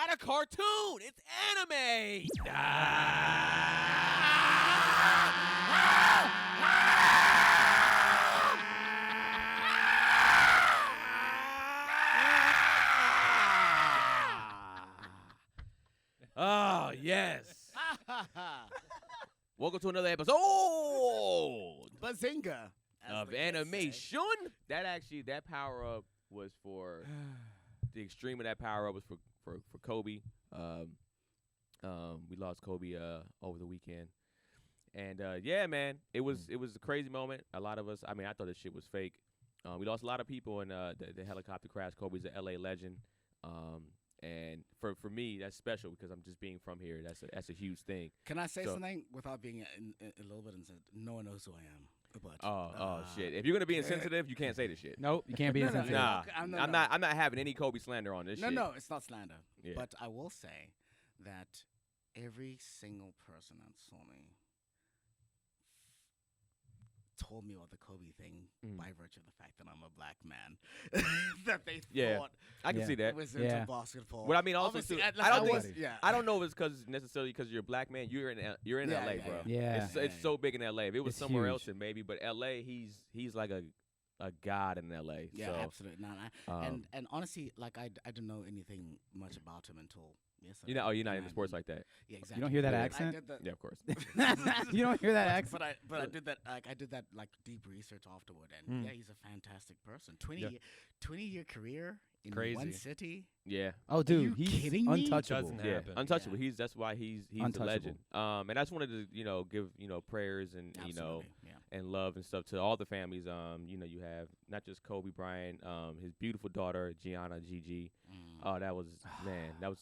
not a cartoon. It's anime. Oh, yes. Welcome to another episode Bazinga of AnimeSHUN. That power up was for the extreme of that power up was for Kobe. We lost Kobe over the weekend. And yeah, man, it was a crazy moment. A lot of us, I thought this shit was fake. We lost a lot of people in the helicopter crash. Kobe's an LA legend. And for me, that's special because I'm just being from here. That's a huge thing. Can I say something without being a little bit insensitive? No one knows who I am. But, shit! If you're gonna be insensitive, you can't say this shit. Nope, you can't be insensitive. Nah, I'm not having any Kobe slander on this shit. No, it's not slander. Yeah. But I will say that every single person that saw me told me about the Kobe thing by virtue of the fact that I'm a black man. That they thought I can see that. was into basketball. But I mean, also too, I I don't know if it's necessarily because you're a black man. You're in LA, bro. Yeah. It's so big in LA. If it was It's somewhere huge. else, then maybe. But LA, he's like a god in LA. Yeah, so, absolutely. And honestly, like I didn't know anything much about him until yesterday. You're not into sports like that. Yeah, exactly. You don't hear that I accent? did the- Yeah, of course. You don't hear that accent? But I did that. Like I did that like deep research afterward, and yeah, he's a fantastic person. 20-year career in Crazy. one city. Yeah. Oh, dude, you he's kidding me? untouchable. Doesn't Yeah, happen. untouchable. Yeah. That's why he's a Untouchable. legend. And I just wanted to give prayers and Absolutely. and love and stuff to all the families. You have not just Kobe Bryant, his beautiful daughter Gianna Gigi. Oh, that was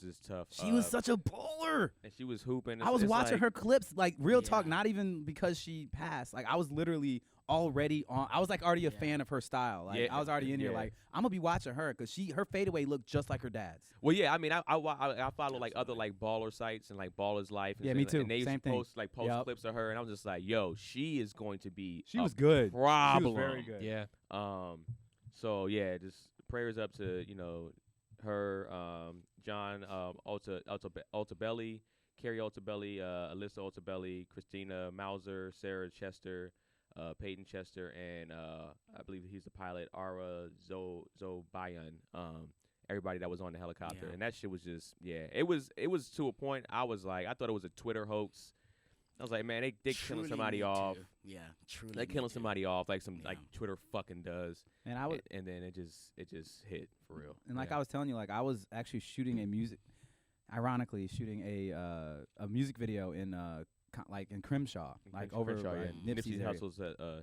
just tough. She was such a baller. and she was hooping. I was It's watching like- her clips, like real Yeah. talk, not even because she passed. Like I was literally already on. I was like already a fan of her style. Like Yeah. I was already in here. Yeah. Like I'm gonna be watching her because her fadeaway looked just like her dad's. Well, yeah, I follow like other like baller sites and like Baller's Life. And Yeah, shit, me too. And they Same thing. post Yep. clips of her, and I was just like, yo, she is going to be. She a was good. Problem. She was very good. Yeah. So yeah, just prayers up to her, John Altabelli, Carrie Altabelli, Alyssa Altabelli, Christina Mauser, Sarah Chester, Peyton Chester, and I believe he's the pilot, Ara Zobayan. Everybody that was on the helicopter, Yeah. and that shit was just it was to a point. I was like, I thought it was a Twitter hoax. I was like, man, they killing Truly somebody me off. too. Yeah, truly. They me killing too. somebody off like Yeah. Twitter fucking does. And I was And then it just hit for real. and like Yeah. I was telling you, like I was actually shooting ironically shooting a music video in in Crimshaw, like over Crenshaw, by yeah. Nipsey's Nipsey area. Hussle's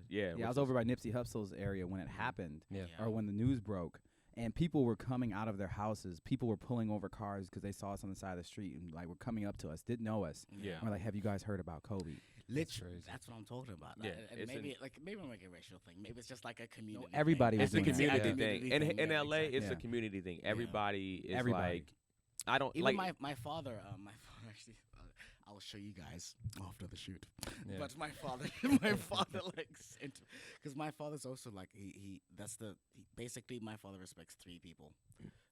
Yeah, I was over by Nipsey Hussle's area when it happened, or when the news broke, and people were coming out of their houses. People were pulling over cars because they saw us on the side of the street and like were coming up to us, didn't know us. Yeah. And we're like, "Have you guys heard about Kobe?" Literally, that's what I'm talking about. Yeah, And it's maybe I'm like a racial thing. Maybe it's just like a community. everybody thing. was It's a doing that. community Yeah. thing. In yeah, LA, exactly. it's a Yeah. community thing. Everybody is Everybody. like, I don't Even like. my father actually. I'll show you guys after the shoot. Yeah. But my father like sent, because my father's also like basically my father respects three people: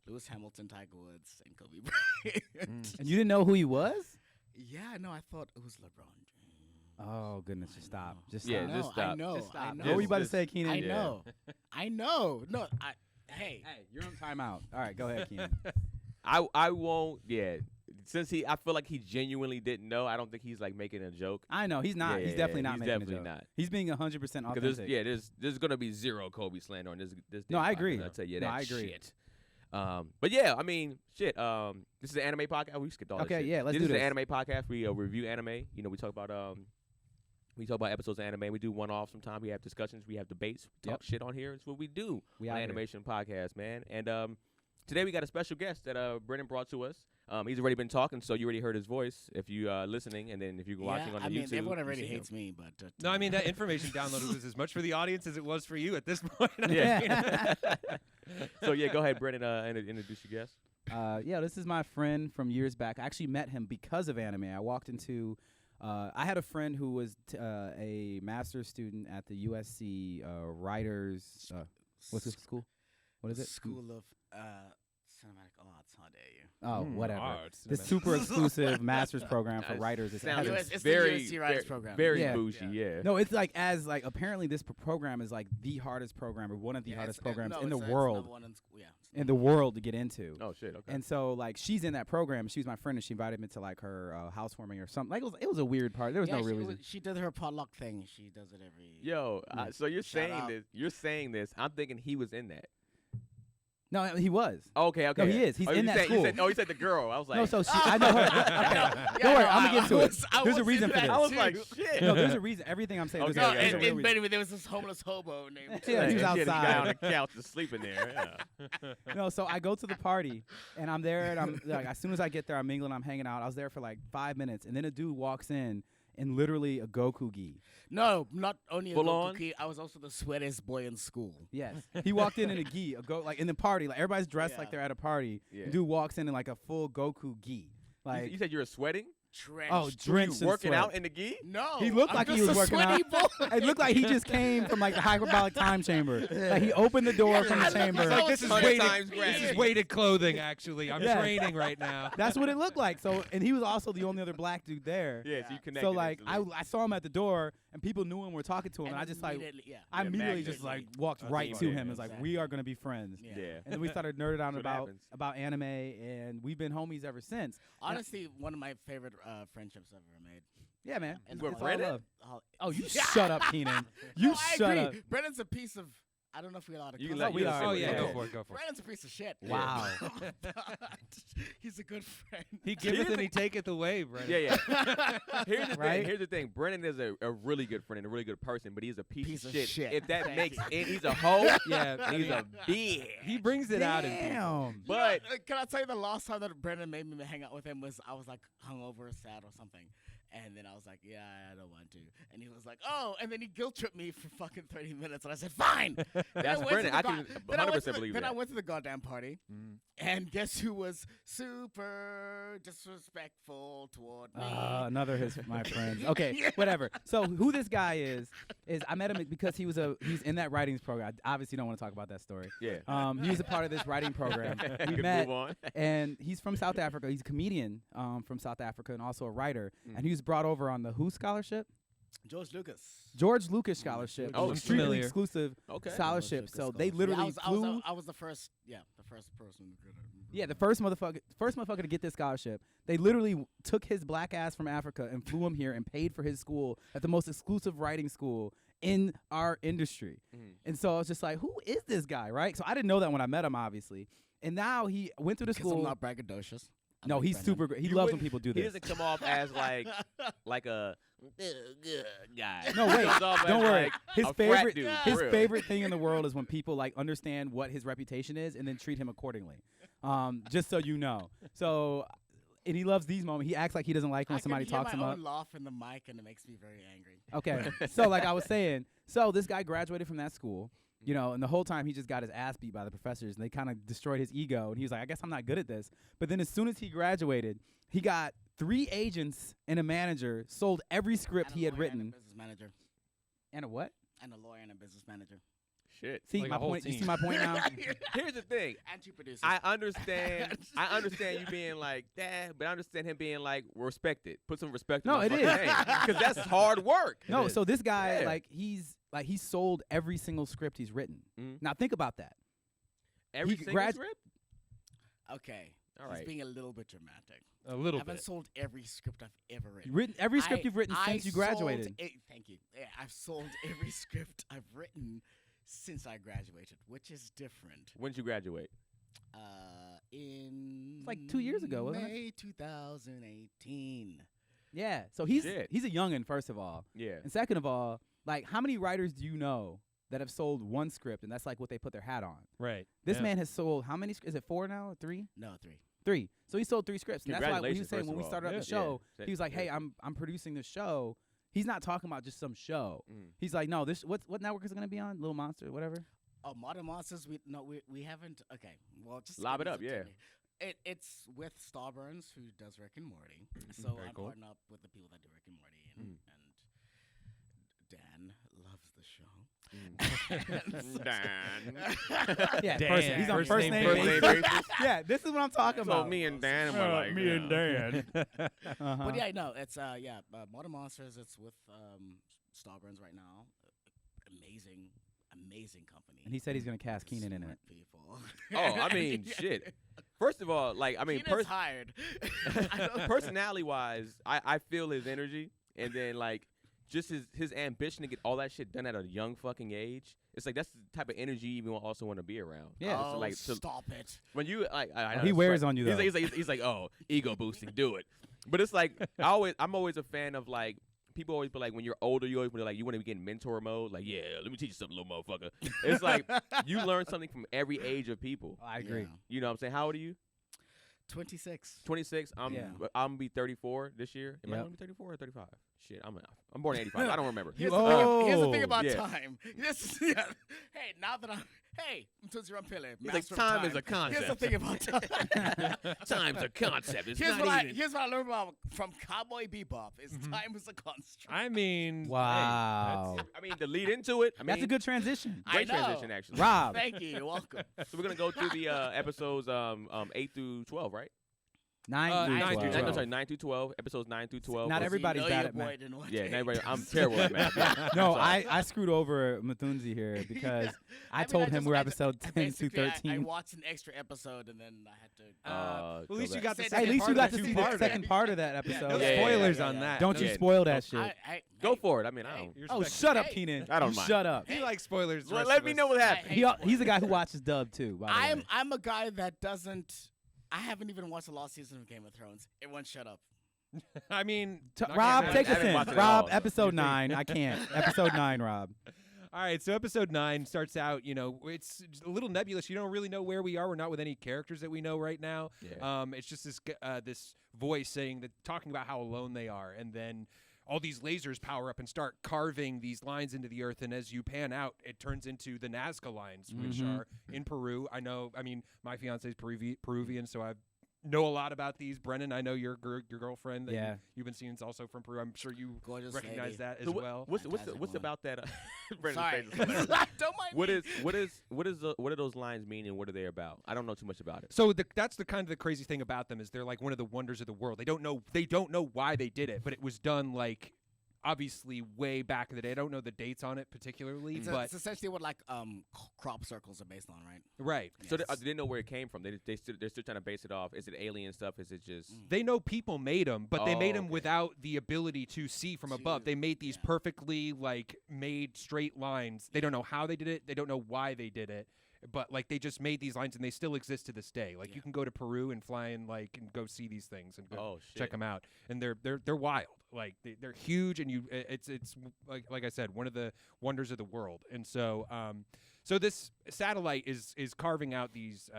Lewis Hamilton, Tiger Woods, and Kobe Bryant. And you didn't know who he was? Yeah, no, I thought it was LeBron James. Oh goodness! Just stop. Just Yeah, stop. just stop. I know. Just stop. I What know. were you about to Just- say, Keenan? I Yeah. know. I know. No, hey. Hey, you're on timeout. All right, go ahead, Keenan. I won't. Yeah, since I feel like he genuinely didn't know. I don't think he's like making a joke. I know he's not. Yeah, he's definitely yeah, not he's making definitely a joke. not. He's being 100% Because authentic. there's gonna be zero Kobe slander on this. No, I agree. I'll tell you No, that I agree. shit. But yeah, I mean, shit. This is an anime podcast. We skipped all that Okay, shit. yeah, let's this do is this. an anime podcast. We review anime. We talk about episodes of anime. We do one-off sometimes. We have discussions. We have debates. We talk shit on here. It's what we do. We on out here. AnimeSHUN Podcast, man. And today we got a special guest that Brennan brought to us. He's already been talking, so you already heard his voice if you listening, and then if you're watching on the I mean, YouTube. everyone you already see him. hates me, but No, I mean that information downloaded was as much for the audience as it was for you at this point. Yeah. So yeah, go ahead, Brennan. Introduce your guest. Yeah, this is my friend from years back. I actually met him because of anime. I walked into. I had a friend who was a master's student at the USC writers. What's this school? What is it? School of cinematic arts. How dare you? Oh, whatever. Arts, This cinematic. super exclusive master's program for That writers. It's sounds heavens. It's very, the USC writers program. very Yeah. bougie. Yeah. No, it's like apparently this program is like the hardest program or one of the hardest programs in the world in the world to get into. Oh shit. Okay. And so like she's in that program. She was my friend and she invited me to like her housewarming or something. Like it was a weird part. There was no real reason. She did her potluck thing. She does it every. Yo, so you're Shout saying out. this? You're saying this? I'm thinking he was in that. No, he was. Okay. No, he is. He's in that school. You said the girl. I was like, No, so I know her. Okay. Don't worry, I'm gonna get to it. There's a reason for this. I was like, shit. No, there's a reason. Everything I'm saying. Okay, there's a okay, real okay. in reason. Benjamin, there was this homeless hobo named. Yeah, he was She had this guy on outside. the couch just sleeping there. Yeah. No, so I go to the party and I'm there and I'm like, as soon as I get there, I'm mingling, I'm hanging out. I was there for like 5 minutes and then a dude walks in literally a Goku gi. No, not only a Full Goku on? key, I was also the sweatiest boy in school. Yes, he walked in a gi, like in the party, like everybody's dressed like Yeah. they're at a party. Yeah. The dude walks in like a full Goku gi. Like You said you were sweating? Drenched. drenched You in working sweat. out in the gi? No, He looked I'm like he just was a working sweaty out. boy. It looked like he just came from like the hyperbolic time chamber. Like he opened the door from the chamber. It's like this is 100 times weighted. grabbed. This is weighted clothing. Actually, I'm Yeah. training right now. That's what it looked like. So, and he was also the only other black dude there. Yeah, so you connected. So like instantly. I saw him at the door and people knew him, were talking to him, and I just like I Yeah, immediately just magnet. like walked That's right to funny. him and was like, Exactly. we are gonna be friends. Yeah. Yeah. And then we started nerding out That's what happens. about anime, and we've been homies ever since. Honestly, one of my favorite friendships I've ever made. Yeah, man. And With It's all Brennan? love. Oh, Oh, you shut up, Keenan. You no, I shut agree. up. Brennan's a piece of. I don't know if we're allowed to. You cuss let- out. we are. Oh yeah, Yeah. go for it. Go for it. Brennan's a piece of shit. Wow. But he's a good friend. He giveth and he taketh away, Brennan. Yeah. Here's the Right? thing. Here's the thing. Brennan is a really good friend and a really good person, but he's a piece, Piece of shit. If that Thank makes you. it, he's a hoe. Yeah, I He's mean, a bitch. he brings it out in people. Damn. But Can I tell you the last time that Brennan made me hang out with him was I was like hungover, sad, or something. And then I was like, yeah, I don't want to. And he was like, oh. And then he guilt tripped me for fucking 30 minutes. And I said, fine. that's Brennan. I can 100% believe Then that. I went to the goddamn party. Mm. And guess who was super disrespectful toward me? Another my friends. Okay, Yeah. whatever. So who this guy is I met him because he's in that writings program. I obviously don't want to talk about that story. Yeah. He was a part of this writing program. We We can met, move on. and he's from South Africa. He's a comedian from South Africa and also a writer. Mm. And he was brought over on the Who Scholarship, George Lucas. George Lucas Scholarship. Oh, It's a extremely familiar. exclusive Okay. scholarship. So they Yeah, literally flew. I was the first person to get it. Yeah, the first motherfucker to get this scholarship. They literally took his black ass from Africa and flew him here and paid for his school at the most exclusive writing school in our industry. Mhm. And so I was just like, who is this guy, right? So I didn't know that when I met him, obviously. And now he went through the Because school. I'm not braggadocious. I No, like he's Brennan. super great. He You loves when wouldn't- people do He this. doesn't come off as like a good guy. No, He wait. comes off Don't as worry. like His a frat favorite dude, his for real. favorite thing in the world is when people like understand what his reputation is and then treat him accordingly. Just so you know. So and he loves these moments. He acts like he doesn't like when somebody talks I him can up. hear my own laugh in the mic, and it makes me very angry. Okay. So like I was saying, so this guy graduated from that school, you know, and the whole time he just got his ass beat by the professors and they kind of destroyed his ego. And he was like, I guess I'm not good at this. But then as soon as he graduated, he got 3 agents and a manager, sold every script And a he had lawyer and a written. business manager. And a what? And a lawyer and a business manager. Shit. See Like my a whole point. You see team. my point now? Here's the thing. And 2 producers. I understand. I understand you being like that, but I understand him being like respected. Put some respect. No, on it is. because that's hard work. No, so this guy, Yeah. like he sold every single script he's written. Mhm. Now think about that. Every he single grad- script. Okay. All He's right. being a little bit dramatic. A little I haven't bit. sold every script I've ever written. Written every script you've written I since you graduated. sold thank you. Yeah, I've sold every script I've written since I graduated, which is different. When did you graduate? In It's like 2 years ago, wasn't it? May 2018. Yeah. So he's Shit. a youngin', first of all. Yeah. And second of all, like how many writers do you know that have sold one script and that's like what they put their hat on? Right. This Yeah. man has sold how many? Is it 4 now? Or 3? No, 3. 3. So he sold 3 scripts. And that's why when he was Congratulations, saying first when we of all. started up the Yeah. show, Yeah. he was like, "Hey, Yeah. I'm producing this show." He's not talking about just some show. Mm. He's like, "No, this what network is it gonna be on? Little Monster, whatever." Oh, Modern Monsters. We haven't. Okay, well, just Lob give it me up, some yeah. technique. It's with Starburns, who does Rick and Morty. So Very I cool. partner up with the people that do Rick and Morty, and Dan loves the show. Dan. Yeah, Dan. first, he's on First first name, name first basis. basis. Yeah, this is what I'm talking So about. me and Dan were like, me and Dan. Uh-huh. But yeah, no, it's Modern Monsters. It's with Starburns right now. Amazing company. And he said he's gonna cast Keenan in Smart it. People. Oh, I mean, shit. First of all, like, I mean, Keenan's hired. personality-wise, I feel his energy, and then like just his ambition to get all that shit done at a young fucking age. It's like that's the type of energy you even also want to be around. Yeah. Oh, like stop it. when you like, I know, He it's wears like- on you though. He's like, oh, ego boosting, do it. But it's like I'm always a fan of like. People always be like, when you're older, you always be like, you want to be in mentor mode. Like, yeah, let me teach you something, little motherfucker. It's like you learn something from every age of people. I agree. Yeah. You know what I'm saying? How old are you? 26. 26. I'm Yeah. gonna be 34 this year. Am I Yep. gonna be 34 or 35? Shit, I'm born in 85. I don't remember. Here's, Oh. here's the thing about Yeah. time. Hey, now that I'm Mthunzi Ramphele, He's like, master of time is a Here's the concept. thing about time. Time's a concept. It's Here's not what even. here's what I learned about from Cowboy BeBop is Mm-hmm. time is a construct. I mean, Wow. I mean, to lead into it. I mean, That's a good transition. great I know. transition actually. Rob. Thank you. You're welcome. So we're gonna go through the episodes 8 through 12, right? 9 through 9 through 12. I'm sorry, 9 through 12. Episodes 9 through 12. Not was- everybody's you know bad your at boy math. didn't watch Yeah, it. not everybody. I'm terrible at math. Yeah. No, Sorry. I screwed over Mthunzi here because I told him we're episode 10 through basically, I 13. watched an extra episode and then I had to. well, at least go you back. got the Hey, second Hey, at least part you of got the to see two-parter. the second part of that Yeah, episode. No Yeah, spoilers yeah, on yeah. that. Don't No you Yeah. spoil that shit. Go for it. I mean, I Hey. don't. You're Oh, respect- shut up, Hey. Keenan. I don't You mind. shut up. He likes spoilers. the Let, rest let of me us. know what happened. He's a guy who watches dub too. By the way. I'm a guy that doesn't. I haven't even watched the last season of Game of Thrones. Everyone shut up. I mean, not Rob, gonna take I us haven't in. watched it at Rob, all. episode 9. I can't. Episode 9, Rob. All right, so episode 9 starts out, you know, it's a little nebulous. You don't really know where we are. We're not with any characters that we know right now. Yeah. It's just this voice saying that, talking about how alone they are, and then all these lasers power up and start carving these lines into the earth. And as you pan out, it turns into the Nazca lines, which Mhm. are in Peru. I mean, my fiance is Peruvian, so I know a lot about these. Brennan, I know your girlfriend that Yeah. you've been seeing is also from Peru. I'm sure you Gorgeous recognize lady. that as So what- well. What's Fantastic woman. about that? Brandon's Sorry. face is hilarious. Don't mind What me. is what do those lines mean and what are they about? I don't know too much about it. So that's the kind of the crazy thing about them is they're like one of the wonders of the world. They don't know why they did it, but it was done like obviously way back in the day. I don't know the dates on it particularly, but It's essentially what like crop circles are based on, right? right. So Yes. they didn't know where it came from. They're still trying to base it off. Is it alien stuff? Is it just? They know people made them, but they made them okay. without the ability to see from above. They made these yeah. perfectly like made straight lines. They don't know how they did it. They don't know why they did it. But like they just made these lines and they still exist to this day. Like you can go to Peru and fly and like and go see these things and go Oh check shit. them out. And they're wild. Like they're huge and it's like I said, one of the wonders of the world. And so so this satellite is carving out these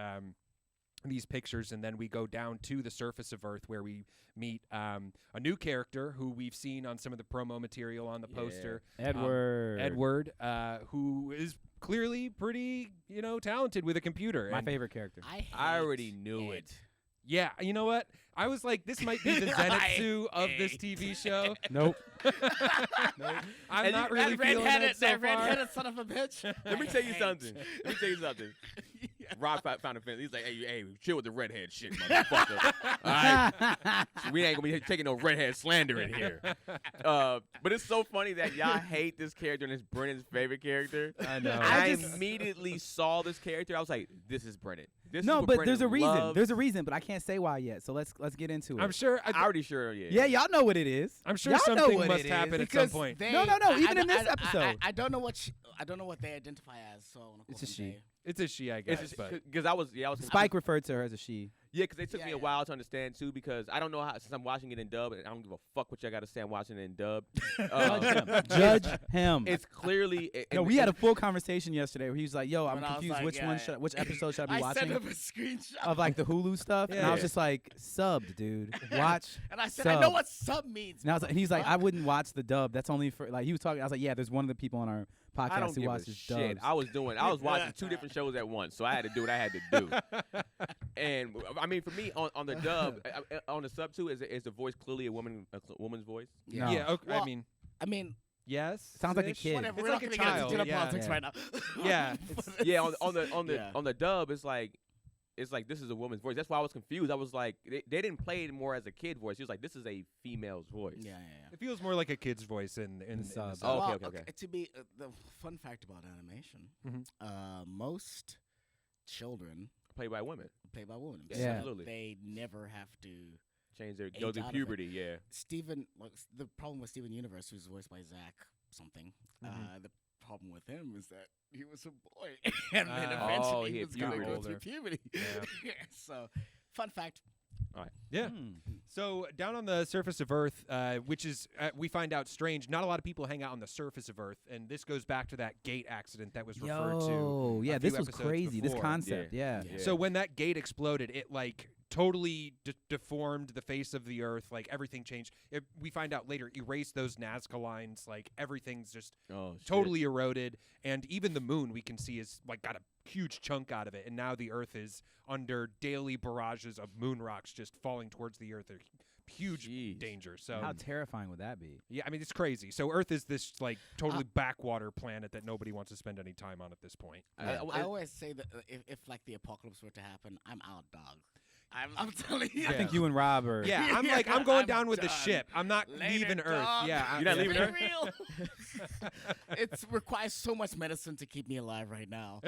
pictures, and then we go down to the surface of Earth where we meet a new character who we've seen on some of the promo material on the poster. Edward. Who is clearly pretty, talented with a computer. My And favorite character. I already knew it. yeah, you know what? I was like, this might be the Zenitsu of this TV show. Nope. I'm not really feeling that so that far. redheaded son of a bitch. Let me I tell you hate. something. Let me tell you something. Rob found a fence. He's like, hey, chill with the redhead shit, motherfucker. All right? We ain't gonna be taking no redhead slander in here. But it's so funny that y'all hate this character and it's Brennan's favorite character. I know. I immediately saw this character. I was like, this is Brennan. This is No, what but Brennan there's a reason. loves. There's a reason, but I can't say why yet. So let's get into it. I'm sure. I already sure, yeah. Yeah, y'all know what it is. I'm sure Y'all know something what must it happen is. at some point. No, even in this episode. I don't know what they identify as. So I wanna call It's a them she. they. It's a she, I guess. It's just but because I was Spike referred to her as a she. Yeah, because they took Yeah, me a yeah. while to understand too. Because I don't know how since I'm watching it in dub, and I don't give a fuck what y'all got to say. I'm watching it in dub. Judge him. It's clearly. No, we had a full conversation yesterday where he was like, "Yo, I'm When I was confused. like, Which yeah, one? yeah. Which episode should I be I watching?" sent him a screenshot Of like the Hulu stuff, and I was Yeah. just like, "Subbed, dude. Watch." and I said, sub. I know what sub means. And I was like, he's like, "I wouldn't watch the dub. That's only for like." He was talking. I was like, "Yeah, there's one of the people on our I podcast don't who give a watches shit. dubs." I was watching two different shows at once, so I had to do what I had to do. And I mean, for me, on the dub, on the sub too, is the voice clearly a woman's voice? No. yeah, okay, Well, I mean, I mean, Yes. Sounds like a ish. kid. Whatever. It's We're like not a going to get child. into the yeah. politics Yeah. right now. Yeah. Yeah, on the Yeah. on the dub, it's like this is a woman's voice. That's why I was confused. I was like, they didn't play it more as a kid voice. He was like, this is a female's voice. Yeah. It feels more like a kid's voice in the sub. sub. Oh, Well, okay. To be the fun fact about animation, Mhm. most children Played by women. played by women. Yeah, So absolutely. They never have to. Change their Age go through out of it. puberty. Yeah. Steven, the problem with Steven Universe, who's voiced by Zach something, Mhm. the problem with him is that he was a boy, and then Oh, eventually he he hit was going to puberty. go through puberty. Yeah. So, fun fact. Yeah. So down on the surface of Earth, which is we find out strange. Not a lot of people hang out on the surface of Earth, and this goes back to that gate accident that was referred to. Yo, yeah, a this few was episodes crazy. This before. concept, yeah. Yeah. So when that gate exploded, it like totally deformed the face of the Earth. Like everything changed. We find out later, erased those Nazca lines. Like everything's just Oh, shit. totally eroded, and even the moon we can see is like got a huge chunk out of it, and now the Earth is under daily barrages of moon rocks just falling towards the Earth. They're huge Jeez. danger. So How terrifying would that be? yeah, I mean it's crazy. So Earth is this like totally backwater planet that nobody wants to spend any time on at this point. I always say that if like the apocalypse were to happen, I'm out, dog. I'm telling you. I think you and Rob are. Yeah, I'm like I'm going I'm down with the done. ship. I'm not Later, leaving Earth. dog. Yeah, You're not leaving Be Earth? real. It requires so much medicine to keep me alive right now.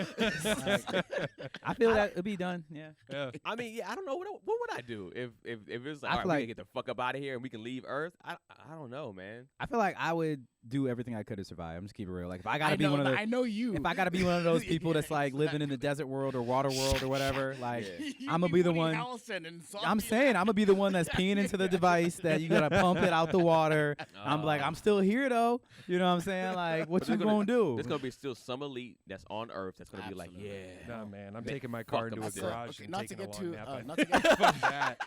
I feel that it'll be done. Yeah. Yeah. I mean, yeah, I don't know what would I do if it's like, I all right, feel we like- can get the fuck up out of here and we can leave Earth. I don't know, man. I feel like I would do everything I could to survive. I'm just keep it real. Like if I gotta be one of I those, know you. if I gotta be one of those people that's Yeah, like living in the exactly. desert world or water world or whatever, like Yeah. You I'ma be the Woody one- Harrelson in I'm zombie saying, I'm gonna be the one that's peeing into the device that you gotta pump it out the water. I'm like, I'm still here though. You know what I'm saying? Like, what But you there's gonna do? There's gonna be still some elite that's on Earth that's gonna be like, Absolutely. yeah. No man, I'm They taking my car into a fuck 'em garage Okay, and not to taking a get long too, nap. not to get Fuck that.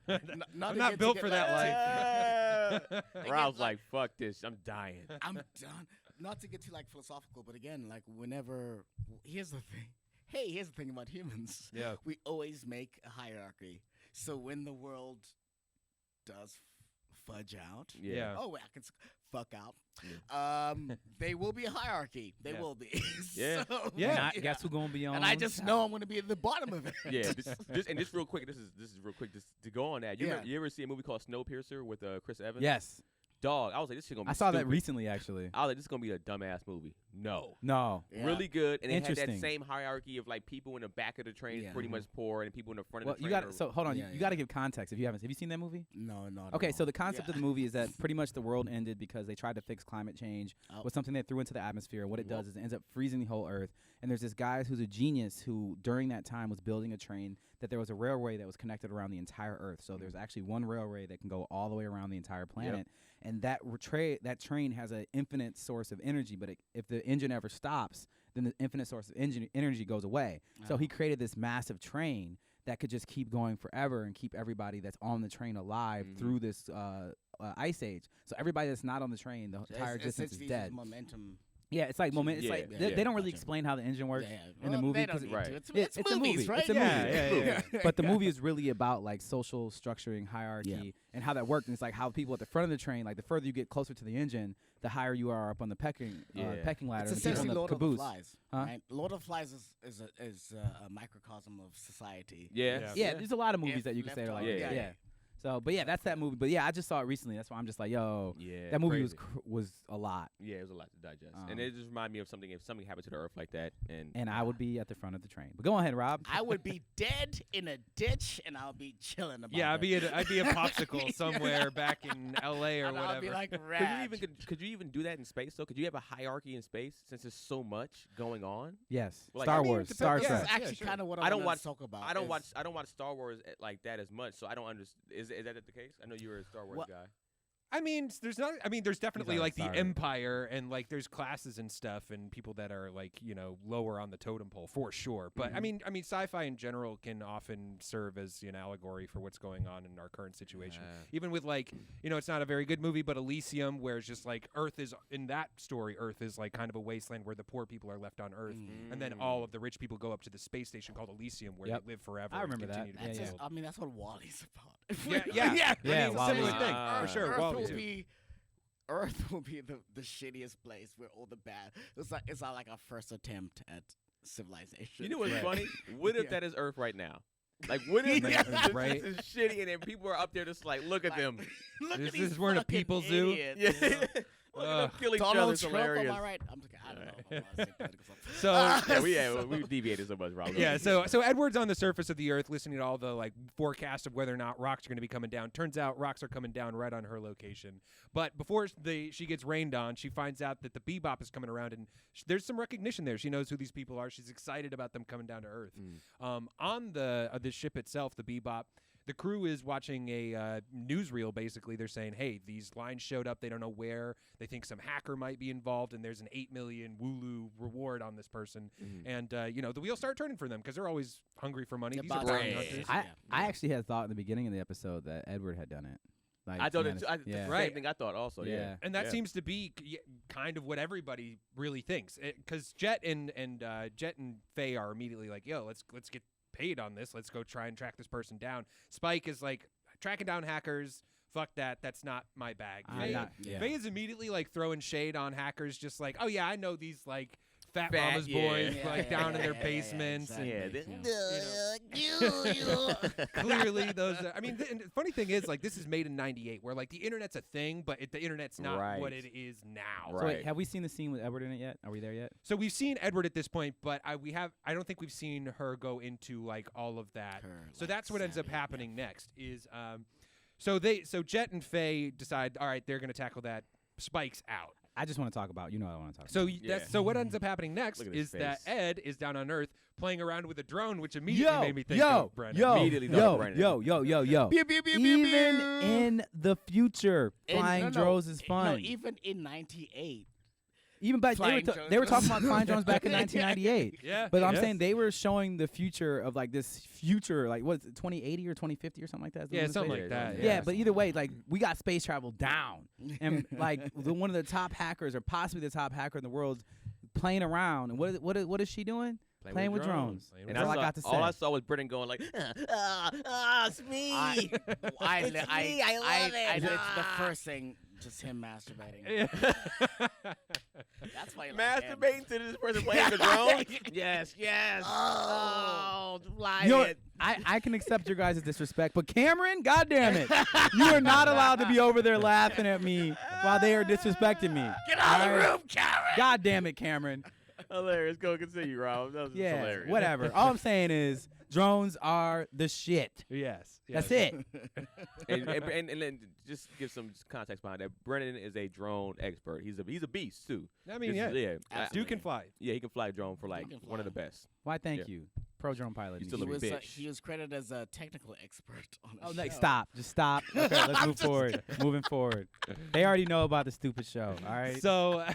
not I'm to not get- built to for get that life. Rob's like, fuck this, I'm dying. I'm done. Not to get too like philosophical, but again, like whenever here's the thing. Hey, here's the thing about humans. Yeah. We always make a hierarchy. So when the world does fudge out, Yeah. oh, wait, I can fuck out. Yeah. They will be a hierarchy. They Yeah. will be. Yeah. So, Yeah. And I guess who's gonna be on? And I just know I'm gonna be at the bottom of it. Yeah, just real quick. This is real quick. Just to go on that. Yeah. You ever see a movie called Snowpiercer with Chris Evans? Yes, Dog. I was like, this shit gonna be. I saw that stupid. recently actually. I was like, this is gonna be a dumbass movie. No. No, Yeah. Really good, and it had that Interesting. same hierarchy of like people in the back of the train is Yeah. pretty much poor, and people in the front well of the you train. got are- so hold on. Yeah, you yeah. got to give context if you haven't. Have you seen that movie? No, not Okay, at so all. the concept Yeah. of the movie is that pretty much the world ended because they tried to fix climate change Oh. with something they threw into the atmosphere. What it does is it ends up freezing the whole Earth. And there's this guy who's a genius who, during that time, was building a train that there was a railway that was connected around the entire Earth. So there's actually one railway that can go all the way around the entire planet. And that that train has an infinite source of energy. But if the engine ever stops, then the infinite source of energy goes away. So he created this massive train that could just keep going forever and keep everybody that's on the train alive Mhm. through this ice age. So everybody that's not on the train, the entire existence is Essentially, dead. Momentum. Yeah, it's like moment. It's Yeah, like yeah, they don't really gotcha. explain how the engine works Yeah, in the well, movie. they don't 'cause need Right. to. it's It's a movies, movie. right? It's a Yeah, movie. yeah. But the movie is really about like social structuring, hierarchy, Yeah. and how that worked. And it's like how people at the front of the train, like the further you get closer to the engine, the higher you are up on the pecking Yeah. pecking ladder. It's and the people essentially in the Lord of the caboose. Flies. Huh? Right? Lord of the Flies is a microcosm of society. Yeah. Yeah, there's a lot of movies If that you can say are left like on- yeah. yeah. So, but yeah, that's that movie. But yeah, I just saw it recently. That's why I'm just like, yo, Yeah. that movie crazy. was a lot. Yeah, it was a lot to digest, Um, and it just reminded me of something. If something happened to the Earth like that, And I would be at the front of the train. But go ahead, Rob. I would be dead in a ditch, and I'll be chilling about Yeah, it. I'd be a popsicle somewhere back in L.A. or and whatever. I'll be like, could you rad. even could you even do that in space though? Could you have a hierarchy in space since there's so much going on? Yes. Like, Star I mean, Wars, depends- Star This Trek. is actually sure. kind of what I don't wanted watch- to talk about. I don't is- watch Star Wars like that as much, so I don't understand. Is that the case? I know you were a Star Wars What- guy. I mean, there's definitely not like the sorry. Empire and like there's classes and stuff and people that are like, lower on the totem pole for sure. But I mean, sci-fi in general can often serve as an allegory for what's going on in our current situation. Even with like, it's not a very good movie, but Elysium, where it's just like Earth is in that story, Earth is like kind of a wasteland where the poor people are left on Earth, and then all of the rich people go up to the space station called Elysium, where Yep. they live forever. I and remember that. continue to Yeah, That's yeah. just, I mean, that's what Wally's about. Yeah, yeah. yeah. Yeah, it's a similar WALL-E. thing for sure. Earth WALL-E will too. be Earth will be the shittiest place where all the bad. It's not like our first attempt at civilization. You know what's Right. funny? What if Yeah. that is Earth right now? Like, what if Yeah. this Right. is shitty and then people are up there just like, look at Like, them. Look This at these is we're in a fucking people zoo. idiots, Yeah. you know? Look at them kill each other. Donald It's Trump, hilarious. am I right? I'm like, I don't know. if I wanna say political stuff. So Yeah, we deviated so much, Rob. yeah, so Edward's on the surface of the Earth, listening to all the like forecasts of whether or not rocks are going to be coming down. Turns out rocks are coming down right on her location. But before she gets rained on, she finds out that the Bebop is coming around, and there's some recognition there. She knows who these people are. She's excited about them coming down to Earth. On the ship itself, the Bebop. The crew is watching a newsreel, basically. They're saying, hey, these lines showed up. They don't know where. They think some hacker might be involved, and there's an 8 million Wooloo reward on this person. And, the wheels start turning for them because they're always hungry for money. Yeah, These are but- bounty Right. hunters. I actually had thought in the beginning of the episode that Edward had done it. Like, I to thought be it. honest. That's Yeah. the Right. same thing I thought also. Yeah. Yeah. And that Yeah. seems to be kind of what everybody really thinks. Because Jet and Faye are immediately like, yo, let's get paid on this. Let's go try and track this person down. Spike is like, tracking down hackers, fuck that. That's not my bag. Faye is immediately like throwing shade on hackers, just like, oh yeah, I know these like fat mama's boys like down in their basements. exactly. Clearly, those. I mean, and the funny thing is, like, this is made in '98, where like the internet's a thing, but the internet's not Right. what it is now. So Right. wait, have we seen the scene with Edward in it yet? Are we there yet? So we've seen Edward at this point, but I don't think we've seen her go into like all of that. So that's what ends up happening next. Is so Jet and Faye decide, all right, they're gonna tackle that. Spike's out. I just want to talk about. You know what I want to talk So about. Yeah. so what ends up happening next Look at his is that face. Ed is down on Earth playing around with a drone, which immediately made me think yo, of Brennan. yo, Immediately thought yo, of Brennan. yo. Pew, pew, pew, pew, Even pew. in the future, flying drones is fun. No, even in '98. Even back, Flying they were drones. talking about flying drones back in 1998. Yeah, But I'm yes. saying they were showing the future of like this future, like what is it, 2080 or 2050 or something like that? Is the Yeah, one in something space? like that. Yeah, but either way, like we got space travel down, and like one of the top hackers or possibly the top hacker in the world playing around. And what is she doing? Playing with drones. Playing And with That's all I saw- got to say. all I saw was Brennan going like, it's me. I It's me, I love it. It's the first thing, just him masturbating. That's why you like him. Masturbating to this person playing the drone. Yes, yes. Oh, fly You know what? it. I can accept your guys' disrespect, but Cameron, goddamn it, you are not allowed to be over there laughing at me while they are disrespecting me. Get out of the Alright? room, Karen. God damn it, Cameron. Hilarious. Go continue, Rob. That was Yeah, hilarious. whatever. All I'm saying is drones are the shit. Yes, That's it. and then just give some context behind that. Brennan is a drone expert. He's a beast too. I mean, This yeah, is- Duke can fly. Yeah, he can fly a drone for like He can one of the fly. best. Why? Thank Yeah. you, pro drone pilot. You in still the look show. bitch. He was credited as a technical expert on the Oh, show. like, stop. Just stop. Okay, let's move forward. Moving forward. They already know about the stupid show. All right. So,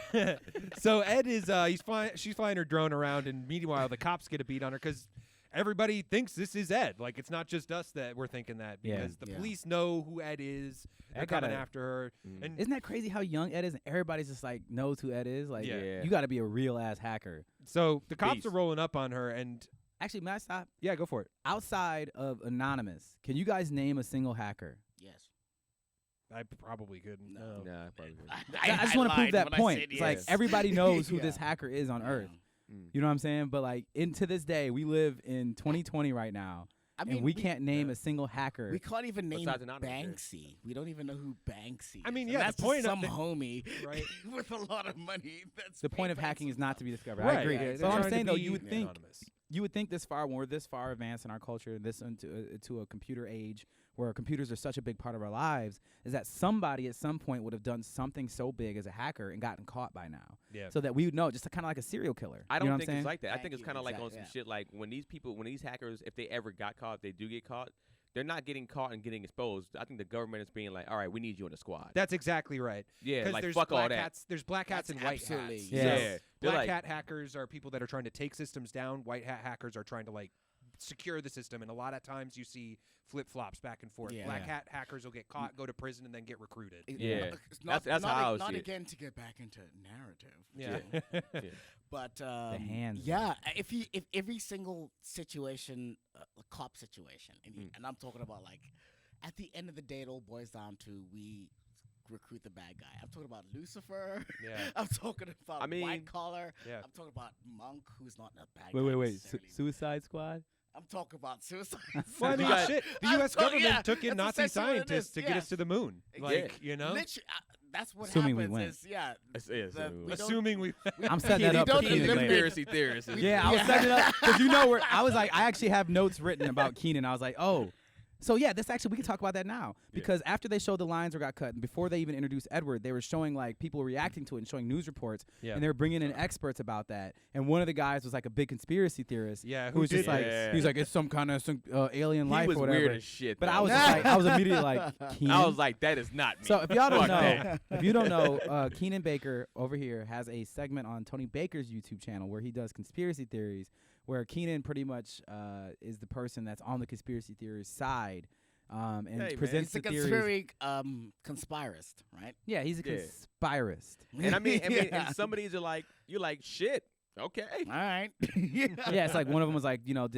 so Ed is he's flying. She's flying her drone around, and meanwhile the cops get a beat on her because everybody thinks this is Ed. Like it's not just us that we're thinking that Yeah. because the Yeah. police know who Ed is. They're Ed coming gotta- after her. Mm. And Isn't that crazy how young Ed is and everybody's just like knows who Ed is? Like, Yeah. you got to be a real ass hacker. so the cops Beast. are rolling up on her, and Actually, may I stop? yeah, go for it. Outside of Anonymous, can you guys name a single hacker? Yes. I probably couldn't. No. Nah, probably. wouldn't. I just want to prove lied that when I point. said It's like yes. everybody knows who Yeah. this hacker is on Earth. Mm. You know what I'm saying? But like, to this day, we live in 2020 right now, I mean, and we can't name a single hacker. We can't even name Besides Anonymous, yeah. Banksy. We don't even know who Banksy is. I mean, And yeah, the that's point just of some the- homie Right. with a lot of money. That's The point paid of by hacking is not to be discovered. Right, I agree. yeah, So they're I'm trying to saying though, be you would think anonymous. this far when we're this far advanced in our culture, this into a computer age where computers are such a big part of our lives, is that somebody at some point would have done something so big as a hacker and gotten caught by now, Yeah. so that we would know, just kind of like a serial killer. I You don't know what think I'm it's saying? like that. I think Thank it's you, kind of like on exactly, some shit like when these hackers, if they ever got caught, if they do get caught, they're not getting caught and getting exposed. I think the government is being like, all right, we need you in the squad. That's exactly right. Yeah, Because like there's fuck all black that. hats. There's black hats That's and white absolutely- hats. Yeah. Yeah, So they're black like, hat hackers are people that are trying to take systems down. White hat hackers are trying to like secure the system, and a lot of times you see flip flops back and forth. Yeah. Black Yeah. hat hackers will get caught, go to prison, and then get recruited. Yeah. It's not, That's not, how I not see it. again to get back into narrative. Yeah. Yeah. But hands. yeah, if every single situation, cop situation, and I'm talking about like, at the end of the day, it all boils down to we recruit the bad guy. I'm talking about Lucifer. Yeah. I'm talking about I mean, White Collar. Yeah. I'm talking about Monk, who's not a bad guy. Wait. necessarily. Suicide Squad? I'm talking about Suicide Well, I Squad. mean, got- shit. The I'm U.S. talking- government yeah, took in that's Nazi essentially what it scientists is, to get us yes. to the moon. Like, you know, That's what Assuming we happens. went. Is, yeah. Assuming we assuming we. I'm setting that we up for don't Keenan later. eliminate- Conspiracy theorists. Yeah, I was setting it up because I was like, I actually have notes written about Keenan. I was like, oh. So yeah, this actually we can talk about that now because after they showed the lines or got cut, and before they even introduced Edward, they were showing like people reacting to it and showing news reports, Yeah. and they were bringing in experts about that. And one of the guys was like a big conspiracy theorist. Yeah, who was just did like this? he's like it's some kind of alien He life was or whatever. weird as shit. But though. I was just like, I was immediately like, Keenan? I was like, that is not me. So if y'all don't Fuck know, that. if you don't know, Keenan Baker over here has a segment on Tony Baker's YouTube channel where he does conspiracy theories, where Keenan pretty much is the person that's on the conspiracy theorist side, and Hey, man. presents He's a the theories. conspirist, right? Yeah, he's a Yeah. conspirist. And I mean, Yeah. and some of these are like, you're like, shit. Okay. All right. Yeah, it's like one of them was like, did like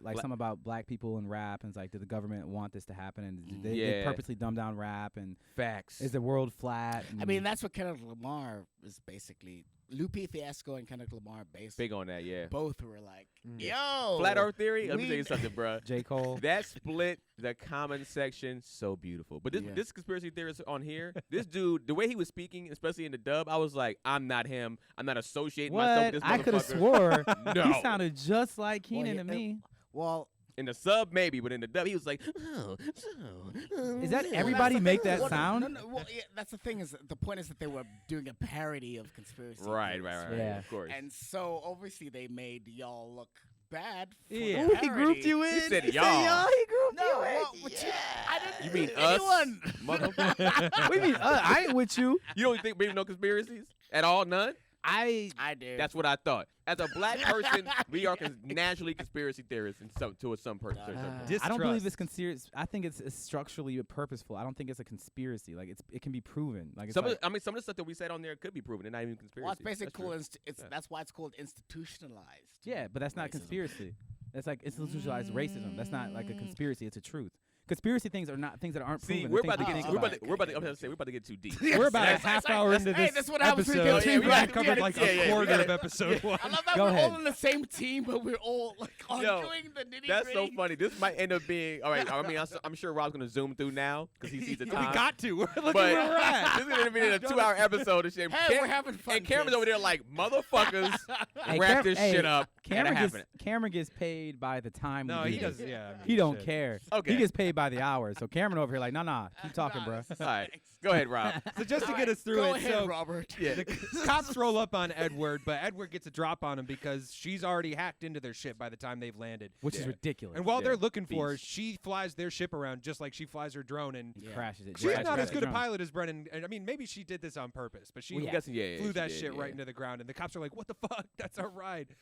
Bla- something about black people and rap, and it's like, did the government want this to happen, and did they Yeah. purposely dumb down rap, and Facts. is the world flat? I mean, that's what Kendrick Lamar is basically. Lupe Fiasco and Kendrick Lamar Big on that, yeah. both were like, Mm. yo. Flat Earth theory. Let me we- tell you something, bruh. J. Cole. That split the comment section so beautiful. But Yeah. this conspiracy theorist on here, this dude, the way he was speaking, especially in the dub, I was like, I'm not him. I'm not associating myself What? with this I could have motherfucker. swore No. he sounded just like Well, Keenan yeah, to me. Well, In the sub, maybe, but in the dub, he was like, Is that well, everybody that's the make thing. that Well, sound? No, well, yeah, that's the thing. Is the point is that they were doing a parody of conspiracy. Right. theories, Yeah. Of course. And so obviously they made y'all look bad. For Yeah. the Ooh, he grouped parody. you in. He said He y'all. He grouped No, you well, in. but Yeah. I didn't. You mean mean us? anyone. Motherfucker. What do you mean? I ain't with you. You don't think we no conspiracies at all? None? I I did. That's what I thought. As a black person, we are naturally conspiracy theorists in some person. I don't believe Distrust. it's conspiracy. I think it's structurally purposeful. I don't think it's a conspiracy. Like it can be proven. Like it's Some like, of the stuff that we said on there could be proven. They're not even conspiracy. Well, it's basically cool. That's Yeah. That's why it's called institutionalized. yeah, but that's not racism. conspiracy. That's like institutionalized racism. That's not like a conspiracy. It's a truth. Conspiracy things are not things that aren't See, proven. we're They're about to things get you we're think about to, we're about to, I'm gonna say we're about to get too deep. We're about a Yes, half that's hour right. into Hey, this that's what happens when you episode. get and team we right. covered Yeah, like yeah, a yeah, quarter yeah. of episode one. I love that Go we're ahead. all on the same team, but we're all like arguing the nitty That's so gritty. funny. This might end up being all right. I mean, I'm sure Rob's gonna zoom through now because he sees the We time. got to. Look but where we're at. this is gonna be a 2-hour episode and shit. Hey, we're having fun. And Cameron's kids. over there like motherfuckers. Hey, wrap this hey, shit up. Cameron and gets happening. Cameron gets paid by the time. No, we he do does. this. Yeah. I mean, He don't shit. care. Okay. He gets paid by the hour. So Cameron over here like, nah, keep talking, Nah, bro. this is All right, thanks. go ahead, Rob. So just to All get right, us through go it, ahead, so Robert. Yeah. the cops roll up on Edward, but Edward gets a drop on him because she's already hacked into their ship by the time they've landed. Which is Yeah. ridiculous. And while Yeah. they're looking for her, Beast. she flies their ship around just like she flies her drone, and Yeah. crashes it. she's Crashes not it. as good a Drone. pilot as Brennan. And I mean, maybe she did this on purpose, but she Well, I'm guessing, yeah, flew she that did, shit yeah. right into the ground, and the cops are like, "What the fuck? That's our ride."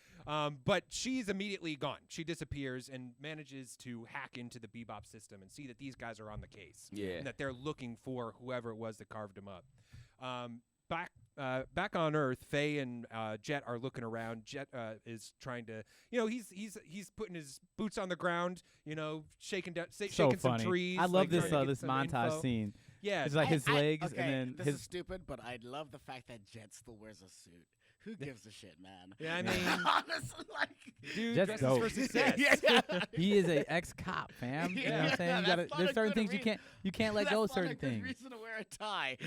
But she's immediately gone. She disappears and manages to hack into the Bebop system and see that these guys are on the case. Yeah. And that they're looking for whoever it was that carved him up. Back on Earth, Faye and Jet are looking around. Jet is trying to, he's putting his boots on the ground, shaking So shaking some funny. trees. I love like, this trying to get this some montage info. scene. Yeah, It's like his legs okay, and then this his is stupid, but I love the fact that Jet still wears a suit. Who gives a shit, man? Yeah, I mean, honestly, like, dude, Just dresses dope. for success. yeah. he is a ex-cop, fam. You know what I'm Yeah, saying? You that's gotta, not there's a certain good things reason. you can't let That's go of not a certain good things. reason to wear a tie.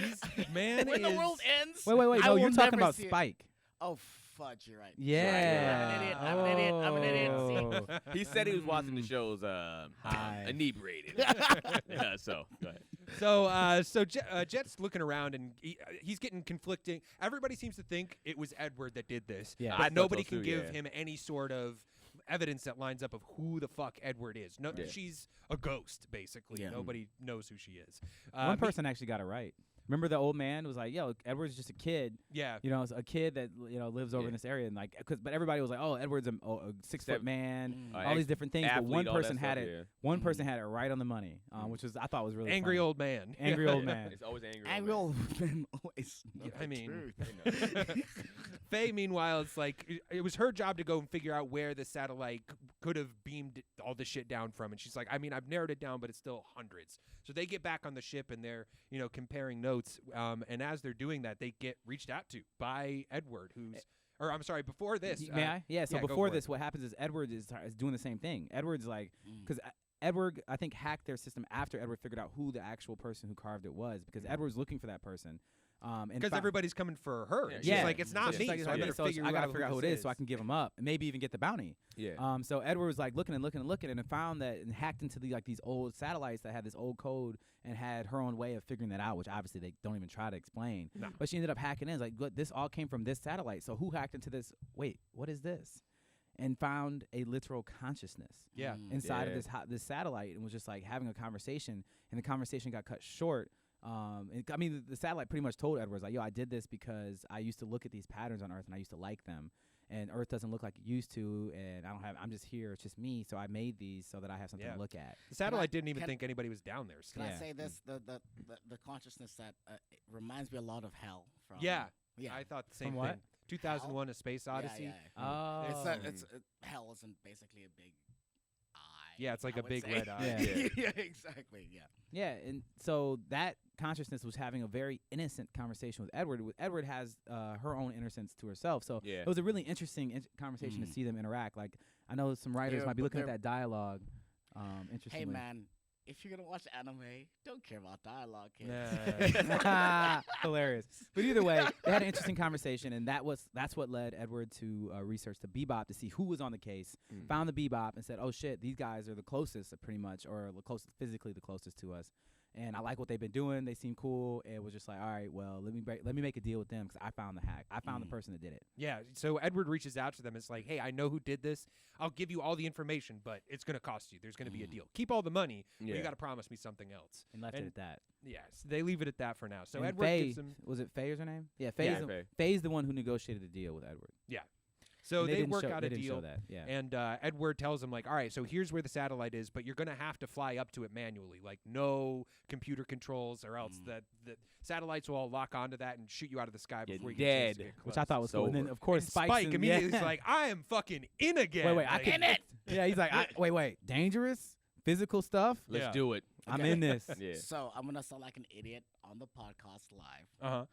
Man when the is- world ends. Wait. I No, will you're talking never about see it. Spike. Oh fudge, you're right. Yeah. I'm an idiot. I'm an idiot. Oh. He said he was watching the shows Hi. inebriated. Yeah, so go ahead. So Jet's looking around and he's getting conflicting. Everybody seems to think it was Edward that did this, Yeah. I but thought nobody so can too, give yeah. him any sort of evidence that lines up of who the fuck Edward is. No, Yeah. she's a ghost basically. Yeah. Nobody knows who she is. One person actually got it right. Remember the old man was like, "Yo, Edward's just a kid. Yeah. You know, it's a kid that lives over Yeah. in this area." And like, but everybody was like, "Oh, Edward's a 6-foot man." Mm. All these different things, but one Athlete, all that person had stuff, it. yeah. One person had it right on the money, which was I thought was really Angry funny. old man. Angry old man. It's always angry. Angry old men always. know Yeah, I the mean, truth. Faye, meanwhile, it's like it was her job to go and figure out where the satellite could have beamed all this shit down from. And she's like, I mean, I've narrowed it down, but it's still hundreds. So they get back on the ship and they're, comparing notes. And as they're doing that, they get reached out to by Edward, or I'm sorry, before this. May I? Yeah. So yeah, go before for this, it. what happens is Edward is doing the same thing. Edward's like, because Edward, I think, hacked their system after Edward figured out who the actual person who carved it was, because Edward's looking for that person. Because everybody's coming for her. And Yeah. she's like, it's not So me. she's like, So I "It's better not me, so I gotta figure out who it is so I is. can give him up and maybe even get the bounty." Yeah. So Edward was like looking and found that and hacked into these old satellites that had this old code and had her own way of figuring that out, which obviously they don't even try to explain. No. But she ended up hacking in. It's like, look, this all came from this satellite. So who hacked into this? Wait, what is this? And found a literal consciousness Yeah. inside of Yeah. this satellite and was just like having a conversation, and the conversation got cut short. The satellite pretty much told Edwards, like, yo, I did this because I used to look at these patterns on Earth and I used to like them. And Earth doesn't look like it used to, and I'm just here, it's just me, so I made these so that I have something Yeah. to look at. The satellite didn't even can- think anybody was down there. Can Yeah. I say this? The consciousness that it reminds me a lot of Hell. From Yeah. yeah. I thought the same From thing. what? 2001: A Space Odyssey. Yeah, yeah. Oh. Hell isn't basically a big eye. Yeah, it's like I a would big say. red eye. Yeah. yeah, exactly. Yeah. Yeah, and so that consciousness was having a very innocent conversation with Edward. Edward has her own innocence to herself, so Yeah. it was a really interesting conversation to see them interact. Like, I know some writers Yeah, might be but looking at they're- that dialogue. Interestingly. Hey man, if you're gonna watch anime, don't care about dialogue, kids. Nah. Hilarious. But either way, they had an interesting conversation, and that's what led Edward to research the Bebop to see who was on the case. Found the Bebop and said, "Oh shit, these guys are the closest, pretty much, or physically the closest to us." And I like what they've been doing. They seem cool. And was just like, all right, well, let me make a deal with them because I found the hack. I found the person that did it. Yeah, so Edward reaches out to them. It's like, hey, I know who did this. I'll give you all the information, but it's going to cost you. There's going to be a deal. Keep all the money, but Yeah. you got to promise me something else. And left it And- at that. Yes, they leave it at that for now. So And Edward Faye, gives them. was it Faye is her name? Yeah, Yeah, Faye's Faye. Faye's the one who negotiated the deal with Edward. So And they didn't work show- out they a didn't show deal. that. Yeah. And Edward tells him, like, all right, so here's where the satellite is, but you're going to have to fly up to it manually. Like, no computer controls, or else the satellites will all lock onto that and shoot you out of the sky You're before you get a chance to dead. get Which I close. thought was It's cool. And then, over. of course, And Spike's Spike in- immediately yeah. is like, I am fucking in again. Wait, I Like, can Yeah, he's like, wait, dangerous physical stuff. Let's Yeah. do it. I'm Okay. in this. Yeah. So I'm gonna sound like an idiot on the podcast live. Uh-huh.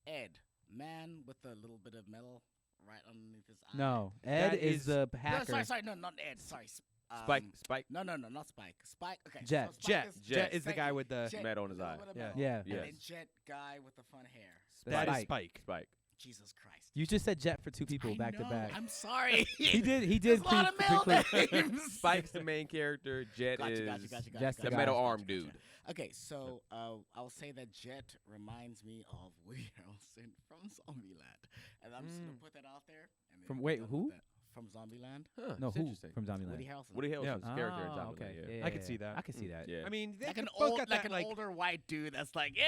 Ed, man with a little bit of metal right underneath his eye. No, Ed That is is- the No, hacker. sorry, no, not Ed. Sorry, Spike. No, not Spike. Spike. Okay. Jet. So Spike Jet. is, Jet is the thank guy you. with the. Jet Metal on his with a eye. little bit of Yeah. metal. Yeah. And Yes. then Jet guy with the fun hair. That is Spike. Spike. Spike. Jesus Christ. You just said Jet for two people I back to know, back. I'm sorry. He did. There's a lot of male names. Spike's the main character. Jet Gotcha, is gotcha. Just the guy. metal arm dude. Okay, so I'll say that Jet reminds me of Woody Harrelson from Zombieland, and I'm just gonna put that out there. And then From- we're wait, done who? with that. From Zombieland? Huh, No, it's who interesting. from Zombieland? Woody Harrelson. Woody Harrelson's character in Oh, Zombieland. okay. Yeah. Yeah, I could see that. I could see that. Yeah. I mean, they Like an both old, got like that, an like, older white dude that's like, yeah.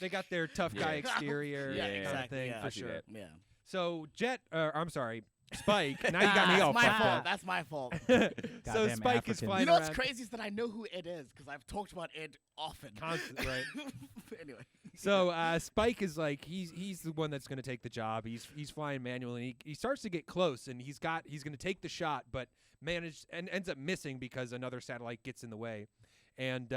they got their tough guy Yeah. exterior Yeah, kind of exactly, thing yeah. for I see sure. that. Yeah. So Jet, I'm sorry, Spike. Now you got me all That's my fucked fault. up. That's my fault. So Goddamn Spike is African. flying You know what's around crazy is that I know who Ed is because I've talked about Ed often. constant, right? Anyway. So Spike is like he's the one that's going to take the job. He's flying manually. And he starts to get close, and he's going to take the shot, but ends up missing because another satellite gets in the way, and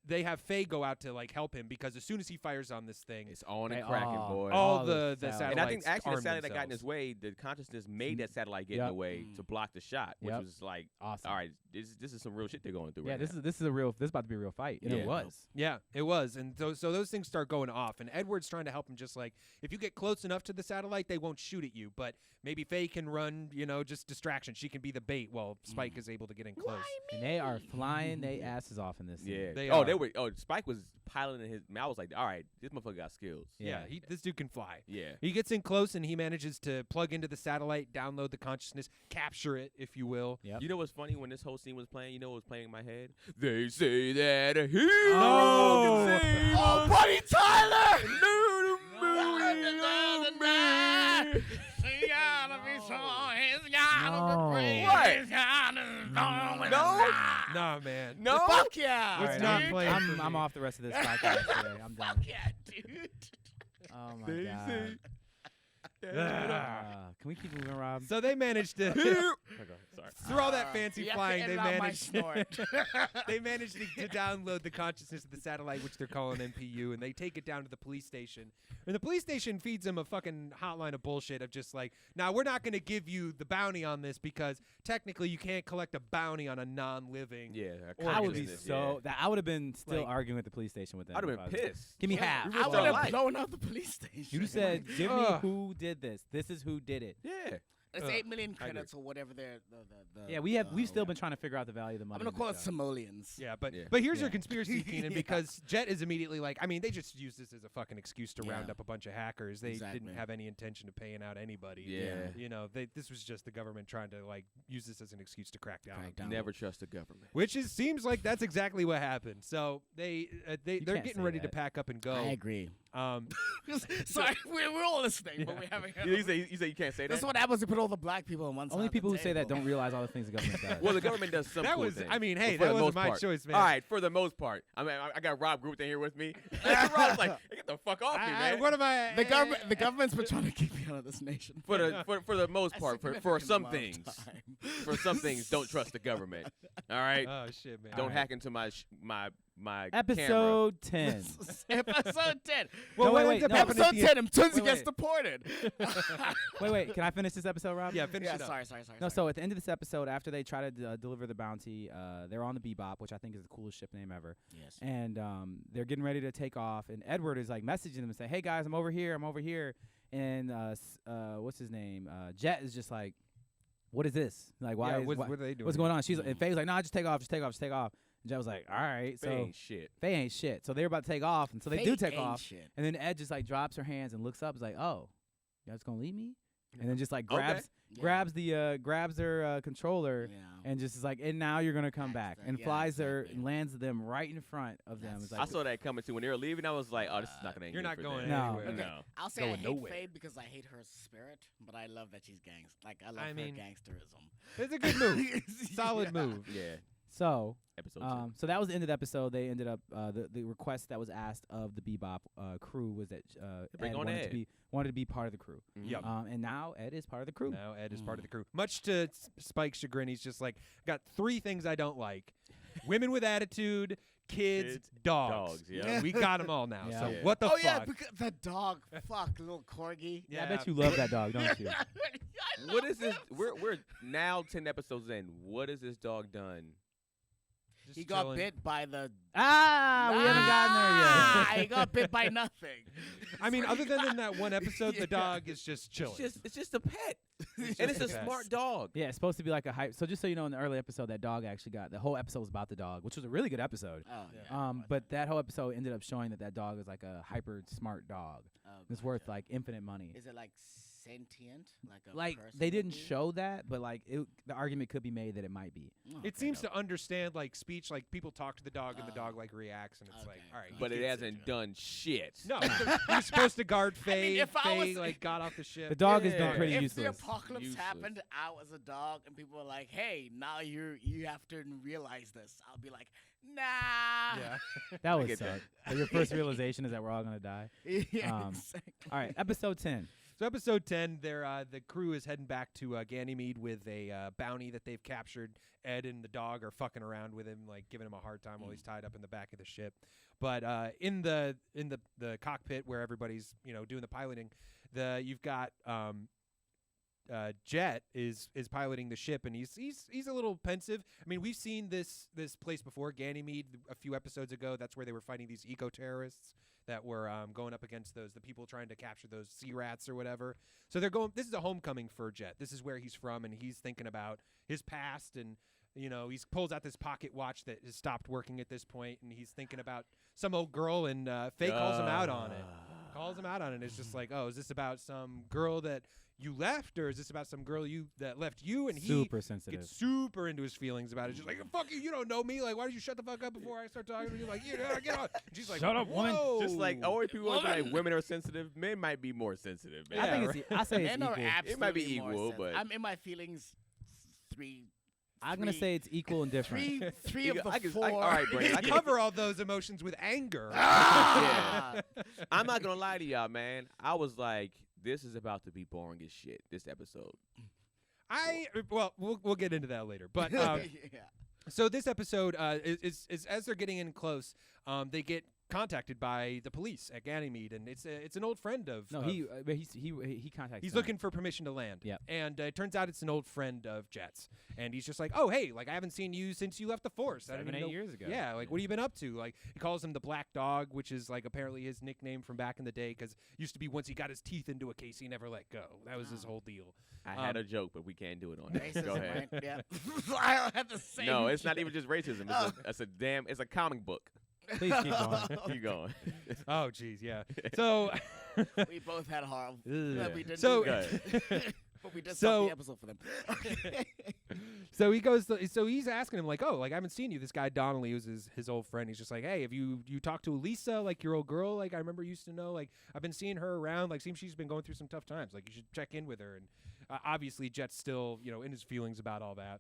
they have Faye go out to like help him because as soon as he fires on this thing, It's on They and cracking, all- boy. all all the the satellites. satellites. And I think actually the arm satellite that got in his themselves. way, the consciousness made that satellite get in Yep. the way to block the shot, which Yep. was like, Awesome. all right, this is some real shit they're going through Yeah, right this now. is about to be a real fight, and Yeah. it was. Yeah, it was. And so those things start going off. And Edward's trying to help him just like, if you get close enough to the satellite, they won't shoot at you. But maybe Faye can run, just distraction. She can be the bait while Spike is able to get in close. And they are flying their asses off in this. scene. Yeah. They oh, are. they were. Oh, Spike was piloting his. I was like, all right, this motherfucker got skills. Yeah, this dude can fly. Yeah. He gets in close and he manages to plug into the satellite, download the consciousness, capture it, if you will. Yep. You know what's funny when this whole scene was playing? You know what was playing in my head? They say that a hero No. can save Oh, us. Buddy Tyler! No. Nah, man. No. Fuck yeah! It's Alright, not I'm- playing for I'm me. off the rest of this podcast today. I'm done. Fuck yeah, dude. Oh my They god. say- Can we keep moving, Rob? So they managed to Sorry. through all that fancy you have to flying, they edit out my managed snort. they managed to download the consciousness of the satellite, which they're calling NPU, and they take it down to the police station. And the police station feeds them a fucking hotline of bullshit of just like, now we're not going to give you the bounty on this because technically you can't collect a bounty on a non-living. Yeah, I would be consciousness, so. That I would have been still Like- arguing with the police station with that. I'd have if I been was- pissed. Give me Yeah, half. You I risked would our have life. blown up the police station. You said, give me Ugh. who did this. This is who did it. Yeah. It's Ugh, 8 million I agree. credits or whatever they're. Yeah, we've still been trying to figure out the value of the money. I'm gonna in call it this show. simoleons. Yeah, but Yeah. here's your Yeah. conspiracy, Keenan, Yeah. because Jet is immediately like, I mean, they just used this as a fucking excuse to round Yeah. up a bunch of hackers. They Exactly. didn't have any intention of paying out anybody. Yeah. You know, this was just the government trying to like use this as an excuse to crack down. Crack down. Never trust the government. Which seems like that's exactly what happened. So they're can't getting say ready to that. pack up and go. I agree. Um, Sorry, we're all listening, but we haven't. You say you can't say that. That's what happens. You put all the black people on one side. Only of the people who say that table. don't realize all the things the government does. Well, the government does some that cool was, things. I mean, hey, But for that the wasn't most my part. choice, man. All right, for the most part. I mean, I got Rob Groot in here with me. Rob's like, hey, get the fuck off me, man. What am I? The government's been trying to keep me out of this nation. For the most A part, for significant some amount of things, time. for some things, don't trust the government. All right, Oh shit, man. don't hack into my my camera. Episode 10. Episode 10. Well, what wait, ends wait, up no. happening at Episode the 10. Mthunzi Wait, gets wait. deported. Wait. Can I finish this episode, Rob? Yeah, finish Yeah, it up. sorry. No, so at the end of this episode, after they try to deliver the bounty, they're on the Bebop, which I think is the coolest ship name ever. Yes. And they're getting ready to take off. And Edward is like messaging them and saying, "Hey guys, I'm over here. And what's his name? Jet is just like, "What is this? Like, why? Yeah, is, what are they doing? what's going on?" She's and Faye's like, "Nah, just take off. And Jet was like, "All right." They So ain't shit. Faye ain't shit. So they're about to take off, and so they do Fake take ain't off. shit. And then Ed just like drops her hands and looks up, is like, "Oh, you guys gonna leave me?" And then just like Okay. grabs their controller. Yeah. And just is like, and now you're gonna come back, Exactly. and Yeah, flies her exactly. and lands them right in front of them. That's- It's I like, saw that coming too. When they were leaving, I was like, oh, this is not gonna end You're good not for going them. No. anywhere. Okay. No. I'll say I Going hate nowhere. Faye because I hate her spirit, but I love that she's Like I love I her mean, gangsterism. It's a good move. Solid Yeah. move. Yeah. so. Episode 2. So that was the end of the episode. They ended up the request that was asked of the Bebop crew was that Bring Ed on wanted Ed. to be part of the crew. Yep. And now Ed is part of the crew. Now Ed is part of the crew. Much to Spike's chagrin, he's just like, got 3 things I don't like: women with attitude, kids, dogs. yeah. We got them all now. Yeah. So Yeah. what the Oh fuck? yeah, because the dog. Fuck, little corgi. Yeah, I bet you love that dog, don't you? I What love is this? him. We're now 10 episodes in. What has this dog done? Just He got chilling. bit by the. We haven't gotten there yet. He got bit by nothing. I mean, other than in that one episode, the dog is just chilling. It's just a pet, It's and it's just a a pet. smart dog. Yeah, it's supposed to be like a hype. So just so you know, in the early episode, that dog actually got the whole episode was about the dog, which was a really good episode. Oh yeah. But that whole episode ended up showing that dog is like a hyper smart dog. Oh, It's gotcha. worth like infinite money. Is it like sentient? Like person they would didn't be? show that, but like the argument could be made that it might be. Oh, It okay, seems dope. to understand like speech, like people talk to the dog and the dog like reacts, and it's like, okay. all right. But you it get hasn't it. done shit. No, you're supposed to guard Faye. if I Faye was- like got off the ship. The dog has been Yeah. pretty if useless. the apocalypse Useless. happened, I was a dog, and people were like, "Hey, now you have to realize this." I'll be like, "Nah." Yeah. That would get suck. that. But your first realization is that we're all gonna die. yeah. Um, Exactly. All right, episode 10. So episode 10, the crew is heading back to Ganymede with a bounty that they've captured. Ed and the dog are fucking around with him, like giving him a hard time while he's tied up in the back of the ship. But in the cockpit where everybody's doing the piloting, you've got Jet is piloting the ship, and he's a little pensive. I mean, we've seen this place before, Ganymede, a few episodes ago. That's where they were fighting these eco-terrorists that were going up against the people trying to capture those sea rats or whatever. So they're going. This is a homecoming for Jet. This is where he's from, and he's thinking about his past, and he pulls out this pocket watch that has stopped working at this point, and he's thinking about some old girl, and Faye calls him out on it. Calls him out on it. It's just like, oh, is this about some girl that you left, or is this about some girl that left you? And he Super sensitive. gets super into his feelings about it. Just like, fuck you, you don't know me. Like, why don't you shut the fuck up before I start talking to you? Like, yeah, get on. And she's like, Shut up, woman. whoa. Just like always people always be like women are sensitive. Men might be more sensitive. Man. I think right. I say it's Men are equal. absolutely It might be more equal, sensitive. but- I'm in my feelings. I'm gonna say it's equal and different. Three of the I can- four. all right, Brandon, I I can- cover all those emotions with anger. Ah! I'm not gonna lie to y'all, man. I was like, this is about to be boring as shit. This episode. Well, we'll get into that later. But yeah. so this episode is as they're getting in close, they get contacted by the police at Ganymede, and it's an old friend of. No, he contacts. He's them. looking for permission to land. Yep. And it turns out it's an old friend of Jet's, and he's just like, oh hey, like I haven't seen you since you left the force. I 7, didn't 8 even know- years ago. Yeah, like what have you been up to? Like he calls him the Black Dog, which is like apparently his nickname from back in the day, because used to be once he got his teeth into a case, he never let go. That was his whole deal. I had a joke, but we can't do it on there. Go Racism, ahead. right? Yeah. I had the same. No, it's not joke. even just racism. It's a comic book. Please keep going. Keep going. Oh jeez, yeah. So We both had horrible. Ugh. We did So- do that. But we did So- stop the episode for them. So he goes. So he's asking him like, "Oh, like I haven't seen you." This guy Donnelly, who's his old friend, he's just like, "Hey, have you talked to Elisa, like your old girl? Like I remember you used to know. Like I've been seeing her around. Like seems she's been going through some tough times. Like you should check in with her." And obviously, Jet's still in his feelings about all that.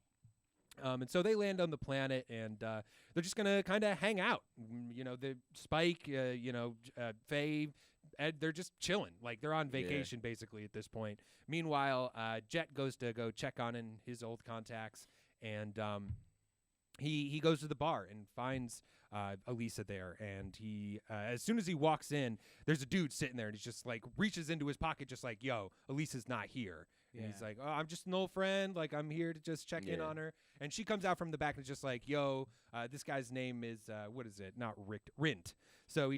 And so they land on the planet, and they're just gonna kind of hang out. The Spike, Faye, Ed, they're just chilling. Like they're on vacation basically at this point. Meanwhile, Jet goes to go check on his old contacts, and he goes to the bar and finds Elisa there. And he, as soon as he walks in, there's a dude sitting there, and he's just like reaches into his pocket, just like, "Yo, Elisa's not here." And he's like, "Oh, I'm just an old friend. Like, I'm here to just check in on her." And she comes out from the back and is just like, "Yo, this guy's name is what is it? Not Rick, Rint." So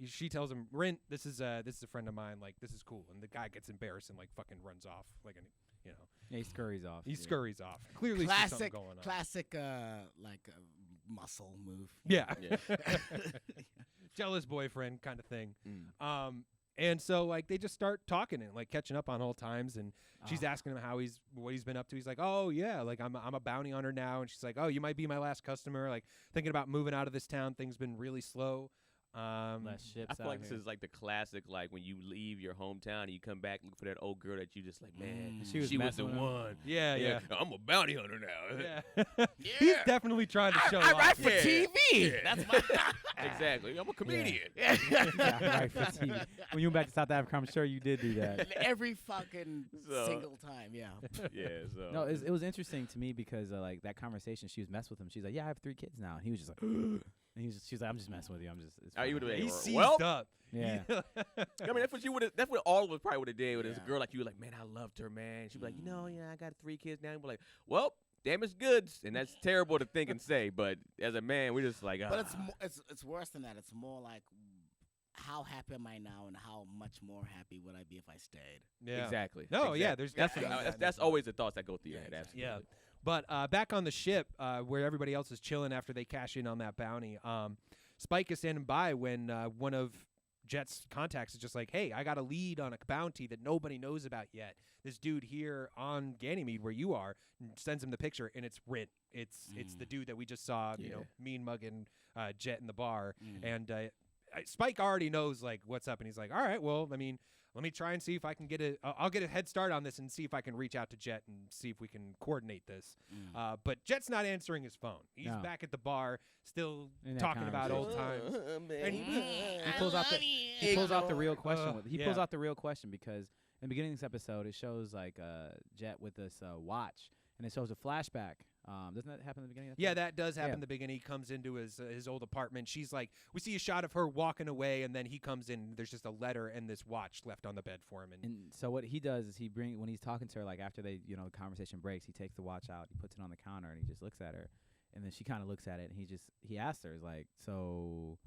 she tells him, "Rint, this is a friend of mine. Like, this is cool." And the guy gets embarrassed and like fucking runs off. Like, Yeah, he scurries off. he scurries off. Clearly, there's something going on. Classic, muscle move. Yeah. Yeah. Jealous boyfriend kind of thing. Mm. And so like they just start talking and like catching up on old times, and she's Ah. asking him what he's been up to. He's like, "Oh yeah, like I'm a bounty hunter now." And she's like, "Oh, you might be my last customer. Like thinking about moving out of this town. Things been really slow." Less ships I feel out like this here. is like the classic, like when you leave your hometown and you come back looking for that old girl that you just like, man, She was she was messing the with him. one. Yeah. I'm a bounty hunter now. Yeah. He's definitely trying to show I off. write for Yeah. TV. Yeah. That's my. Exactly. I'm a comedian. Yeah, right, for TV. When you went back to South Africa, I'm sure you did do that. Every fucking So- single time, yeah. Yeah. So No, it was interesting to me because like that conversation, she was messing with him. She's like, "Yeah, I have 3 kids now," and he was just like, and she's like, "I'm just messing with you. I'm just." It's Oh, you fine." would've been He's like, seized well, up. Yeah. I mean, that's what you would. That's what all of us probably would have did with this Yeah. girl. Like you were like, man, I loved her, man. She'd be like, I got 3 kids now. And we're like, well, damaged goods, and that's terrible to think and say. But as a man, we're just like, But it's worse than that. It's more like, how happy am I now, and how much more happy would I be if I stayed? Yeah. exactly. No, yeah, Exactly. there's that's definitely that that's as well. always the thoughts that go through your Yeah, head. exactly. Absolutely. But back on the ship, where everybody else is chilling after they cash in on that bounty, Spike is standing by when one of Jet's contacts is just like, "Hey, I got a lead on a bounty that nobody knows about yet. This dude here on Ganymede, where you are," and sends him the picture, and it's Rint. It's the dude that we just saw, mean mugging Jet in the bar, and Spike already knows like what's up, and he's like, "All right, well, I mean, let me try and see if I can I'll get a head start on this and see if I can reach out to Jet and see if we can coordinate this." But Jet's not answering his phone. He's No. back at the bar, still In that talking about old conversation. times. And He pulls out the real question. He pulls yeah. out the real question because in the beginning of this episode, it shows like Jet with this watch, and it shows a flashback. Doesn't that happen in the beginning? Of the Yeah, episode? that does happen Yeah. in the beginning. He comes into his old apartment. She's like, we see a shot of her walking away, and then he comes in. And there's just a letter and this watch left on the bed for him. And And so what he does is when he's talking to her, like after they, the conversation breaks, he takes the watch out, he puts it on the counter, and he just looks at her, and then she kind of looks at it, and he asks her, like, so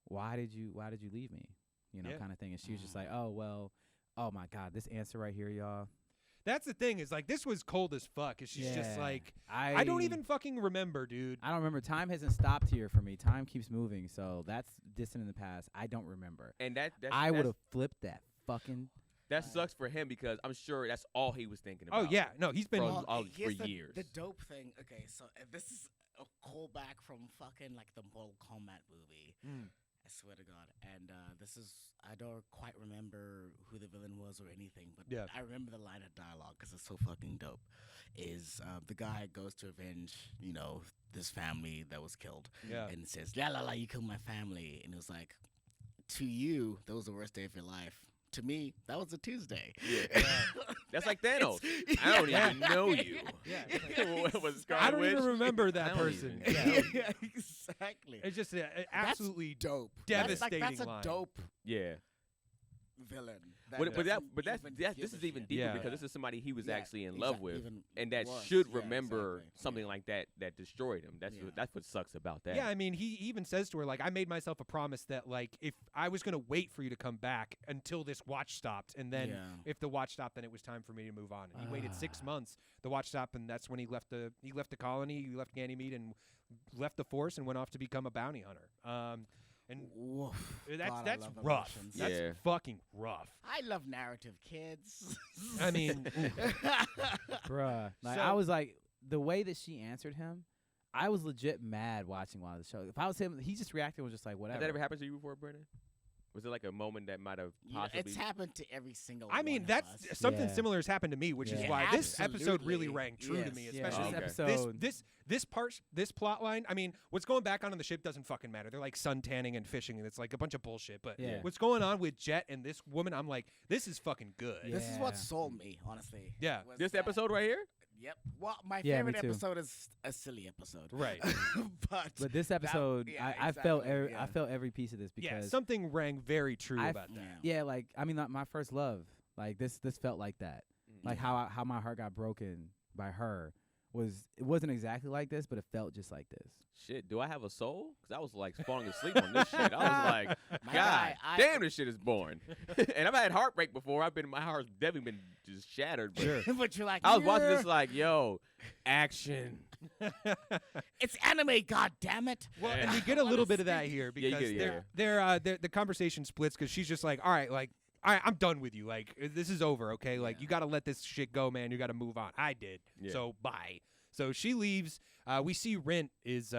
why did you leave me, Yeah. kind of thing, and she was just like, oh well, oh my God, this answer right here, y'all. that's the thing is like this was cold as fuck. And she's just Yeah. like, I don't even fucking remember, dude. I don't remember. Time hasn't stopped here for me. Time keeps moving, so that's distant in the past. I don't remember. And I would have flipped that fucking. that sucks for him because I'm sure that's all he was thinking Oh about. yeah, no, he's been. From- all- here's for years. The dope thing. Okay, so this is a callback from fucking like the Mortal Kombat movie. I swear to God. And this is, I don't quite remember who the villain was or anything, but Yeah. I remember the line of dialogue because it's so fucking dope. Is the guy goes to avenge, this family that was killed, Yeah. and says, "La la la, you killed my family," and it was like, to you, that was the worst day of your life. to me, that was a Tuesday. Yeah. That's like Thanos. I don't even know you. Yeah. What was I Scarlet don't Witch? even remember I that don't person. even Yeah. Yeah, exactly. It's just absolutely dope. devastating That's a line. dope Yeah. villain. But this doesn't give is a even shit. deeper Yeah. because this is somebody he was Yeah, actually in love with, even and that worse. should Yeah, remember exactly. something Yeah. like that destroyed him. That's Yeah. that's what sucks about that. Yeah, I mean, he even says to her, like, I made myself a promise that, like, if I was going to wait for you to come back until this watch stopped, and then Yeah. if the watch stopped, then it was time for me to move on. And he waited 6 months. The watch stopped, and that's when he left the colony, he left Ganymede, and left the Force, and went off to become a bounty hunter. And Woof. that's God, I that's love rough. emotions. That's Yeah. fucking rough. I love narrative, kids. I mean, Bruh. Like, So- I was like, the way that she answered him, I was legit mad watching one of the shows. If I was him, he just reacted and was just like, whatever. Has that ever happened to you before, Brennan? Was it like a moment that might have You know, possibly? it's happened to every single I mean, one that's of us. something Yeah. similar has happened to me, which is Yeah. why this episode really Absolutely. rang true to me, Yes. Yeah, especially Okay. this episode. this plot line. I mean, what's going back on the ship doesn't fucking matter. They're like sun tanning and fishing, and it's like a bunch of bullshit. But Yeah. what's going on with Jet and this woman, I'm like, this is fucking good. Yeah. This is what sold me, honestly. Yeah. was This that- episode right here. Yep. Well, my Yeah, me favorite too. episode is a silly episode. Right. but But this episode, yeah, I felt exactly, I felt every piece of this Yeah, because something rang very true I about that. yeah, like I mean, my first love, like this felt like that. Like how my heart got broken by her it wasn't exactly like this, but it felt just like this. Shit, do I have a soul? Because I was like falling asleep on this shit. I was like, My God, guy, damn, this shit is boring. And I've had heartbreak before. My heart's definitely been just shattered. But but you're like, I was watching "Yeah, this like, yo, action. It's anime, god damn it. Well, and Yeah. you get a little bit of that here Yeah, you because get- the conversation splits because she's just like, all right, I'm done with you. Like, this is over, okay? Like, Yeah. you got to let this shit go, man. You got to move on. I did. Yeah. So, bye. So she leaves. We see Rint is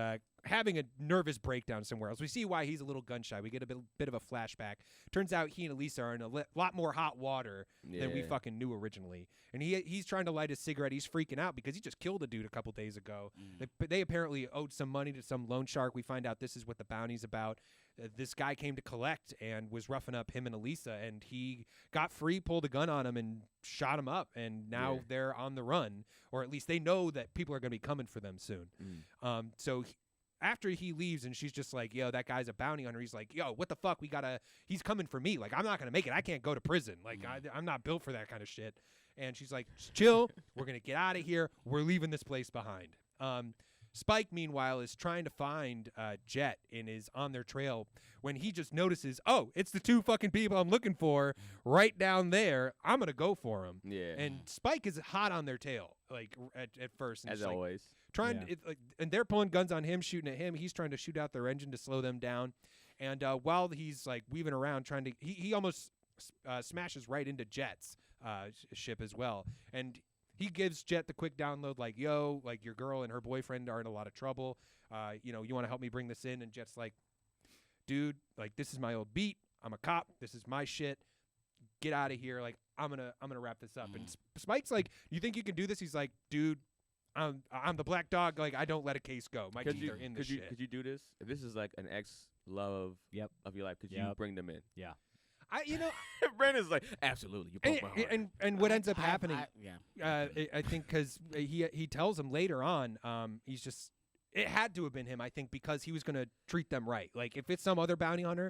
having a nervous breakdown somewhere else. We see why he's a little gun shy. We get a bit of a flashback. Turns out he and Elisa are in a lot more hot water than we Yeah. fucking knew originally. And he's trying to light a cigarette. He's freaking out because he just killed a dude a couple days ago. They apparently owed some money to some loan shark. We find out this is what the bounty's about. This guy came to collect and was roughing up him and Elisa, and he got free, pulled a gun on him, and shot him up. And now Yeah. they're on the run, or at least they know that people are going to be coming for them soon. So after he leaves and she's just like, yo, that guy's a bounty hunter. He's like, yo, what the fuck? He's coming for me. Like, I'm not going to make it. I can't go to prison. Like, I'm not built for that kind of shit. And she's like, just chill. We're going to get out of here. We're leaving this place behind. Spike, meanwhile, is trying to find Jet and is on their trail when he just notices, oh, it's the two fucking people I'm looking for right down there. I'm going to go for them. Yeah. And Spike is hot on their tail, like, at first. And As just, like, always. trying and they're pulling guns on him, shooting at him. He's trying to shoot out their engine to slow them down. And while he's like weaving around trying to, he almost smashes right into Jet's ship as well. And he gives Jet the quick download, like, yo, like, your girl and her boyfriend are in a lot of trouble. You want to help me bring this in? And Jet's like, dude, like, this is my old beat. I'm a cop. This is my shit. Get out of here. Like, I'm gonna wrap this up. And Spike's like, you think you can do this? He's like, dude, I'm the black dog. Like, I don't let a case go. My teeth are in this shit. Could you do this? If this is like an ex-love of your life, could you bring them in? Yeah. Brandon's like, absolutely. You broke my heart. And what ends up happening, yeah. I think, because he tells him later on, he's just, it had to have been him, I think, because he was going to treat them right. Like, if it's some other bounty hunter,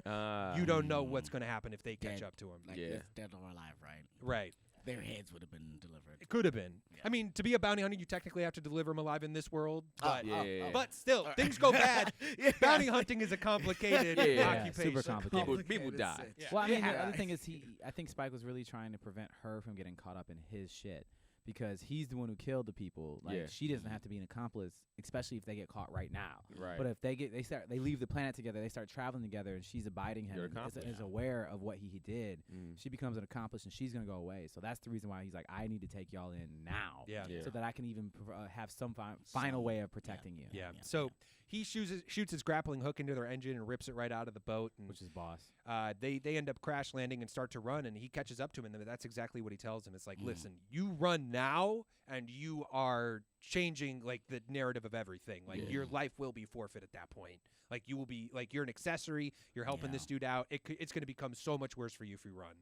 you don't know what's going to happen if they catch Dead. up to him. Like, Yeah. it's dead or alive, right? Right. Their heads would have been delivered. It could have been. Yeah. I mean, to be a bounty hunter, you technically have to deliver them alive in this world. But, yeah. but still, things go bad. Bounty hunting is a complicated Yeah, occupation. super complicated. People die. Yeah. Well, I mean, the Yeah. other thing is I think Spike was really trying to prevent her from getting caught up in his shit because he's the one who killed the people. Like, Yeah. she doesn't have to be an accomplice, especially if they get caught right now. Right. But if they leave the planet together, they start traveling together, and she's abiding him, You're and accomplice. is aware of what he did. Mm. She becomes an accomplice, and she's gonna go away. So that's the reason why he's like, I need to take y'all in now, Yeah. Yeah. so that I can even have some final way of protecting you. Yeah. So he shoots his grappling hook into their engine and rips it right out of the boat. And Which is boss. they end up crash landing and start to run, and he catches up to him, and that's exactly what he tells him. It's like, listen, you run now, and you are changing, like, the narrative of everything. Like, your life will be forfeit at that point. Like, you will be, like, you're an accessory. You're helping this dude out. It's going to become so much worse for you if you run.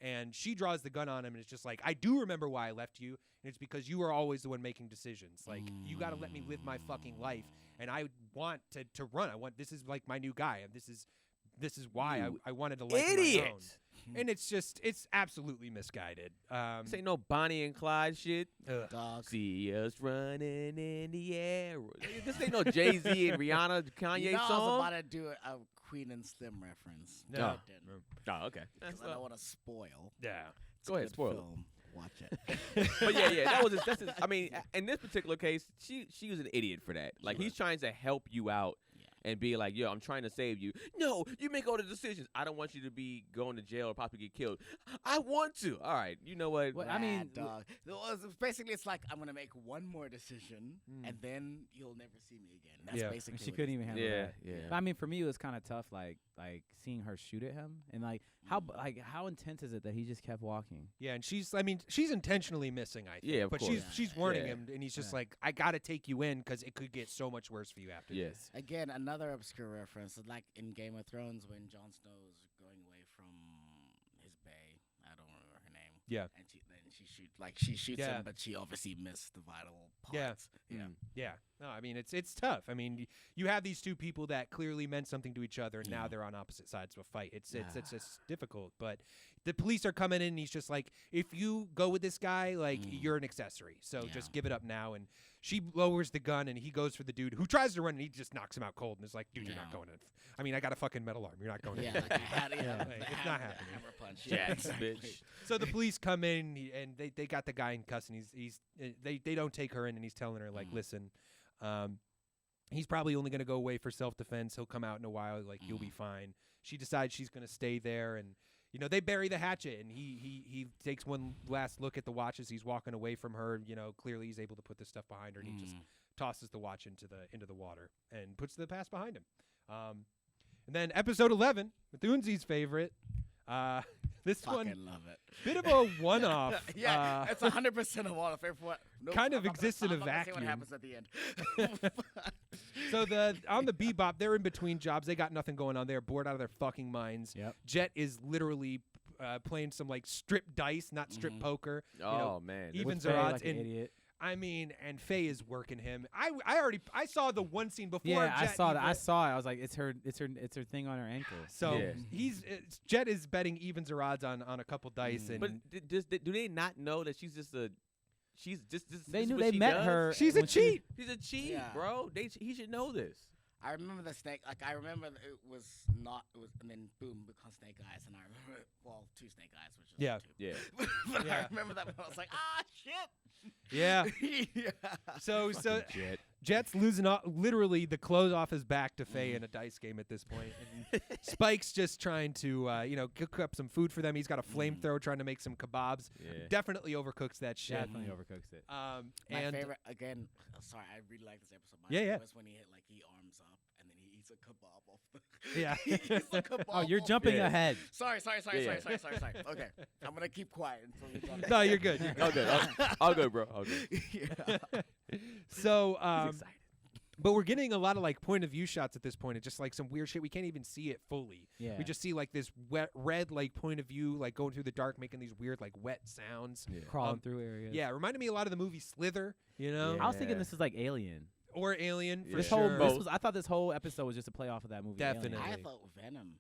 And she draws the gun on him, and it's just like, I do remember why I left you, and it's because you were always the one making decisions. Like, you got to let me live my fucking life, and I want to run. This is like my new guy, and this is why I wanted to life of my own. And it's absolutely misguided. This ain't no Bonnie and Clyde shit. Dog. See us running in the air. This ain't no Jay-Z and Rihanna Kanye You know, I was song. about to do a Queen and Slim reference. No. but I didn't. Oh, okay. 'Cause I don't want to spoil. Yeah. It's Go a ahead, good spoil it. film. Watch it. But yeah, I mean, in this particular case, she was an idiot for that. Like, he's trying to help you out and be like, yo, I'm trying to save you. No, you make all the decisions. I don't want you to be going to jail or possibly get killed. I want to. All right, you know what? Well, I mean, dog. Basically, it's like, I'm gonna make one more decision, and then you'll never see me again. That's Yeah. basically. she what couldn't it's- even handle Yeah, that. yeah. But I mean, for me, it was kind of tough, like seeing her shoot at him, and like how intense is it that he just kept walking? Yeah, and she's intentionally missing, I think. Yeah, of but course. she's warning Yeah. him, and he's just Yeah. like, I got to take you in because it could get so much worse for you after Yes. this. Again, another obscure reference, like in Game of Thrones when Jon Snow's going away from his bae. I don't remember her name. Yeah. And she shoots Yeah. him, but she obviously missed the vital Yeah. parts. Yeah. Yeah. No, I mean, it's tough. I mean, you have these two people that clearly meant something to each other, and now Yeah. they're on opposite sides of a fight. It's just difficult. But the police are coming in, and he's just like, if you go with this guy, like, you're an accessory. So Yeah. just give it up now. And she lowers the gun, and he goes for the dude who tries to run, and he just knocks him out cold, and is like, dude, you're not Yeah. going in. I mean, I got a fucking metal arm. You're not going Yeah, in. like I had Like, the it's hammer, not the happening. hammer punch. Yeah, exactly. bitch. So the police come in, and they got the guy in cuffs, and they don't take her in, and he's telling her, like, listen, he's probably only going to go away for self-defense. He'll come out in a while, like, you'll be fine. She decides she's going to stay there, and they bury the hatchet, and he takes one last look at the watch as he's walking away from her. Clearly he's able to put this stuff behind her, and he just tosses the watch into the water and puts the past behind him. And then episode 11, Mthunzi's favorite. This Fucking one, love it. bit of a one-off. Yeah, it's 100% of all of it. Kind of exists in a I'm not gonna say vacuum. what happens at the end. So on the Bebop, they're in between jobs. They got nothing going on. They're bored out of their fucking minds. Yep. Jet is literally playing some like strip dice, not strip poker. Oh man. even- With Evens or Faye odds like an in- idiot. I mean, and Faye is working him. I saw the one scene before. Yeah, I Jet saw that. even- I saw it. I was like, it's her thing on her ankle. So Yeah. Jet is betting evens or odds on a couple dice, and But do they not know that she's just a? She's just. They this knew is what they she met does? her. she's a when she- cheat. She's a cheat, Yeah. bro. He should know this. I remember the snake. Like I remember that it was, and then boom, becomes Snake Eyes, and I remember, two Snake Eyes, which is Yeah. two. Yeah. But Yeah. I remember that when I was like, shit. Yeah. Yeah. So Jet. Jet's losing literally the clothes off his back to Faye in a dice game at this point. And Spike's just trying to cook up some food for them. He's got a flamethrower trying to make some kebabs. Yeah. Definitely overcooks that shit. Definitely overcooks it. My And favorite again. Sorry, I really like this episode. My Yeah, favorite yeah. was when he arms up and then he eats a kebab off the. Yeah. he eats a kebab Oh, you're off jumping Yeah. ahead. Sorry. Yeah. Okay, I'm gonna keep quiet until you're done. No, you're good. You're good. All good. All good, bro. All good. Yeah. So, He's excited. but we're getting a lot of like point of view shots at this point. It's just like some weird shit. We can't even see it fully. Yeah. We just see like this red like point of view, like going through the dark, making these weird like wet sounds. Yeah. crawling through areas. Yeah, it reminded me a lot of the movie Slither. Yeah. I was thinking this is like Alien. Or Alien for Yeah. This sure. whole I thought this whole episode was just a play off of that movie. Alien. Definitely. I thought Venom.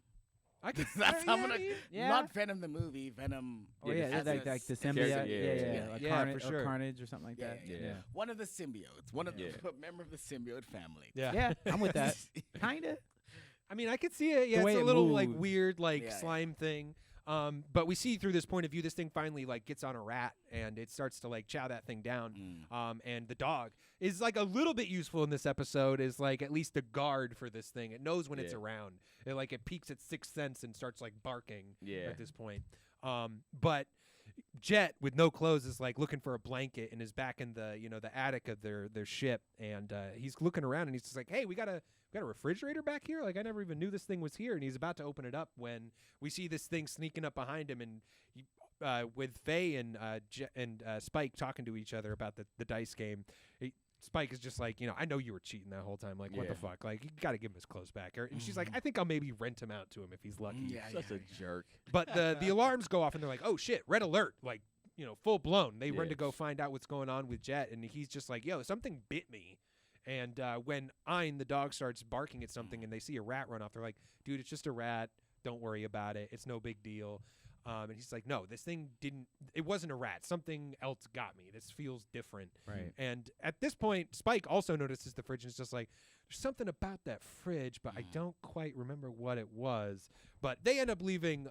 I could. That's how I'm gonna. Yeah. Not Venom the movie. Venom. Oh yeah, as like a the s- symbiote. character, Yeah. yeah. Like Yeah, Carnage, for sure. or Carnage or something like Yeah, that. yeah. One of the symbiotes. One of Yeah. the member of the symbiote family. Yeah. Yeah, I'm with that. Kinda. I mean, I could see it. Yeah, The way it's a it little like moves. weird, like Yeah, slime thing. But we see through this point of view, this thing finally like gets on a rat and it starts to like chow that thing down. And the dog is like a little bit useful in this episode. Is like at least a guard for this thing. It knows when it's Yeah. around. It peeks its sixth sense and starts like barking. Yeah. At this point. But Jet with no clothes is like looking for a blanket and is back in the the attic of their ship, and he's looking around and he's just like, hey, we got a refrigerator back here. Like I never even knew this thing was here. And he's about to open it up when we see this thing sneaking up behind him, and he, with Faye and Spike talking to each other about the dice game. Spike is just like, I know you were cheating that whole time. Like, what the Yeah. fuck? Like, you got to give him his clothes back. And she's like, I think I'll maybe rent him out to him if he's lucky. Yeah, Such a jerk. But the alarms go off and they're like, oh shit, red alert. Like, full blown. They run Yeah. to go find out what's going on with Jet. And he's just like, yo, something bit me. And when Ein, the dog, starts barking at something and they see a rat run off, they're like, dude, it's just a rat. Don't worry about it. It's no big deal. And he's like, no, this thing it wasn't a rat. Something else got me. This feels different. Right. And at this point, Spike also notices the fridge and is just like, there's something about that fridge, but I don't quite remember what it was. But they end up leaving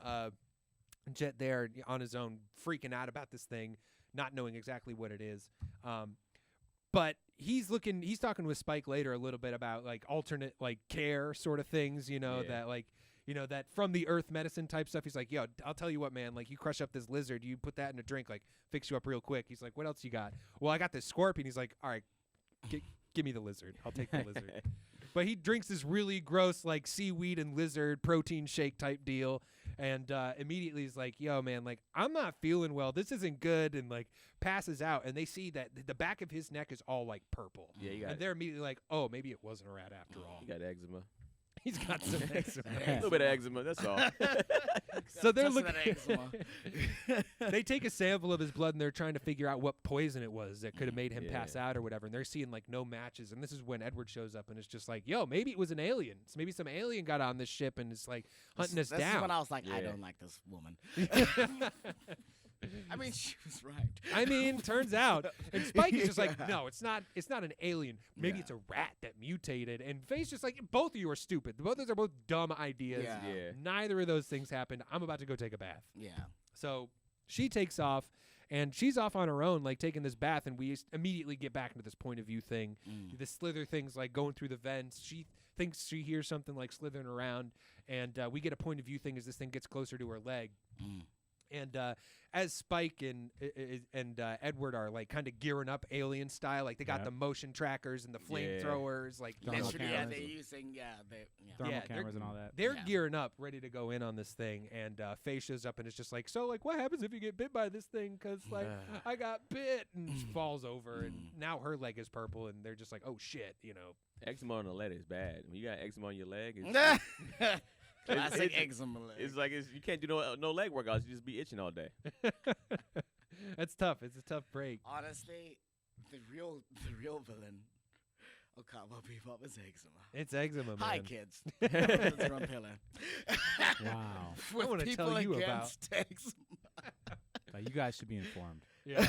Jet there on his own, freaking out about this thing, not knowing exactly what it is. But he's talking with Spike later a little bit about like alternate like care sort of things, that like, that from the earth medicine type stuff. He's like, yo, I'll tell you what, man, like you crush up this lizard, you put that in a drink, like fix you up real quick. He's like, what else you got? Well, I got this scorpion. He's like, all right, give me the lizard. I'll take the lizard. But he drinks this really gross like seaweed and lizard protein shake type deal. And immediately he's like, yo, man, like I'm not feeling well. This isn't good. And like passes out. And they see that the back of his neck is all like purple. Yeah, you got and they're immediately like, oh, maybe it wasn't a rat after all. You got eczema. He's got some eczema. A little bit of eczema, that's all. So they're Just looking. that eczema. They take a sample of his blood and they're trying to figure out what poison it was that could have made him pass Yeah. out or whatever. And they're seeing like no matches. And this is when Edward shows up and it's just like, yo, maybe it was an alien. So maybe some alien got on this ship and is like hunting us This is down. when I was like, I Yeah. don't like this woman. I mean, she was right. I mean, turns out, and Spike is just like, no, it's not an alien. Maybe Yeah. it's a rat that mutated. And Faye's just like, both of you are stupid. Both of those are both dumb ideas. Yeah. Yeah. Neither of those things happened. I'm about to go take a bath. Yeah. So she takes off, and she's off on her own, like taking this bath, and we immediately get back into this point of view thing. The slither thing's like going through the vents. She thinks she hears something like slithering around, and we get a point of view thing as this thing gets closer to her leg. And as Spike and Edward are like kind of gearing up alien style, like they got Yep. the motion trackers and the Yeah. flamethrowers, like Thermal Literally, yeah, cameras. they're using, they. Thermal Yeah, they're- cameras and all that. they're Yeah. gearing up, ready to go in on this thing. And Faye shows up and it's just like, so like, what happens if you get bit by this thing? Because like I got bit, and she falls over, and now her leg is purple, and they're just like, oh shit, Eczema on the leg is bad. When you got eczema on your leg, it's, Classic it's- eczema leg. it's like you can't do no leg workouts. You just be itching all day. That's tough. It's a tough break. Honestly, the real villain of Cowboy BeBop is eczema. It's eczema, man. Hi, kids. Mthunzi Ramphele. Wow. With wanna people tell you about- against eczema. You guys should be informed. Yeah.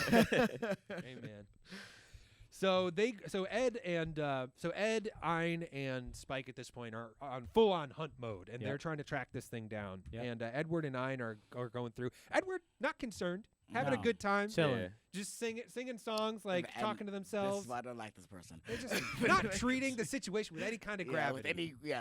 Amen. So Ed, Ein, and Spike at this point are on full on hunt mode, and Yep. they're trying to track this thing down. Yep. And Edward and Ein are going through. Edward not concerned, having a No. good time, Chilling. Yeah. just singing songs, like And talking to This themselves. is why I don't like this person. They're just not treating the situation with any kind of gravity.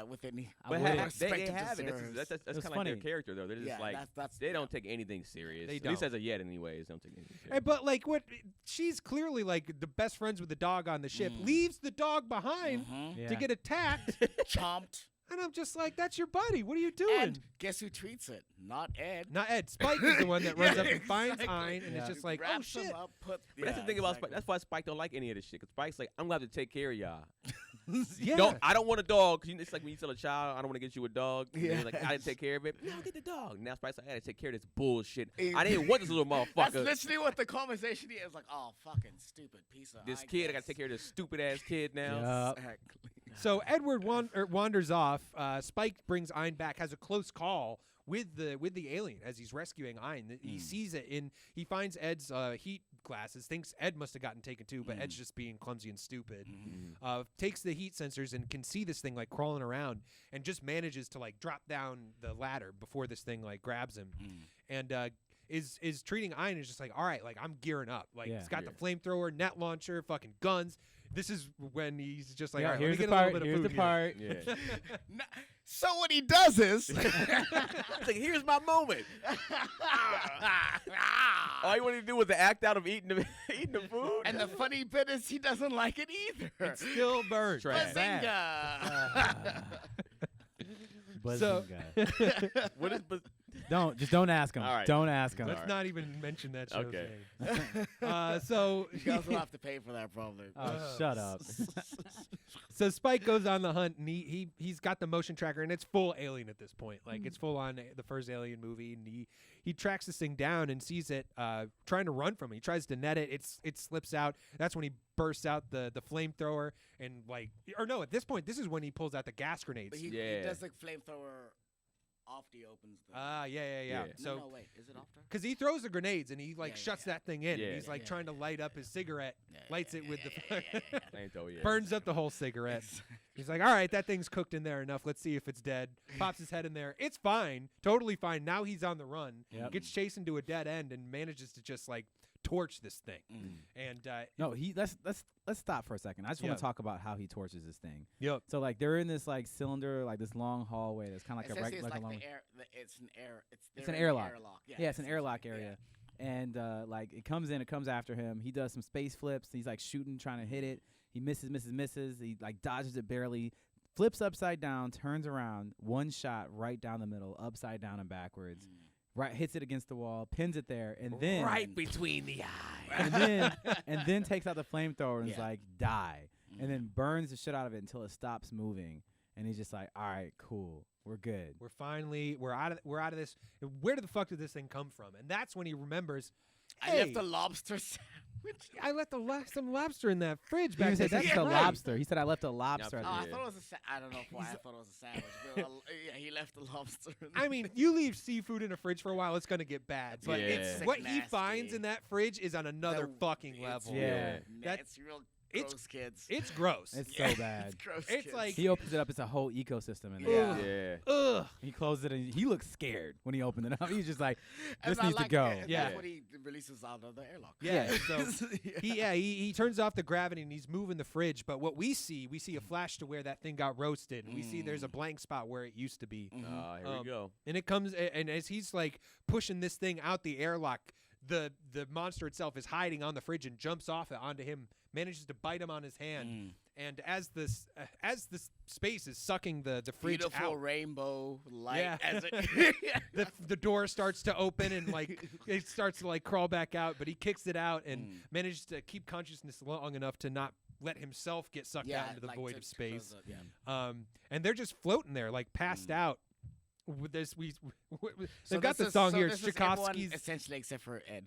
With any. I But would- they respect it have it. deserves. That's It's kind of like funny. their character, though. They're just Yeah, like that's they don't take anything serious. They At least don't. as of yet, anyways, they don't take anything serious. And, but like what she's clearly like the best friends with the dog on the ship, leaves the dog behind Yeah. to get attacked. chomped. And I'm just like, that's your buddy. What are you doing? And guess who treats it? Not Ed. Not Ed. Spike is the one that runs Yeah, up and finds exactly. Ein, and it's Yeah. just like, oh Wraps him shit. up, But that's the thing about Spike. That's why Spike don't like any of this shit. Cause Spike's like, I'm gonna have to take care of y'all. Yeah. I don't want a dog. 'Cause it's like when you tell a child, I don't want to get you a dog. And Yeah. you're like, I didn't take care of it. No, get the dog. Now Spike's like, I gotta take care of this bullshit. Hey, I didn't want this little That's motherfucker. literally what the conversation is. Like, oh, fucking stupid piece of. This kid, I gotta take care of this stupid ass kid now. Yeah. Exactly. So Edward wanders off. Spike brings Ein back, has a close call with the alien as he's rescuing Ein. He sees it he finds Ed's heat glasses, thinks Ed must have gotten taken too, but Ed's just being clumsy and stupid. Takes the heat sensors and can see this thing like crawling around, and just manages to like drop down the ladder before this thing like grabs him. And is treating Ein as just like, all right, like I'm gearing up. Like Yeah. he's got the flamethrower, net launcher, fucking guns. This is when he's just like, Yeah, all right, let me here's get the a part. little bit of Here's food the here. part. Yeah. So what he does is, It's like, here's my moment. All you wanted to do was to act out of eating the eating the food. and the funny bit is he doesn't like it either. It still burns. Trash. Bazinga! Buzz So- guy. What is don't ask him. All right. Don't ask him. Let's not even mention that show's Okay. name. So You guys will have to pay for that probably. Oh, shut up. So Spike goes on the hunt, and he's got the motion tracker, and it's full Alien at this point. Like it's full on the first Alien movie, and he tracks this thing down and sees it trying to run from it. He tries to net it. It slips out. That's when he bursts out the flamethrower and at this point, this is when he pulls out the gas grenades. But he does the flamethrower after he opens the. Yeah. Yeah. No, wait, is it after? Because he throws the grenades and he shuts that thing in, Yeah. and he's trying to light up his cigarette, lights it with the Flamethrower, yeah. burns up the whole cigarette. He's like, all right, that thing's cooked in there enough. Let's see if it's dead. Pops his head in there. It's fine, totally fine. Now he's on the run. Yep. Gets chased into a dead end and manages to just torch this thing. And No, let's stop for a second. I just want Yeah. to talk about how he torches this thing. Yep. So they're in this cylinder, this long hallway that's kind of like Essentially, a it's long. the air. It's an air. It's they're an in the airlock. Yeah, It's an airlock area. And it comes after him. He does some space flips. He's shooting, trying to hit it. He misses. He dodges it barely, flips upside down, turns around, one shot right down the middle, upside down and backwards. Right, hits it against the wall, pins it there, and then right between the eyes. and then takes out the flamethrower and is like, die, and then Mm. burns the shit out of it until it stops moving. And he's just like, all right, cool, we're good. We're out of this. Where the fuck did this thing come from? And that's when he remembers. I Hey, left the lobster sandwich. I left some lobster in that fridge He back even there. said that's That's a right. lobster. He said I left a lobster. Yeah, at Oh, the I end." thought it was I don't know why I thought it was a sandwich. But yeah, he left the lobster. I mean, you leave seafood in a fridge for a while, it's gonna get bad. But Yeah. it's Sick, what he finds nasty. in that fridge is on another fucking It's- level. Yeah. That's real It's- gross, kids. It's gross. It's Yeah, so bad. It's gross. It's kids. like- He opens it up. It's a whole ecosystem in Yeah. there. Yeah. Ugh. He closes it, and he looks scared when he opened it up. He's just like, And this I needs to like go. it, and Yeah. That's what he releases out of the airlock. Yeah. So he turns off the gravity and he's moving the fridge. But what we see a flash to where that thing got roasted, and we see there's a blank spot where it used to be. Mhm. Here we go. And it comes, and as he's pushing this thing out the airlock, the monster itself is hiding on the fridge and jumps off it onto him, manages to bite him on his hand. Mm. And as this space is sucking the fridge Beautiful out, rainbow light Yeah. as it the door starts to open and it starts to crawl back out, but he kicks it out and manages to keep consciousness long enough to not let himself get sucked out into the void of space. And they're just floating there, passed out. With this, they've got the song here. This is everyone Tchaikovsky's essentially except for Ed.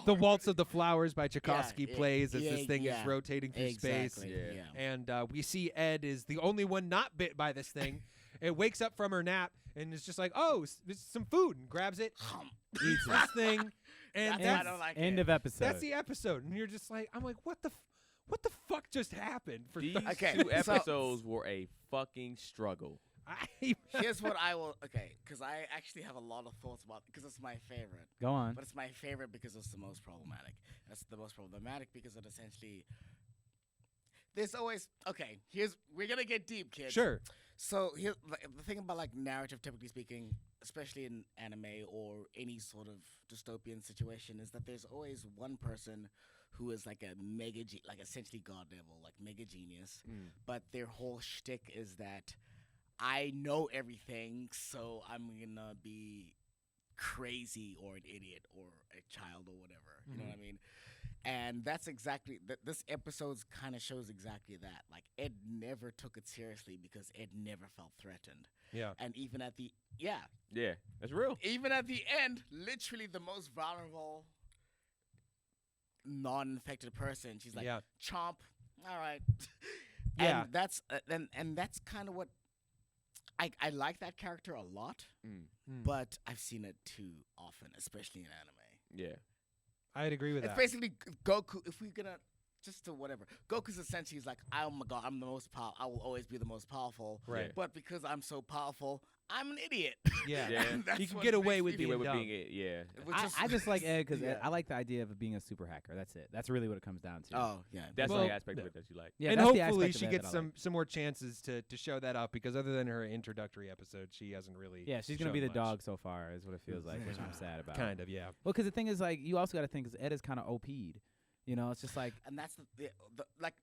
"The Waltz of the Flowers" by Tchaikovsky yeah, plays as yeah, this thing yeah. is rotating through space. Exactly. Yeah. Yeah. And we see Ed is the only one not bit by this thing. It wakes up from her nap and is just like, oh, this is some food, and grabs it, eats this thing, and That's why I that's don't like End it. of episode. that's the episode. And you're just like, I'm like, what the fuck just happened? For These Okay, two so- episodes were a fucking struggle. Here's what I will. Okay, because I actually have a lot of thoughts about because it's my favorite. Go on. But it's my favorite because it's the most problematic. That's the most problematic because it essentially. There's always we're gonna get deep, kids. Sure. So here, the thing about narrative, typically speaking, especially in anime or any sort of dystopian situation, is that there's always one person who is like a essentially god level, mega genius. But their whole shtick is that I know everything, so I'm gonna be crazy or an idiot or a child or whatever. You know what I mean? And that's exactly this episode kind of shows exactly that. Ed never took it seriously because Ed never felt threatened. Yeah. And even at the Yeah, that's real. even at the end, literally the most vulnerable, non-infected person. She's like, Yeah. chomp. All right. Yeah. And that's and that's kind of what I like that character a lot, but I've seen it too often, especially in anime. Yeah. I'd agree with It's that. basically Goku. If we're gonna just to whatever, Goku's essentially he's like, oh my god, I'm the most powerful. I will always be the most powerful. Right. But because I'm so powerful, I'm an idiot. Yeah. Yeah. That's You can what get makes away me with feel- being With dumb. being yeah. Which is- I just like Ed because Yeah. I like the idea of being a super hacker. That's it. That's really what it comes down to. Oh yeah. That's Well, the aspect of it that you like. Yeah, and that's the hopefully aspect of she Ed gets that I like. some more chances to show that up, because other than her introductory episode, she hasn't really. Yeah, she's gonna be shown the much. dog so far, is what it feels like, which I'm sad about. Kind of, yeah. Well, because the thing is, you also got to think, 'cause Ed is kind of OP'd. You know, it's just like, And that's the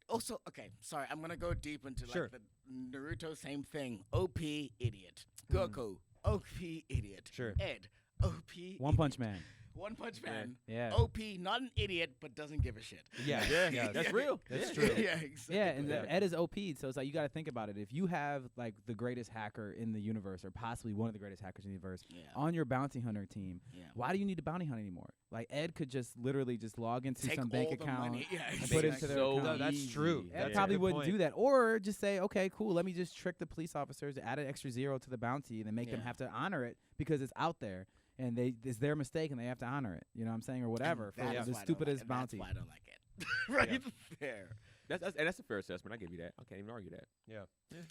also okay. Sorry, I'm gonna go deep into Sure. the Naruto same thing. OP idiot. Goku OP idiot. Sure. Ed, OP One Punch Man. One Punch Man. Yeah. OP, not an idiot, but doesn't give a shit. Yeah, Yeah, that's real. That's Yeah. true. Yeah, exactly. Yeah, and Ed is OP, so it's like you got to think about it. If you have like the greatest hacker in the universe, or possibly one of the greatest hackers in the universe, on your bounty hunter team, why do you need to bounty hunt anymore? Like Ed could just literally just log into Take some all bank the account money. Yeah, and exactly. put it into their So account. No, that's true. Ed That's probably a good wouldn't point. do that, or just say, okay, cool, let me just trick the police officers, add an extra 0 to the bounty, and then make them Yeah. have to honor it because it's out there. And it's their mistake, and they have to honor it. You know what I'm saying, or whatever, for That is the why I don't like stupidest it. bounty. That's why I don't like it. Right there. That's a fair assessment. I give you that. I can't even argue that.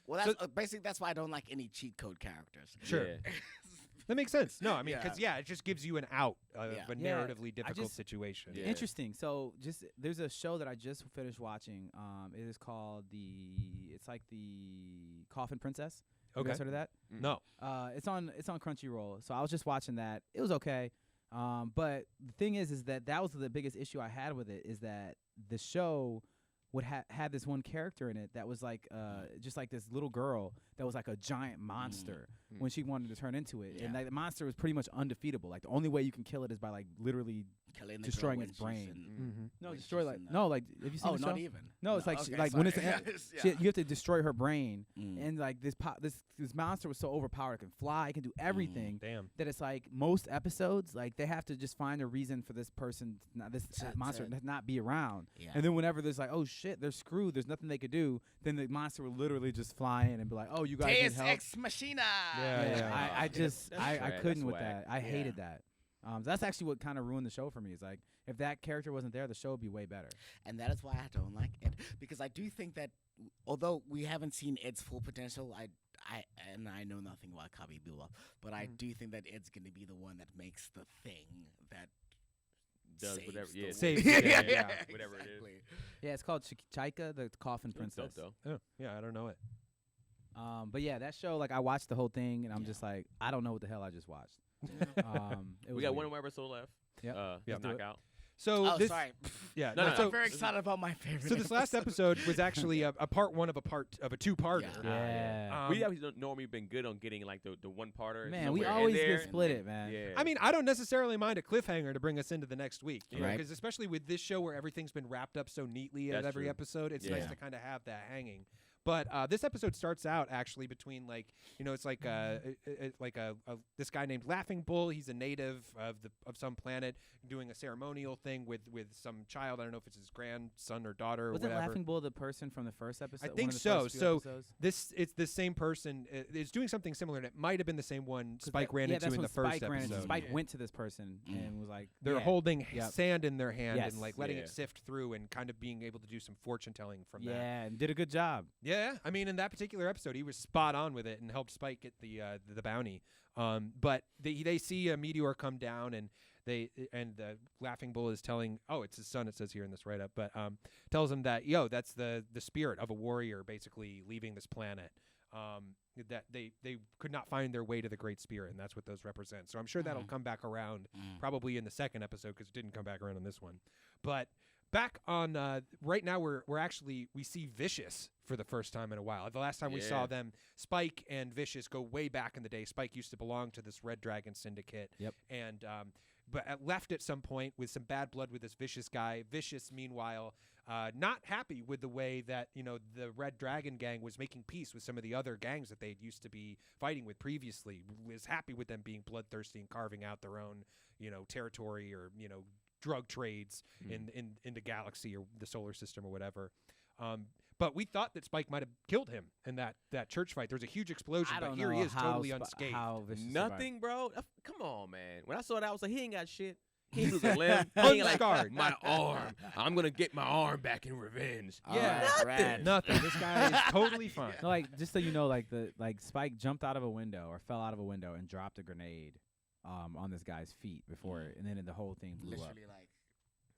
Well, that's basically that's why I don't like any cheat code characters. Sure. Yeah. That makes sense. No, I mean, Yeah. because it just gives you an out of Yeah. a Yeah, narratively difficult just- situation. Yeah. Interesting. So, just there's a show that I just finished watching. It is called it's like the Coffin Princess. You Okay. guys heard of that? No. It's on Crunchyroll. So I was just watching that. It was okay. But the thing is that was the biggest issue I had with it, is that the show would had this one character in it that was like just like this little girl that was like a giant monster when she wanted to turn into it, and Yeah. that monster was pretty much undefeatable. Like the only way you can kill it is by like literally Killing the destroying girl its when she's brain. in- no when destroy she's like in the- no like have you seen Oh, the not show? even. No, it's like okay, like when it's sorry. you have to destroy her brain, Mm. and like this monster was so overpowered, it can fly, it can do everything. Damn. That it's like most episodes, like they have to just find a reason for this person, this monster, to not be around. Yeah. And then whenever there's like, oh shit, they're screwed, there's nothing they could do, then the monster will literally just fly in and be like, oh, you guys need Deus help. Ex Machina. Yeah. I just That's I trash. couldn't That's with whack. that. I hated that. That's actually what kind of ruined the show for me. Is like if that character wasn't there, the show would be way better. And that is why I don't like Ed, because I do think that although we haven't seen Ed's full potential, I know nothing about Cowboy BeBop, but I do think that Ed's going to be the one that makes the thing that Does saves whatever- the yeah, world. saves- yeah, yeah, whatever it is. exactly. Yeah, it's called Chaika, the Coffin It was dope, Princess. though. Oh, yeah, I don't know it. But yeah, that show, like I watched the whole thing, and I'm Yeah. just like, I don't know what the hell I just watched. It We was got weird. one more episode left. Yep. Yeah. Let's do it. Knockout. So Oh, this, sorry. yeah, No, no, no, so I'm very excited about my favorite. so this last episode was actually a part one of a two-parter. Yeah. Yeah. We always normally been good on getting like the one parter. Man, we somewhere in always there. get split it, man. Yeah. I mean, I don't necessarily mind a cliffhanger to bring us into the next week, you know, Right. because especially with this show where everything's been wrapped up so neatly at That's every true. episode, it's Yeah. nice to kind of have that hanging. But this episode starts out actually between like, you know, it's like this guy named Laughing Bull. He's a native of some planet doing a ceremonial thing with some child. I don't know if it's his grandson or daughter or Wasn't whatever. Laughing Bull the person from the first episode? I one think of the so. first few So episodes? it's the same person. It's doing something similar, and it might have been the same one 'Cause Spike that- ran yeah, into that's in when the first Spike ran into- episode. Spike went to this person and was like, They're yeah. holding Yep. sand in their hand Yes. and like letting Yeah. it sift through and kind of being able to do some fortune telling from that. Yeah, and did a good job. Yeah, I mean, in that particular episode, he was spot on with it and helped Spike get the bounty. But they see a meteor come down, and the Laughing Bull is telling, oh, it's his son. It says here in this write up, but tells him that that's the spirit of a warrior basically leaving this planet. That they could not find their way to the Great Spirit, and that's what those represent. So I'm sure that'll come back around probably in the second episode because it didn't come back around in this one. But back on right now, we see Vicious for the first time in a while. The last time we saw Yeah. them, Spike and Vicious go way back in the day. Spike used to belong to this Red Dragon Syndicate. Yep. And but left at some point with some bad blood with this Vicious guy. Vicious, meanwhile, not happy with the way that the Red Dragon gang was making peace with some of the other gangs that they used to be fighting with previously. Was happy with them being bloodthirsty and carving out their own territory or drug trades in the galaxy or the solar system or whatever. But we thought that Spike might have killed him in that church fight. There was a huge explosion, I but don't here know he is how totally unscathed. How Vicious Nothing, bro. Come on, man. When I saw that, I was like, he ain't got shit. He ain't lose a limb. He ain't like Unscarred. my arm. I'm gonna get my arm back in revenge. Yeah. Nothing. Nothing. This guy is totally fine. No, like just so you know, like Spike jumped out of a window or fell out of a window and dropped a grenade on this guy's feet before, and then the whole thing blew up. Literally, like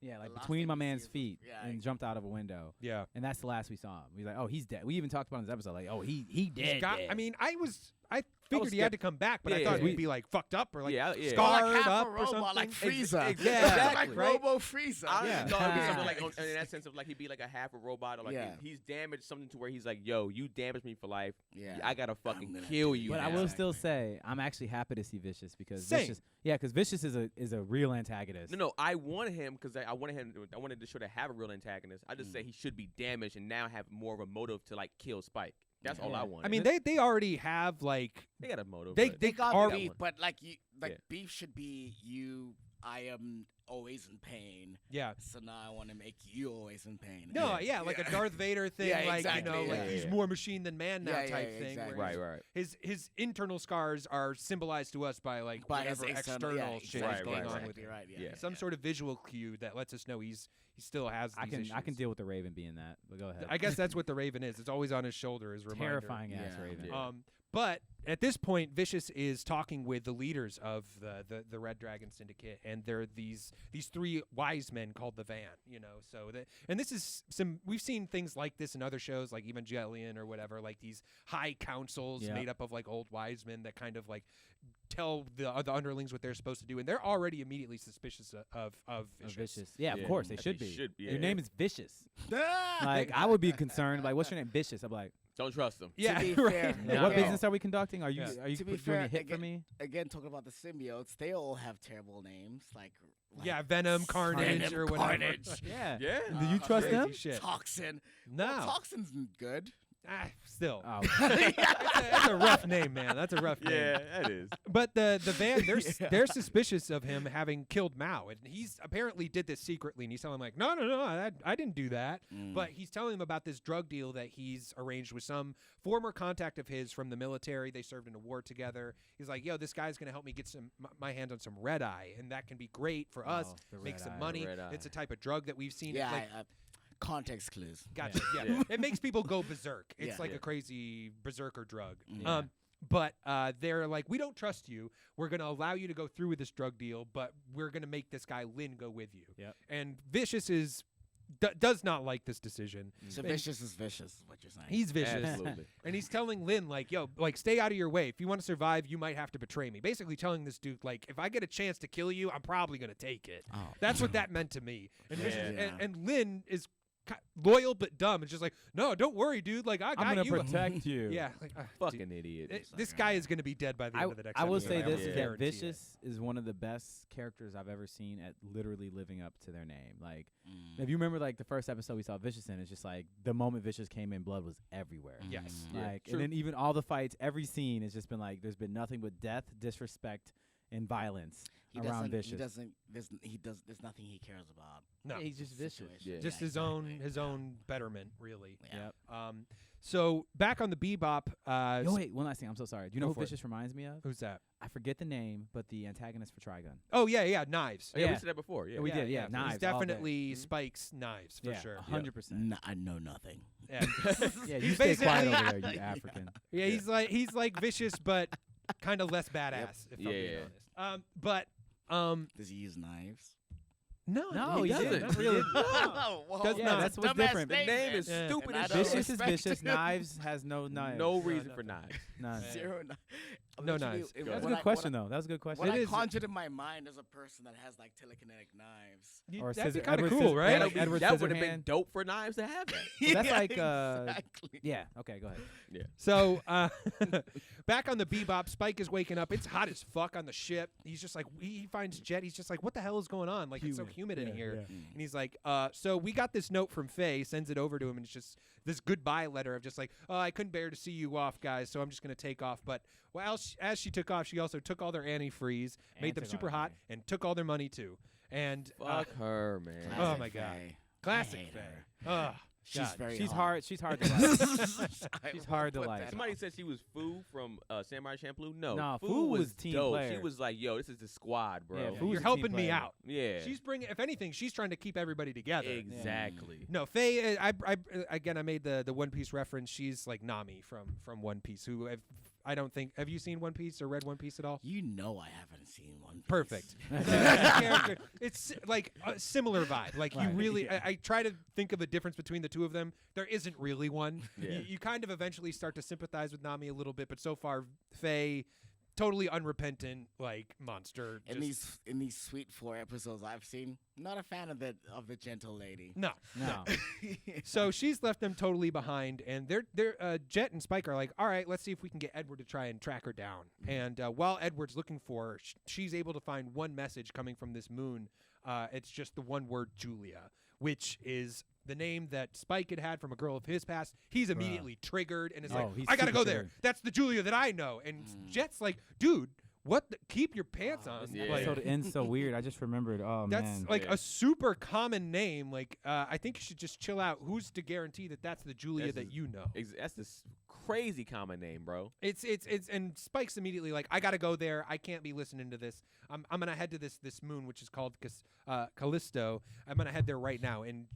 Yeah, like the last between thing my we see man's is the- feet yeah, and jumped out of a window. Yeah. And that's the last we saw him. We was like, oh, he's dead. We even talked about it in this episode, like, oh, he dead. I mean, I figured he had to come back, but I Yeah, thought yeah. he'd be like fucked up or like Yeah, yeah. scarred like half up a or robot, something. like Frieza. Exactly, like right? Robo Frieza. I Yeah. thought it'd be something Yeah. like in that sense of like he'd be like a half a robot or like Yeah. he's damaged something to where he's like, yo, you damaged me for life. Yeah. I gotta fucking gonna kill do you. But Yeah, I now. will exactly. still say I'm actually happy to see Vicious because Same. Vicious, because Vicious is a real antagonist. No, I wanted him because I wanted the show to have a real antagonist. I just say he should be damaged and now have more of a motive to like kill Spike. That's all I Yeah. want. I mean, they already have like they got a motive. they but- They got are- beef, but like you, like Yeah. beef should be you. I am always in pain, yeah. so now I want to make you always in pain. No, yeah, like a Darth Vader thing, Yeah, like exactly, you know, like yeah, he's yeah. more machine than man now Yeah, type yeah, thing. exactly. where right, right. His internal scars are symbolized to us by like By his whatever external yeah, shit Right, is exactly, going right, on right. with You're right. Yeah, Yeah. yeah, some yeah. sort of visual cue that lets us know he still has these I can issues. deal with the Raven being that. But go ahead. I guess that's what the Raven is. It's always on his shoulder as a reminder. Terrifying ass Yeah. Raven. Yeah. But at this point, Vicious is talking with the leaders of the Red Dragon Syndicate, and they're these three wise men called the Van. You know, so and this is we've seen things like this in other shows, like Evangelion or whatever, like these high councils Yeah. made up of like old wise men that kind of like tell the underlings what they're supposed to do, and they're already immediately suspicious of Vicious. Vicious. Yeah, Yeah. of course they They should be. should be, Your yeah. name is Vicious. Ah! Like I would be concerned. Like, what's your name? Vicious. I'm like, Don't trust him. Yeah, be right. fair, like, No. what Okay. business are we conducting? Are you Yeah. are you To be doing fair, a hit for again- me? Again, talking about the symbiotes, they all have terrible names, like Yeah, Venom, Carnage, Venom, or whatever. Carnage. Yeah. Yeah. Do you trust crazy them? shit. Toxin. No, Well, Toxin's good. still. Oh, That's a rough name, man. That's a rough name. Yeah, that is. But the Van, Yeah. they're suspicious of him having killed Mao, and he's apparently did this secretly. And he's telling them like, no, I didn't do that. Mm. But he's telling them about this drug deal that he's arranged with some former contact of his from the military. They served in a war together. He's like, yo, this guy's gonna help me get my hands on some red eye, and that can be great for us. Oh, the Make red some eye. money. Red eye. It's a type of drug that we've seen. Yeah, like, context clues. Gotcha. Yeah. Yeah. It makes people go berserk. It's Yeah. like Yeah. a crazy berserker drug. Yeah. But they're like, we don't trust you. We're going to allow you to go through with this drug deal, but we're going to make this guy Lin go with you. Yep. And Vicious does not like this decision. So And vicious is vicious, is what you're saying. He's vicious. Absolutely. And he's telling Lin, like, yo, like, stay out of your way. If you want to survive, you might have to betray me. Basically telling this dude, like, if I get a chance to kill you, I'm probably going to take it. Oh. That's what that meant to me. And, Yeah. Vicious, Yeah. and Lin is loyal but dumb. It's just like, no, don't worry, dude. Like, I got I'm gonna you. protect you. Yeah. Like, Fucking idiot. this guy is going to be dead by the end of the next I will episode. say Yeah. this: Yeah. that guarantee it. Vicious is one of the best characters I've ever seen at literally living up to their name. Like, Mm. if you remember, like the first episode we saw Vicious in, it's just like the moment Vicious came in, blood was everywhere. Yes. Mm. Yeah, Like, true. and then even all the fights, every scene has just been like, there's been nothing but death, disrespect, and violence He around doesn't. Vicious. He doesn't. There's nothing he cares about. No. Yeah, he's just vicious. Situation. Yeah. Just Yeah, his exactly. own betterment, really. Yeah. Yep. So back on the Bebop. Oh wait, one last thing. I'm so sorry. Do you know Go who for it. Vicious reminds me of? Who's that? I forget the name, but the antagonist for Trigun. Oh yeah, Knives. Oh, yeah, we Yeah. said that before. Yeah. We did, yeah, He's Knives all day. definitely Mhm. Spike's Knives for yeah, sure. 100%. No, I know nothing. Yeah. Yeah, He's you stay quiet basically- over there, you African. Yeah, he's like vicious, but kind of less badass. If I'm being Yeah. honest. But Does he use knives? no, No, he he doesn't. Not really. Does Yeah, not. that's what's Dumbass different. The name is Yeah. stupid And I as don't shit. Vicious is respect vicious. him. Knives has no knives. No No, reason no. for knives. None. Yeah. Zero. No knives. That's That's a When good question, though. That was a good question. What It I is. conjured in my mind is a person that has like telekinetic knives. Or That'd be scissor- kind of Edward cool, Scis- right? yeah, That'd like Edward that would have been Scissorhand. dope for knives to have that. Well, that's Yeah, like, exactly. Yeah. Okay. Go ahead. So back on the Bebop, Spike is waking up. It's hot as fuck on the ship. He's just like, he finds Jet. He's just like, what the hell is going on? Like, it's so humid in here. And he's like, so we got this note from Faye, sends it over to him, and it's just this goodbye letter of just like, oh, I couldn't bear to see you off, guys, so I'm just going to take off. But well, as she took off, she also took all their antifreeze, made And them took all super their hot, money. and took all their money too. And Fuck her, man. Oh Classic my God. Faye. classic hate Faye. her. Ugh. She's God. very She's hot. hard. She's hard to like. I She's will hard to put like. that Somebody on. said she was Fu from Samurai Champloo. No, Nah, Fu Fu was was team dope. player. She was like, yo, this is the squad, bro. Yeah, Yeah, Fu was you're a helping team me player. out. Yeah. She's bringing, if anything, she's trying to keep everybody together. Exactly. No, Faye. I made the One Piece reference. She's like Nami from One Piece, who I don't think. Have you seen One Piece or read One Piece at all? You know I haven't seen One Piece. Perfect. This character, it's like a similar vibe. Like you Right. really, I try to think of a difference between the two of them. There isn't really one. Yeah. You kind of eventually start to sympathize with Nami a little bit, but so far, Faye, totally unrepentant, like monster. In just- these sweet 4 episodes I've seen, not a fan of the gentle lady. no. No. So she's left them totally behind, and they're Jet and Spike are like, all right, let's see if we can get Edward to try and track her down. And while Edward's looking for her, she's able to find one message coming from this moon. It's just the one word Julia, which is the name that Spike had from a girl of his past. He's immediately triggered and is Oh, like, he's I gotta super go there. triggered. That's the Julia that I know. And Jet's like, dude, what? Keep your pants on. This Yeah. Like, episode ends so weird. I just remembered. Oh that's man. like Yeah. a super common name. Like, I think you should just chill out. Who's to guarantee that that's the Julia That's that just- you know? That's this crazy common name, bro. It's and Spike's immediately like, I gotta go there. I can't be listening to this. I'm gonna head to this moon, which is called Callisto. I'm gonna head there right now. And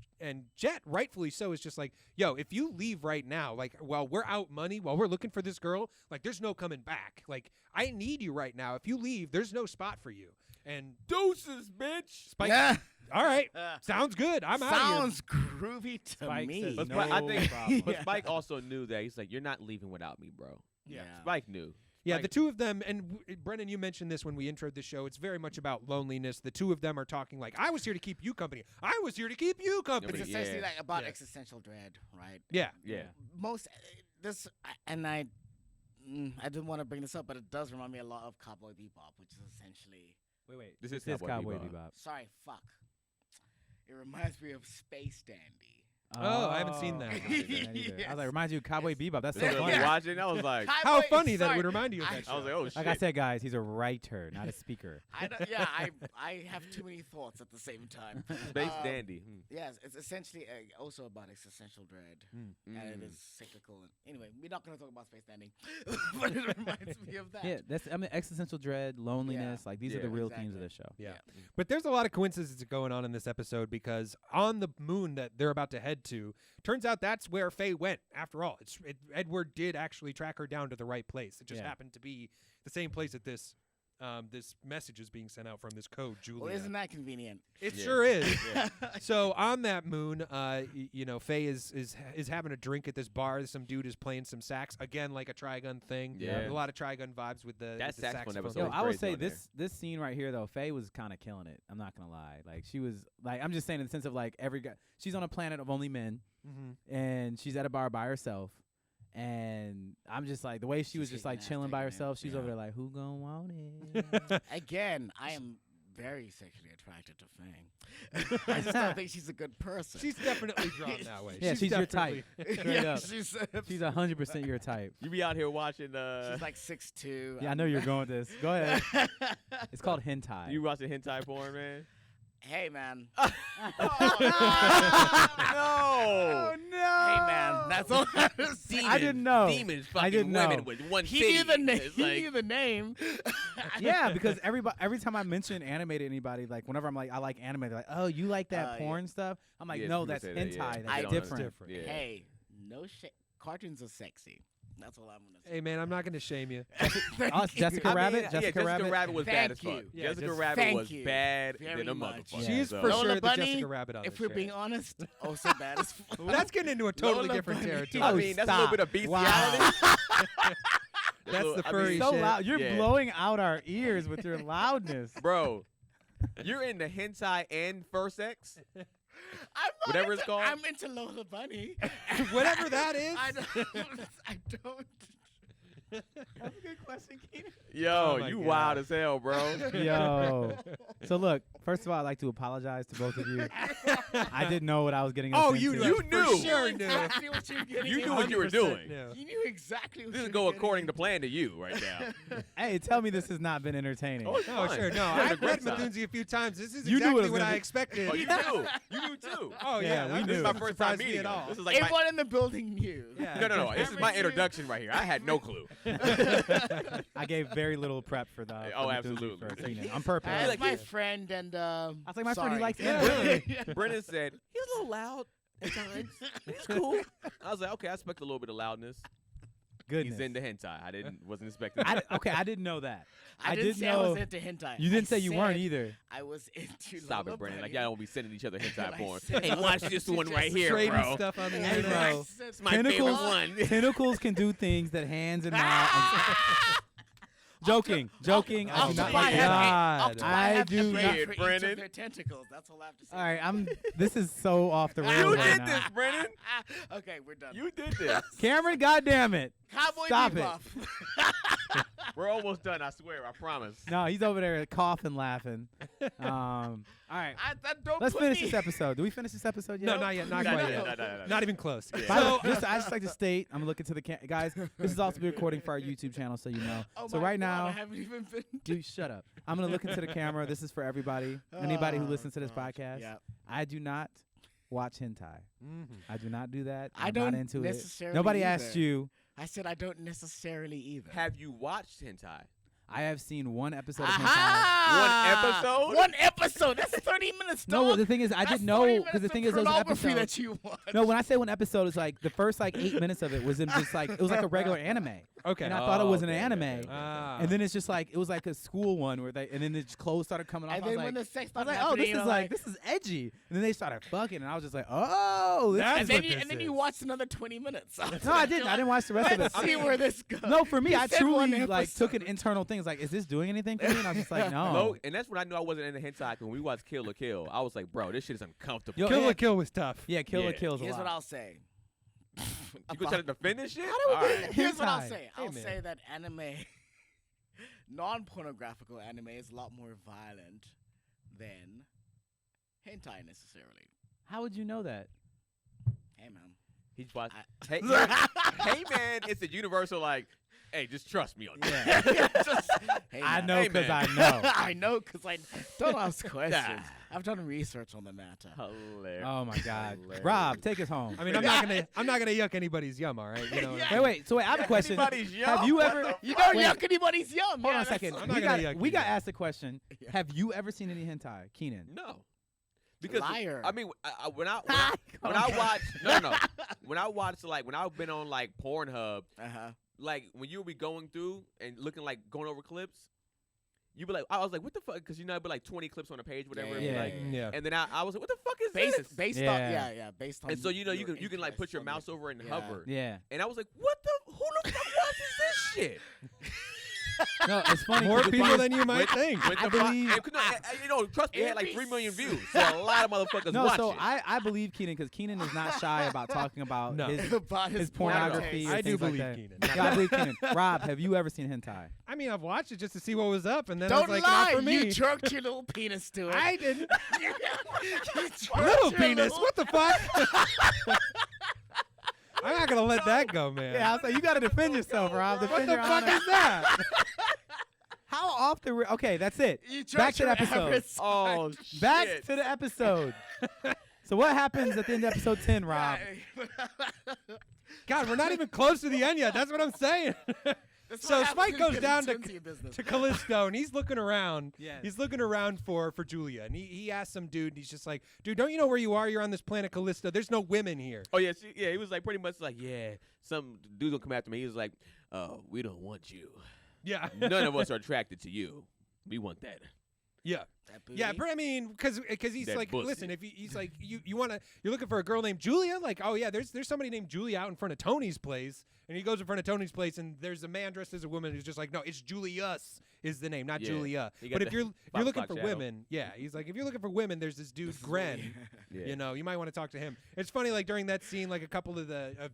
Jet, rightfully so, is just like, yo, if you leave right now, like while we're out money, while we're looking for this girl, like there's no coming back. Like I need you right now. If you leave, there's no spot for you. And Deuces, bitch. Spike, Yeah. all right, sounds good. I'm out of here. Sounds groovy to Spike me. says But no I think, problem. but Spike also knew that. He's like, you're not leaving without me, bro. Yeah. Spike knew. Yeah, Like- the two of them, and Brennan, you mentioned this when we introed the show. It's very much about loneliness. The two of them are talking like, I was here to keep you company. I was here to keep you company. It's Yeah. essentially like about Yeah. existential dread, right? Yeah. Yeah. Most this and I didn't want to bring this up, but it does remind me a lot of Cowboy Bebop, which is essentially Wait. This is Cowboy Cowboy Bebop. Bebop. sorry, fuck. It reminds me of Space Dandy. Oh, I haven't seen that. I haven't seen that either. I was Yes. like, reminds you of Cowboy Bebop. That's so Instead of funny. watching, I was like, How Cowboy- funny that it sorry. would remind you of I- that show. I was like, oh shit. Like I said, guys, he's a writer, not a speaker. I have too many thoughts at the same time. Space Um, Dandy. Yes, it's essentially also about existential dread, and it is cyclical. And anyway, we're not going to talk about Space Dandy, but it reminds me of that. Yeah, existential dread, loneliness. Like these are the Yeah, real themes of exactly. the show. Yeah. But there's a lot of coincidences going on in this episode because on the moon that they're about to head to, turns out that's where Faye went. After all, Edward did actually track her down to the right place. It just Yeah. happened to be the same place that this message is being sent out from, this code, Julia. Well, isn't that convenient? It Yeah. sure is. Yeah. So on that moon, Faye is having a drink at this bar. Some dude is playing some sax again, like a Trigun thing. Yeah. A lot of Trigun vibes with the That with the saxophone episode Yo, was I would crazy say on there. this scene right here though, Faye was kind of killing it. I'm not gonna lie. Like she was like, I'm just saying in the sense of like every guy, she's on a planet of only men, Mm-hmm. and she's at a bar by herself. And I'm just like the way she was She's just like taking chilling that, by taking it. herself. She's Yeah. over there like, who gonna want it? Again, I am very sexually attracted to Fang. I just don't think she's a good person. She's definitely drawn that way. Yeah, she's your type. definitely- Straight up. she's She's 100% your type. You be out here watching. she's like 6'2". Yeah, I know you're going with this. Go ahead. It's called hentai. You watching hentai porn, man? Hey man. No. Hey man. That's all. I didn't know. Demons I fucking didn't know. women with one He titty. knew the name. It's He like- knew the name. Yeah, because every time I mention animated anybody, like whenever I'm like I like anime, they're like, oh, you like that porn stuff? I'm like, Yeah, no, people that's say that, yeah. hentai. They That's don't different. understand. Yeah. Hey, no shit. Cartoons are sexy. That's all I'm gonna say. Hey man, I'm not gonna shame you. Us, Jessica I mean, Rabbit. yeah, Jessica Rabbit. was Thank bad as fuck. you. Yeah, Jessica just- Rabbit thank was you bad very than a much. motherfucker. Yeah. She's So- for Lola sure the Bunny, Jessica Rabbit on if the we're show. being honest, also bad as fuck. Well, that's getting into a totally Lola different Bunny. territory. I Oh, mean, that's a little bit of stop. bestiality. Wow. That's the I furry mean, So shit. loud. You're Yeah. blowing out our ears with your loudness. Bro, you're in the hentai and first sex? I'm not Whatever it's into- called. I'm into Lola Bunny. Whatever that is. I don't. That's a good question, Keenan. Yo, Oh my you God. wild as hell, bro. Yo. So look, first of all, I'd like to apologize to both of you. I didn't know what I was getting. Oh, us you into. You for knew. sure knew. Exactly what you're getting You knew into. what you were 100% doing. knew. You knew exactly what This you is were go getting according to into. plan to you right now. Hey, tell me this has not been entertaining. Oh, it's No, fun. sure. No, It's a I've read great time. Mthunzi a few times. This is You knew what exactly it was what gonna I be. expected. Oh, you knew. You knew too. Oh Yeah, yeah, we that knew. This is doesn't my first surprise time me meeting at him. all. This is like my, Everyone in the building knew. Yeah. no. This is my Everything- introduction right here. I had no clue. I gave very little prep for the. Oh, for Mthunzi absolutely. for Keenan, on purpose. As like my it. friend and I was like, my friend, he sorry. likes Yeah, anime. really. Brennan said, he's a little loud at times. He's cool. I was like, okay, I expect a little bit of loudness. goodness. He's into hentai. Wasn't expecting I that. I didn't know that. I didn't say I know was into hentai. you didn't I say you weren't said either. I was into Stop Lola it, Brandon. Like Bunny. y'all don't be sending each other hentai I porn. said Hey, watch this one right here, Trading bro. stuff on the Hey, internet. bro. It's my favorite one. Tentacles can do things that hands and mouth. Joking. Oh I do not my like God. that. I do not. for each Brandon. of their tentacles. That's all I have to say. All right, this is so off the rails You right did now. this, Brandon. Okay, we're done. You did this. Cameron, goddamn it. Cowboy Stop it. BeBop. We're almost done. I swear. I promise. No, he's over there coughing, laughing. All right, Don't let's put finish me- this episode. Do we finish this episode yet? No, not yet. Not No, quite no, yet. no. Not even close. By the So, way, I just like to state, I'm looking to the guys. This is also be recording for our YouTube channel, so you know. Oh So my right God, now, I haven't even been. dude, shut up. I'm gonna look into the camera. This is for everybody. Anybody who Oh, listens to this gosh. podcast. Yeah. I do not watch hentai. Mhm. I do not do that. I I'm don't not into it. necessarily Nobody either. asked you. I said I don't necessarily either. Have you watched hentai? I have seen one episode of hentai. Aha! One episode? One episode. That's 30 minutes. No, dog. the thing is, I That's didn't know 30 because the minutes thing of is, those pornography episodes. that you watch. No, when I say one episode, it's like the first like 8 minutes of it was in just like it was like a regular anime, Okay. and I thought it was an okay, anime. okay, okay. Ah. And then it's just like it was like a school one where they and then the clothes started coming off. And I was then when like, the sex I was started like, oh, happening, this you're is like this is edgy. And then they started fucking, and I was just like, oh, this That's is and what then, you, this and then is. you watched another 20 minutes. No, I didn't. I didn't watch the rest of it. Let's see where this goes. No, for me, You I said one truly like took an episode. internal thing. It's like, is this doing anything for me? And I was just like, no. No, and that's when I knew I wasn't into hentai. 'Cause when we watched Kill la Kill, I was like, bro, this shit is uncomfortable. Yo, Kill yeah. la Kill was tough. Yeah, Kill la Yeah. Kills a Here's lot. what I'll say. You gonna try to defend this shit? How do we All get right. into Here's what I'll hentai? say. Hey, I'll man. say that anime, non-pornographical anime, is a lot more violent than hentai necessarily. How would you know that? Hey man. He's watched. I- Hey, hey, man, it's a universal like. Hey, just trust me on that. Hey, I man. know Hey, because man. I know. I know because I don't ask questions. I've done research on the matter. Hilarious. Oh my God, Hilarious. Rob, take us home. I mean, I'm not gonna yuck anybody's yum. All right. You know. Yeah. Wait. So I have a question. Anybody's Have young? you What ever? the You fuck? don't Wait. yuck anybody's yum. Hold yeah, on a second. I'm not We gonna got yuck we you. got asked a question. Yeah. Have you ever seen any hentai, Keenan? No. Because Liar. I mean, when I Come watch no when I watch like when I've been on like Pornhub, Uh-huh. like when you'll be going through and looking like going over clips, you be like, I was like, what the fuck? Because you know, it'd be like 20 clips on a page, whatever. it'd be Yeah. like, Yeah. and then I was like, what the fuck is Based this? based Yeah. on based on. And so you know, you your can like put interests your on mouse over and yeah. hover. Yeah. And I was like, what the? Who the fuck watches this shit? No, it's funny. More 'cause the people thing than you might think. With I the fi- believe- and, you know, trust me, it had like 3 million views. So a lot of motherfuckers No, watch so it. I believe Keenan because Keenan is not shy about talking about No. his About his porn pornography. taste. or I do things like believe that. Keenan. Yeah, I believe Keenan. Rob, have you ever seen hentai? I mean, I've watched it just to see what was up, and then I Don't was like, lie. not for me. You jerked your little penis to it. I didn't. You jerked Little your penis. little- What the fuck? I'm not gonna let that go, man. Yeah, I was like, you got to defend yourself, Rob. What Defend the your fuck honor. is that? How off the okay, that's it. You Back jerked to the your episode. average oh, Back shit. to the episode. So what happens at the end of episode 10, Rob? God, we're not even close to the end yet. That's what I'm saying. That's So what happens Spike when you goes get down into your business. to Callisto, and he's looking around. Yes. He's looking around for Julia, and he asks some dude, and he's just like, dude, don't you know where you are? You're on this planet Callisto. There's no women here. Oh yeah, yeah. He was like pretty much like, yeah. Some dude's gonna come after me. He was like, we don't want you. Yeah. None of us are attracted to you. We want that. Yeah. That Yeah, booty. but I mean, because he's That like, pussy. listen, if he's like, you're looking for a girl named Julia, like, oh yeah, there's somebody named Julia out in front of Tony's place, and he goes in front of Tony's place, and there's a man dressed as a woman who's just like, no, it's Julius is the name, not Yeah. Julia. He got But if the you're 5 looking o'clock for shadow. women, yeah, he's like, if you're looking for women, there's this dude Gren. Yeah. You know, you might want to talk to him. It's funny, like during that scene, like a couple of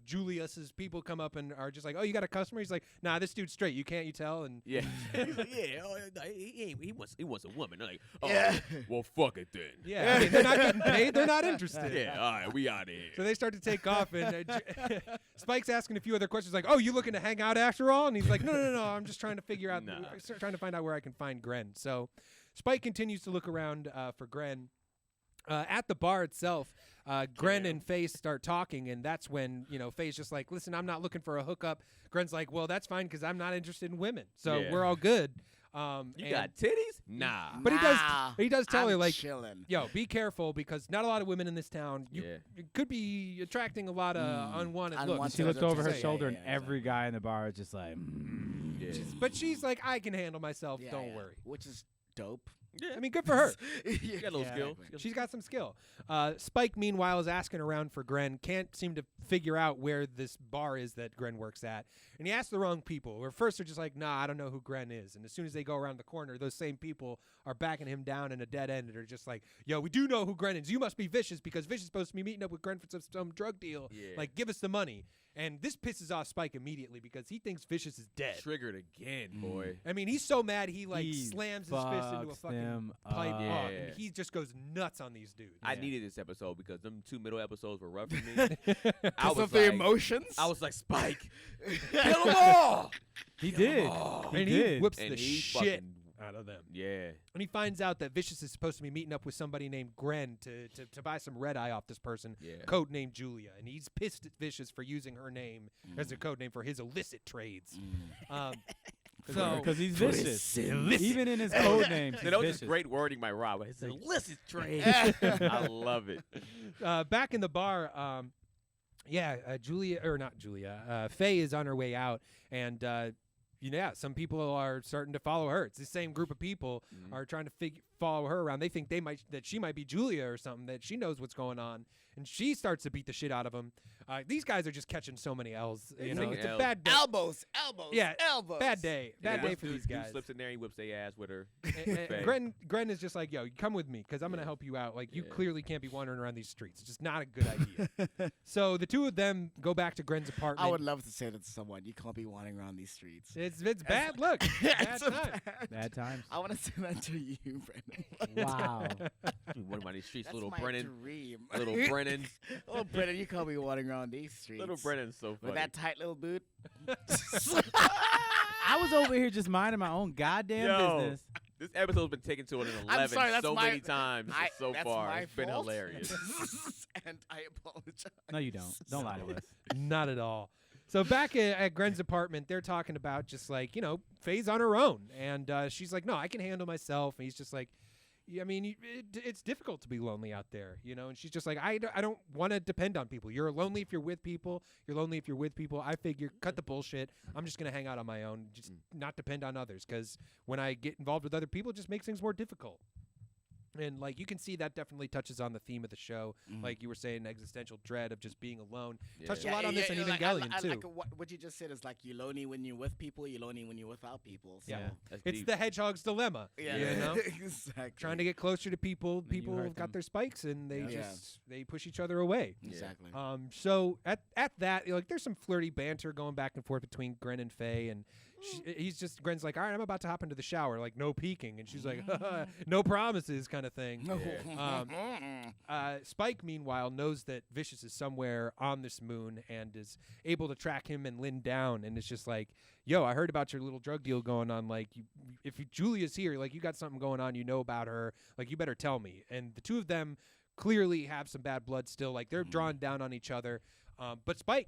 Julius's people come up and are just like, "Oh, you got a customer?" He's like, "Nah, this dude's straight. You can't, you tell." And Yeah. He's like, yeah. Oh, no, he wants a woman. They're like, oh, Yeah. well, fuck it then. yeah, I mean, they're not getting paid. They're not interested. Yeah. All right, we out of here. So they start to take off, and Spike's asking a few other questions, like, "Oh, you looking to hang out after all?" And he's like, "No. I'm just trying to figure out, Nah. trying to find out where I can find Gren." So Spike continues to look around for Gren. At the bar itself, Gren and Faye start talking, and that's when Faye's just like, "Listen, I'm not looking for a hookup." Gren's like, "Well, that's fine because I'm not interested in women, so Yeah. we're all good." You got titties? Nah. But he does tell her, like, chilling. yo, be careful because not a lot of women in this town. You could be attracting a lot of unwanted looks. She looked over her Yeah, shoulder, yeah, and every guy in the bar is just like, But she's like, I can handle myself. Yeah, Don't yeah. worry. Which is dope. Yeah. I mean, good for her. She got a little skill. exactly. She's got some skill. Spike, meanwhile, is asking around for Gren. Can't seem to figure out where this bar is that Gren works at. And he asks the wrong people. Or first they're just like, nah, I don't know who Gren is. And as soon as they go around the corner, those same people are backing him down in a dead end. And they're just like, yo, we do know who Gren is. You must be Vicious because Vicious is supposed to be meeting up with Gren for some drug deal. Yeah. Like, give us the money. And this pisses off Spike immediately because he thinks Vicious is dead. Triggered again, boy. I mean, he's so mad he like He slams his fist into a fucks fucking them pipe. up. Oh, Yeah. and he just goes nuts on these dudes. I needed this episode because them 2 middle episodes were rough for me. I Because was of the like, emotions? I was like, Spike, kill them all. he did. And He he did. whips And the he shit fucking- out of them. Yeah. And he finds out that Vicious is supposed to be meeting up with somebody named Gren to buy some red eye off this person, Yeah. code named Julia. And he's pissed at Vicious for using her name as a code name for his illicit trades. So Because he's vicious. Illicit. Even in his code names, he's That was vicious. just great wording by Rob. It's an illicit trade. I love it. back in the bar, Julia, or not Julia, Faye is on her way out. And some people are starting to follow her. It's the same group of people are trying to follow her around. They think that she might be Julia or something, that she knows what's going on, and she starts to beat the shit out of them. These guys are just catching so many L's. You know, taking it's a L's. bad day. Elbows. Yeah, Elbows. bad day. Bad day for Dude- these dude guys. slips in there, he whips their ass with her. And Gren is just like, yo, come with me because I'm gonna help you out. Like, you clearly can't be wandering around these streets. It's just not a good idea. So the two of them go back to Gren's apartment. I would love to say that to someone. You can't be wandering around these streets. It's bad luck. Bad It's a time. Bad times. I want to say that to you, Brennan. Wow. One of my these streets, That's little my Brennan. dream. Little Brennan. Little Brennan, you can't be wandering around these streets. Little Brennan's so funny. With that tight little boot. I was over here just minding my own goddamn Yo. business. This episode's been taken to an 11 I'm sorry, that's so my- many times so that's far. my It's been fault. hilarious. And I apologize. No, you don't. Don't lie to us. Not at all. So back at Gren's apartment, they're talking about just like, Faye's on her own. And she's like, no, I can handle myself. And he's just like, I mean, it's difficult to be lonely out there, And she's just like, I don't want to depend on people. You're lonely if you're with people. You're lonely if you're with people. I figure, cut the bullshit. I'm just going to hang out on my own, just not depend on others. Because when I get involved with other people, it just makes things more difficult. And, like, you can see that definitely touches on the theme of the show. Like you were saying, existential dread of just being alone. Yeah. Touched a lot on this in Evangelion, too. Like what you just said is like you're lonely when you're with people, you're lonely when you're without people. So. Yeah. That's It's deep. the hedgehog's dilemma. Yeah. You know? Exactly. Trying to get closer to people. Then you People hurt have got them. their spikes, and they Yeah. they push each other away. Exactly. So at that, like, there's some flirty banter going back and forth between Gren and Faye, and Gren's like, all right, I'm about to hop into the shower, like, no peeking, and she's like, no promises, kind of thing. Spike, meanwhile, knows that Vicious is somewhere on this moon and is able to track him and Lynn down, and it's just like, yo, I heard about your little drug deal going on. Like, if Julia's here, like, you got something going on, you know about her, like, you better tell me. And the two of them clearly have some bad blood still. Like, they're drawing down on each other. But Spike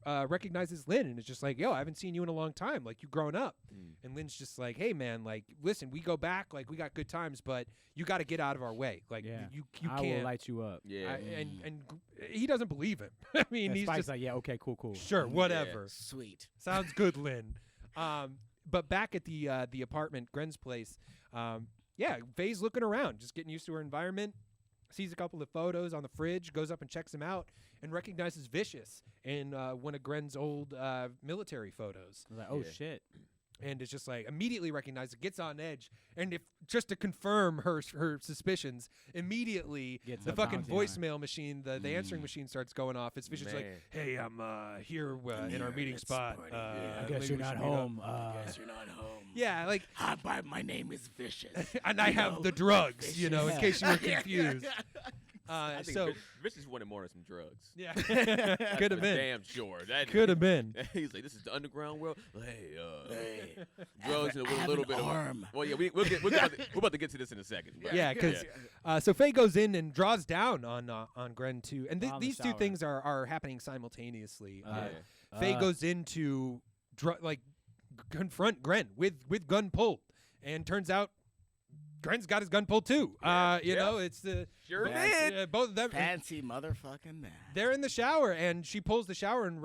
recognizes Lynn and is just like, yo, I haven't seen you in a long time. Like, you've grown up. And Lynn's just like, hey, man, like, listen, we go back. Like, we got good times, but you got to get out of our way. Like, you I can't. will light you up. Yeah. And he doesn't believe him. I mean, And he's Spike's just like, yeah, okay, cool. sure, whatever. Sweet. Sounds good, Lynn. But back at the apartment, Gren's place, Faye's looking around, just getting used to her environment. Sees a couple of photos on the fridge, goes up and checks them out, and recognizes Vicious in one of Gren's old military photos. I was like, oh, shit. And it's just like immediately recognizes it, gets on edge, and if just to confirm her suspicions, immediately Gets the a fucking bounty on her. voicemail machine, the answering machine starts going off. It's Vicious like, Man. hey, I'm here in our meeting spot. I guess maybe you're we not should meet up." home. Guess you're not home. Yeah, like, Hi, my name is Vicious. and I have the drugs, in Yeah. case you were confused. I think So Vicious wanted more of some drugs. yeah, That's could have for been. Damn sure. That Could have been. He's like, this is the underground world. Hey, Hey, drugs and I with a have little an bit of. arm. Well, yeah, we're about to get to this in a second. but- Yeah, because so Faye goes in and draws down on Gren too, and While in the these two shower. things are happening simultaneously. Yeah. Faye goes in to confront Gren with gun pulled, and turns out Gren's got his gun pulled too. You know, it's the Sure both, both of them. Fancy motherfucking man. They're in the shower, and she pulls the shower and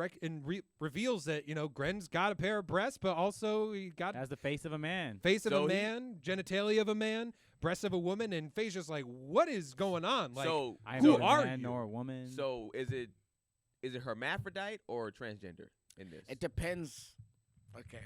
reveals that, you know, Gren's got a pair of breasts, but also he got As the face of a man. face of So a he- man, genitalia of a man, breasts of a woman, and Faye's just like, what is going on? Like, so I am who neither a are man you? nor a woman. so is it hermaphrodite or transgender in this? It depends. Okay.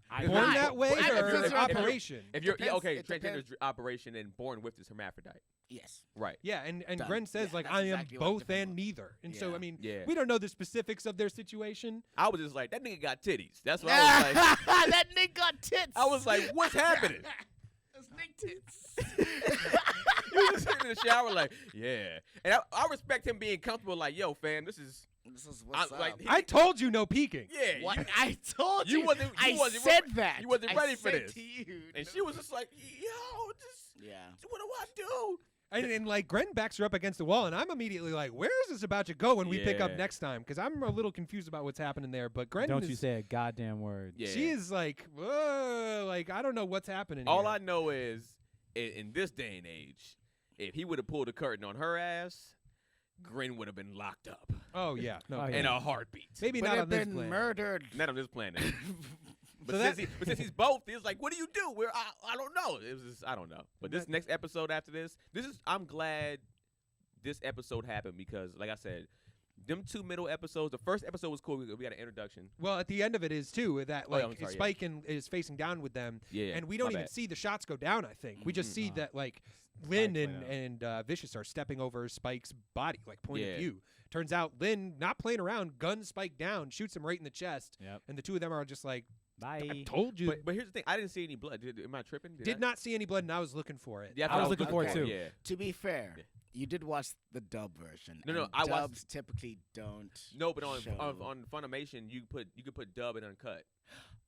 I born Right. that way I- or if you're- operation? If you're depends- okay, it transgender depends. is operation and born with is hermaphrodite. Yes. Right. Yeah, and Done. Gren says, Yeah, like, that's I am exactly what it both depends and on. neither. And so, Yeah. I mean, Yeah. we don't know the specifics of their situation. I was just like, that nigga got titties. That's what I was like. That nigga got tits. I was like, what's happening? Those nigga tits. He was just sitting in the shower like, yeah. And I respect him being comfortable like, yo, fam, this is What's like, up. I told you no peeking. yeah. What? you- I told you. you wasn't- you I wasn't said re- that. you wasn't I ready for said this. To you. and she was just like, yo, Yeah. what do I do? And like, Gren backs her up against the wall, and I'm immediately like, where is this about to go when we pick up Yeah. next time? Because I'm a little confused about what's happening there. But Gren Don't is, you say a goddamn word. Yeah. she is like, whoa, like, I don't know what's happening All here. I know is, in this day and age, if he would have pulled a curtain on her ass, Grin would have been locked up Oh, yeah. No, Oh, in yeah. a heartbeat. maybe Would not have on this been planet. murdered. Not on this planet. But, So since he's both, he's like, what do you do? I don't know. It was just, I don't know. But this next episode after this is, I'm glad this episode happened because, like I said, them two middle episodes, the first episode was cool. We got an introduction. Well, at the end of it is, too, that, Oh, yeah, like, I'm sorry, Spike is facing down with them. Yeah. And we don't my even bad. see the shots go down, I think. We just Mhm. see that, like, Lynn Spike's and Vicious are stepping over Spike's body, like, point of Yeah. view. Turns out Lynn, not playing around, guns Spike down, shoots him right in the chest. Yep. And the two of them are just like, I Bye. told you. But here's the thing. I didn't see any blood. Am I tripping? Did not see any blood, and I was looking for it. Yeah, I was looking for it, for too. Yeah. To be fair, Yeah. you did watch the dub version. No, and I watched- dubs typically don't. No, but on show. Funimation, you could put dub and uncut.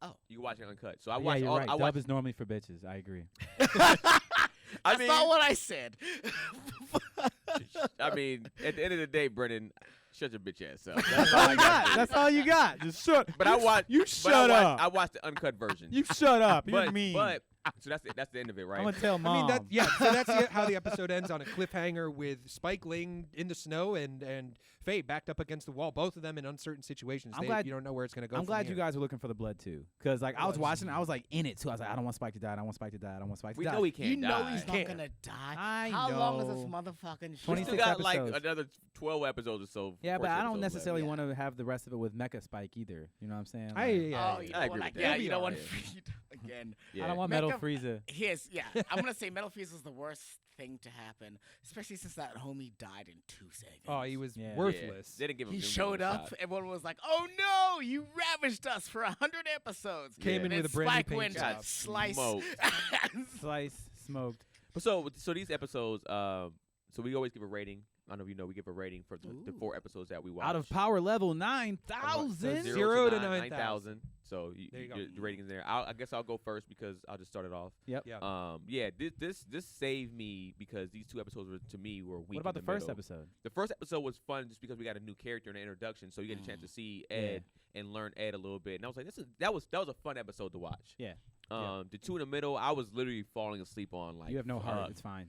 Oh. You can watch it uncut. So I Yeah, watched you're all. right. I Dub watched. is normally for bitches. I agree. I That's mean, not what I said. I mean, at the end of the day, Brennan, shut your bitch ass up. That's all you got. That's all you got. Just shut. But I watched. You but shut up. I watched the uncut version. You shut up. You're but mean. but so that's the end of it, right? I'm gonna tell I mom. mean, so that's how the episode ends, on a cliffhanger with Spike laying in the snow and Faye backed up against the wall, both of them in uncertain situations. I'm glad- you don't know where it's going to go. I'm from glad here. you guys were looking for the blood too, because like I was watching, I was like in it too. I was like, I don't want Spike to die. I don't want Spike to die. I don't want Spike to we die. know he can't You know die. he's not Can't. gonna die. I How long is this know. motherfucking show? We 26 still got like episodes. another 12 episodes or so. Yeah, but 14 I don't episodes left. necessarily Yeah. want to have the rest of it with Mecha Spike either. You know what I'm saying? I- Like, yeah, Oh, yeah. you I know agree what? with that. Yeah, He'll you be know what? alright. Again, Yeah. I don't want Metal Mecha- Frieza. I'm gonna say Metal Freeze is the worst thing to happen, especially since that homie died in 2 seconds. Oh, he was Yeah. worthless. They didn't give him. He give him showed a up. shot. Everyone was like, "Oh no, you ravaged us for 100 episodes." Came And in with then a brand new Spike paint went job. slice. Smoked. Slice, smoked. But so these episodes, so we always give a rating. I don't know if you know, we give a rating for the 4 episodes that we watch. Out of power level So 9,000. 0 to 9,000. So There you go. the rating is there. I guess I'll go first because I'll just start it off. Yep. Yeah. This saved me because these 2 episodes were, to me, were weak. What about in the first middle. episode? The first episode was fun just because we got a new character in the introduction, so you get a chance to see Ed and learn Ed a little bit. And I was like, that was a fun episode to watch. Yeah. The 2 in the middle, I was literally falling asleep on. Like, You have no heart. fuck. It's fine.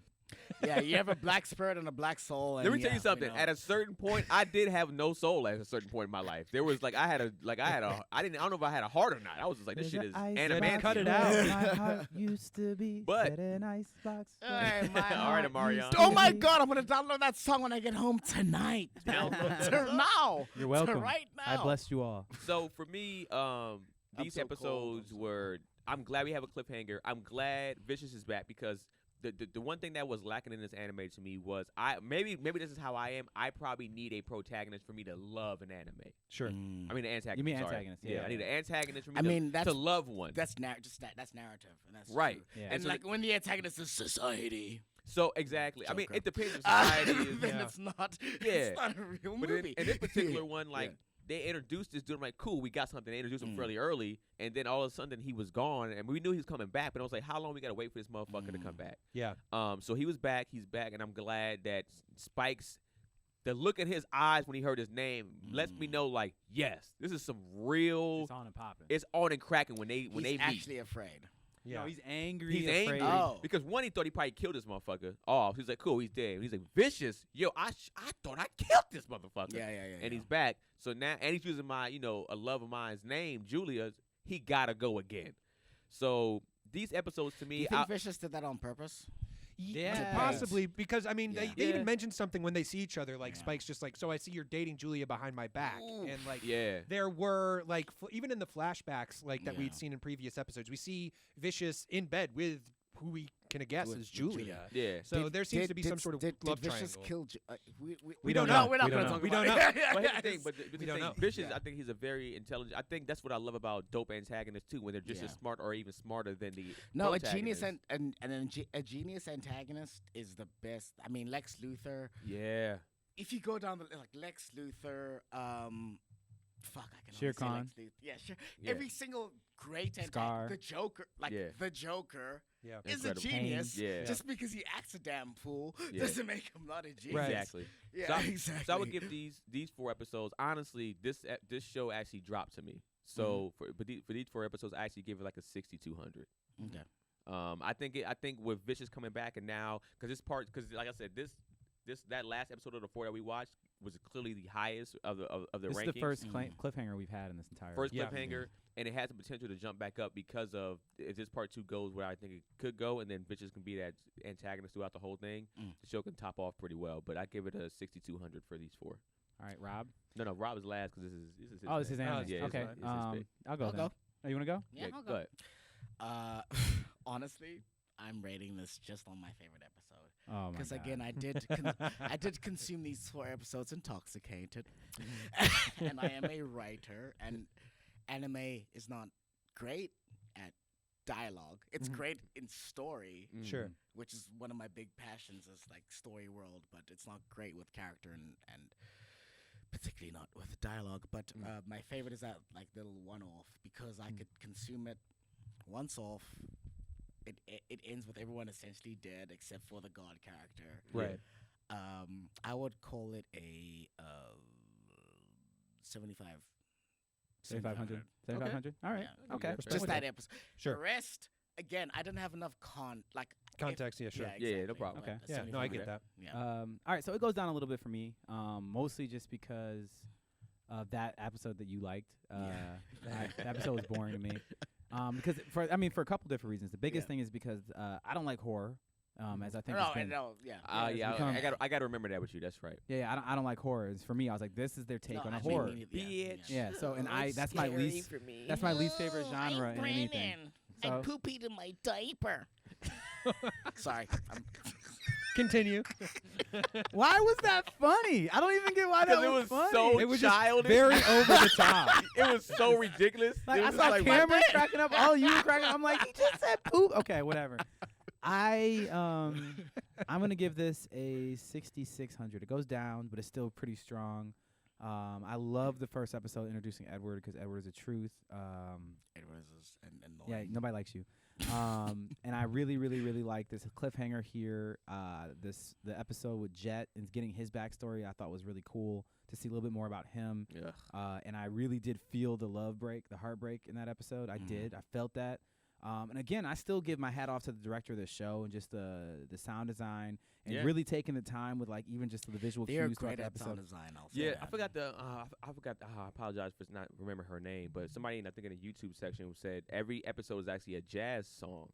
Yeah, you have a black spirit and a black soul. Let and me tell yeah, you something. know. At a certain point, I did have no soul. At a certain point in my life, there was like I don't know if I had a heart or not. I was just like, this shit is animated. Cut it out. My heart used to be But- set in icebox. Hey, my All right, heart Amarion. used- Oh my God, I'm gonna download that song when I get home tonight. now. You're welcome. Right now. I blessed you all. So for me, these so cold. episodes were. I'm glad we have a cliffhanger. I'm glad Vicious is back because the one thing that was lacking in this anime to me was maybe this is how I am. I probably need a protagonist for me to love an anime. Sure. I mean an antagonist. You mean sorry. antagonist, Yeah, yeah. I need an antagonist for me I mean, to love one. That's that's narrative, and that's Right. true. Yeah. And And so like when the antagonist is society, So exactly. I mean, Joker. it depends on society. is, then Yeah. it's not. Yeah. It's not a real But movie. in this particular one, like Yeah. they introduced this dude. I'm like, cool, we got something. They introduced him Mm. fairly early, and then all of a sudden he was gone, and we knew he was coming back. But I was like, how long we gotta wait for this motherfucker to come back? Yeah. So he was back. He's back, and I'm glad that Spike's. The look in his eyes when he heard his name lets me know, like, yes, this is some real. It's on and popping. It's on and cracking when they He's meet. actually afraid. Yeah. No, he's angry. He's afraid. angry Oh. because one, he thought he probably killed this motherfucker. Oh, he's like, cool, he's dead. He's like, vicious. Yo, I thought I killed this motherfucker. Yeah. And he's back. So now, and he's using my, a love of mine's name, Julia's. He gotta go again. So these episodes to Do me, you think Vicious did that on purpose? Yeah. Possibly, because I mean, Yeah. they Yeah. even mentioned something when they see each other. Like Yeah. Spike's just like, so I see you're dating Julia behind my back, Oof. and like, yeah, there were like even in the flashbacks like that Yeah. we'd seen in previous episodes, we see Vicious in bed with who we can guess With- is with Julia. yeah. So there seems to be some sort of love Vicious triangle. kill We don't know. We're not We don't gonna know. talk We about don't it. know. But here's the thing, but the We don't thing, know. Vicious, Yeah. I think he's a very intelligent. I think that's what I love about dope antagonists too, when they're just as Yeah. smart or even smarter than the No, a genius protagonist. a genius antagonist is the best. I mean, Lex Luthor. Yeah, If you go down the like Lex Luthor, fuck, I can Shere only say Khan. Lex Luthor. Yeah, sure. Yeah. Every single great Scar. the Joker, Yeah. the Joker Yeah. is Incredible. a genius. Yeah. Just because he acts a damn fool Yeah. doesn't make him not a genius. Right. exactly. Yeah, So I- exactly. So I would give these 4 episodes. Honestly, this show actually dropped to me. So for these 4 episodes, I actually give it like a 6,200. Okay. I think with Vicious coming back and now because like I said that last episode of the 4 that we watched was clearly the highest of the This rankings. is the first Mm. cliffhanger we've had in this entire. First Yeah. cliffhanger, and it has the potential to jump back up because of if this part 2 goes where I think it could go, and then Vicious can be that antagonist throughout the whole thing. Mm. The show can top off pretty well, but I give it a 6,200 for these 4. All right, Rob. No, Rob is last because this is his. Oh, this is pick. anime. Yeah, okay. it's his pick. I'll go I'll then. go. Oh, you want to go? Yeah, I'll go ahead. Honestly, I'm rating this just on my favorite episode. Oh my Because God. again, I did consume these 4 episodes intoxicated, and I am a writer, and anime is not great at dialogue. It's Mhm. great in story, Sure. which is one of my big passions is like story world, but it's not great with character and particularly not with dialogue. But my favorite is that like little one-off because I could consume it once off. It ends with everyone essentially dead except for the god character. Right. I would call it a 75. 7,500. 7,500. All right. Yeah, Okay. that's Just fair. that episode. Sure. The rest, again, I didn't have enough Context. Yeah. Sure. Yeah, Yeah, no exactly, problem. but Okay. a Yeah. No, I 75. get that. Yeah. All right, so it goes down a little bit for me, mostly just because of that episode that you liked. That episode was boring to me. Because for a couple different reasons. The biggest Yeah. thing is because I don't like horror. As I think no, it's been, no, yeah. Yeah, become- I got to remember that with you. That's right. yeah, I don't like horror. It's for me, I was like, this is their take No, on a I mean, horror. me neither, Yeah, so and that's my least favorite genre in anything. So pooped in my diaper. Sorry. Continue. why was that funny? I don't even get why that Because it was funny. so It was just childish. very over the top. It was so ridiculous. Like It I was saw just like, Cameron cracking up. Oh, you were cracking up. I'm like, he just said poop. Okay, whatever. I'm gonna give this a 6,600. It goes down, but it's still pretty strong. I love the first episode introducing Edward because Edward is a truth. It was annoying. Yeah, nobody likes you. And I really, really, really like this cliffhanger here. The episode with Jet and getting his backstory I thought was really cool to see a little bit more about him. Yeah. And I really did feel the heartbreak in that episode. I did. I felt that. And again, I still give my hat off to the director of the show and just the sound design and Yeah. really taking the time with like even just the visual They're cues throughout great the at sound episode. design. I'll say Yeah, that. I forgot I apologize for not remember her name, but somebody I think in the YouTube section said every episode is actually a jazz song.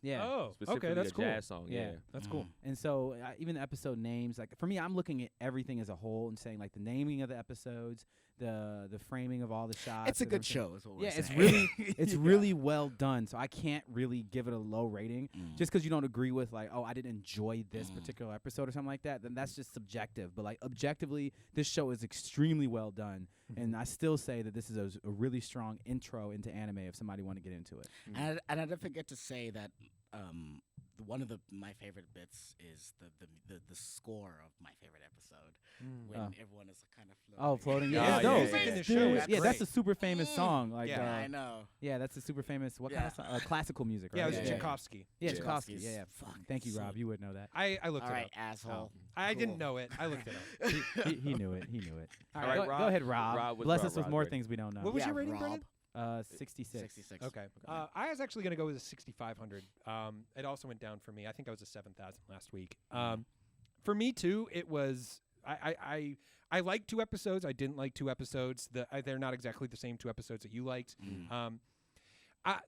Yeah. Oh, Specifically okay, that's a cool. jazz song. Yeah. Yeah. That's cool. And so even the episode names, like for me, I'm looking at everything as a whole and saying like the naming of the episodes, the framing of all the shots. It's a and good everything. show. Is what we're Yeah, it's saying. really it's Yeah. really well done. So I can't really give it a low rating just because you don't agree with like, oh, I didn't enjoy this particular episode or something like that. Then that's just subjective. But like objectively, this show is extremely well done, and I still say that this is a really strong intro into anime if somebody want to get into it. And I didn't forget to say that one of my favorite bits is the score of my favorite episode when everyone is kind of floating. Oh, floating. Yeah, Yeah, yeah, no, yeah, yeah. In the show, yeah, that's that's great. a super famous song. Like, Yeah, I know. yeah, that's a super famous. What kind of song? Classical music, right? Yeah, it was Yeah, yeah. Tchaikovsky. Yeah, Yeah. Tchaikovsky. Yeah, yeah. Fuck, Thank you, so- Rob. You would know that. I looked All it right, up. asshole. I didn't Cool. know it. I looked it up. he knew it. He knew it. All All right, right, go Rob. ahead, Rob. Rob, what's Bless Rob- us with Rob's more rating? things we don't know. What was Yeah, your rating, Rob. Brennan? 66. 66. Okay. I was actually going to go with a 6,500. It also went down for me. I think I was a 7,000 last week. For me too, it was. I liked 2 episodes. I didn't like 2 episodes. They're not exactly the same 2 episodes that you liked.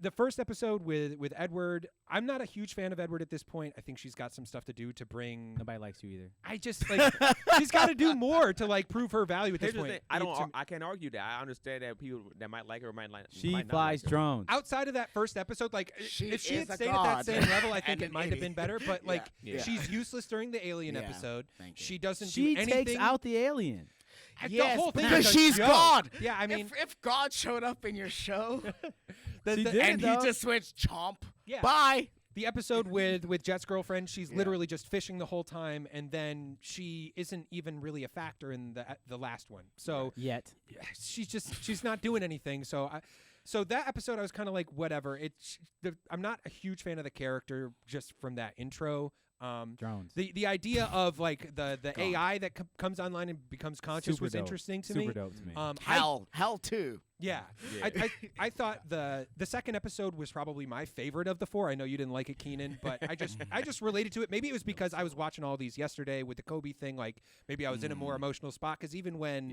The first episode with Edward, I'm not a huge fan of Edward at this point. I think she's got some stuff to do to bring. Nobody likes you either. I just like she's got to do more to like prove her value at this Here's the point. thing. I can't argue that. I understand that people that might like her might like. She might not flies like her. drones. Outside of that first episode, like She if she is had a stayed at that god same level, I think and it an might have been idiot. better. But like Yeah. she's useless during the alien Yeah. episode. Thank you. She doesn't She do anything. takes out the alien. The whole thing because is a she's joke. God. Yeah, I mean, if God showed up in your show She did, and he though. just went chomp, Yeah. bye. the episode with Jet's girlfriend, she's literally just fishing the whole time, and then she isn't even really a factor in the last one. So Yet. yeah, she's not doing anything. So that episode I was kind of like whatever. I'm not a huge fan of the character just from that intro. Drones. The idea of like the AI that comes online and becomes conscious Super was dope. interesting to Super me. dope to me. Hell too. Yeah. Yeah. I thought the second episode was probably my favorite of the 4. I know you didn't like it, Keenan, but I just related to it. Maybe it was because I was watching all these yesterday with the Kobe thing. Like maybe I was in a more emotional spot because even when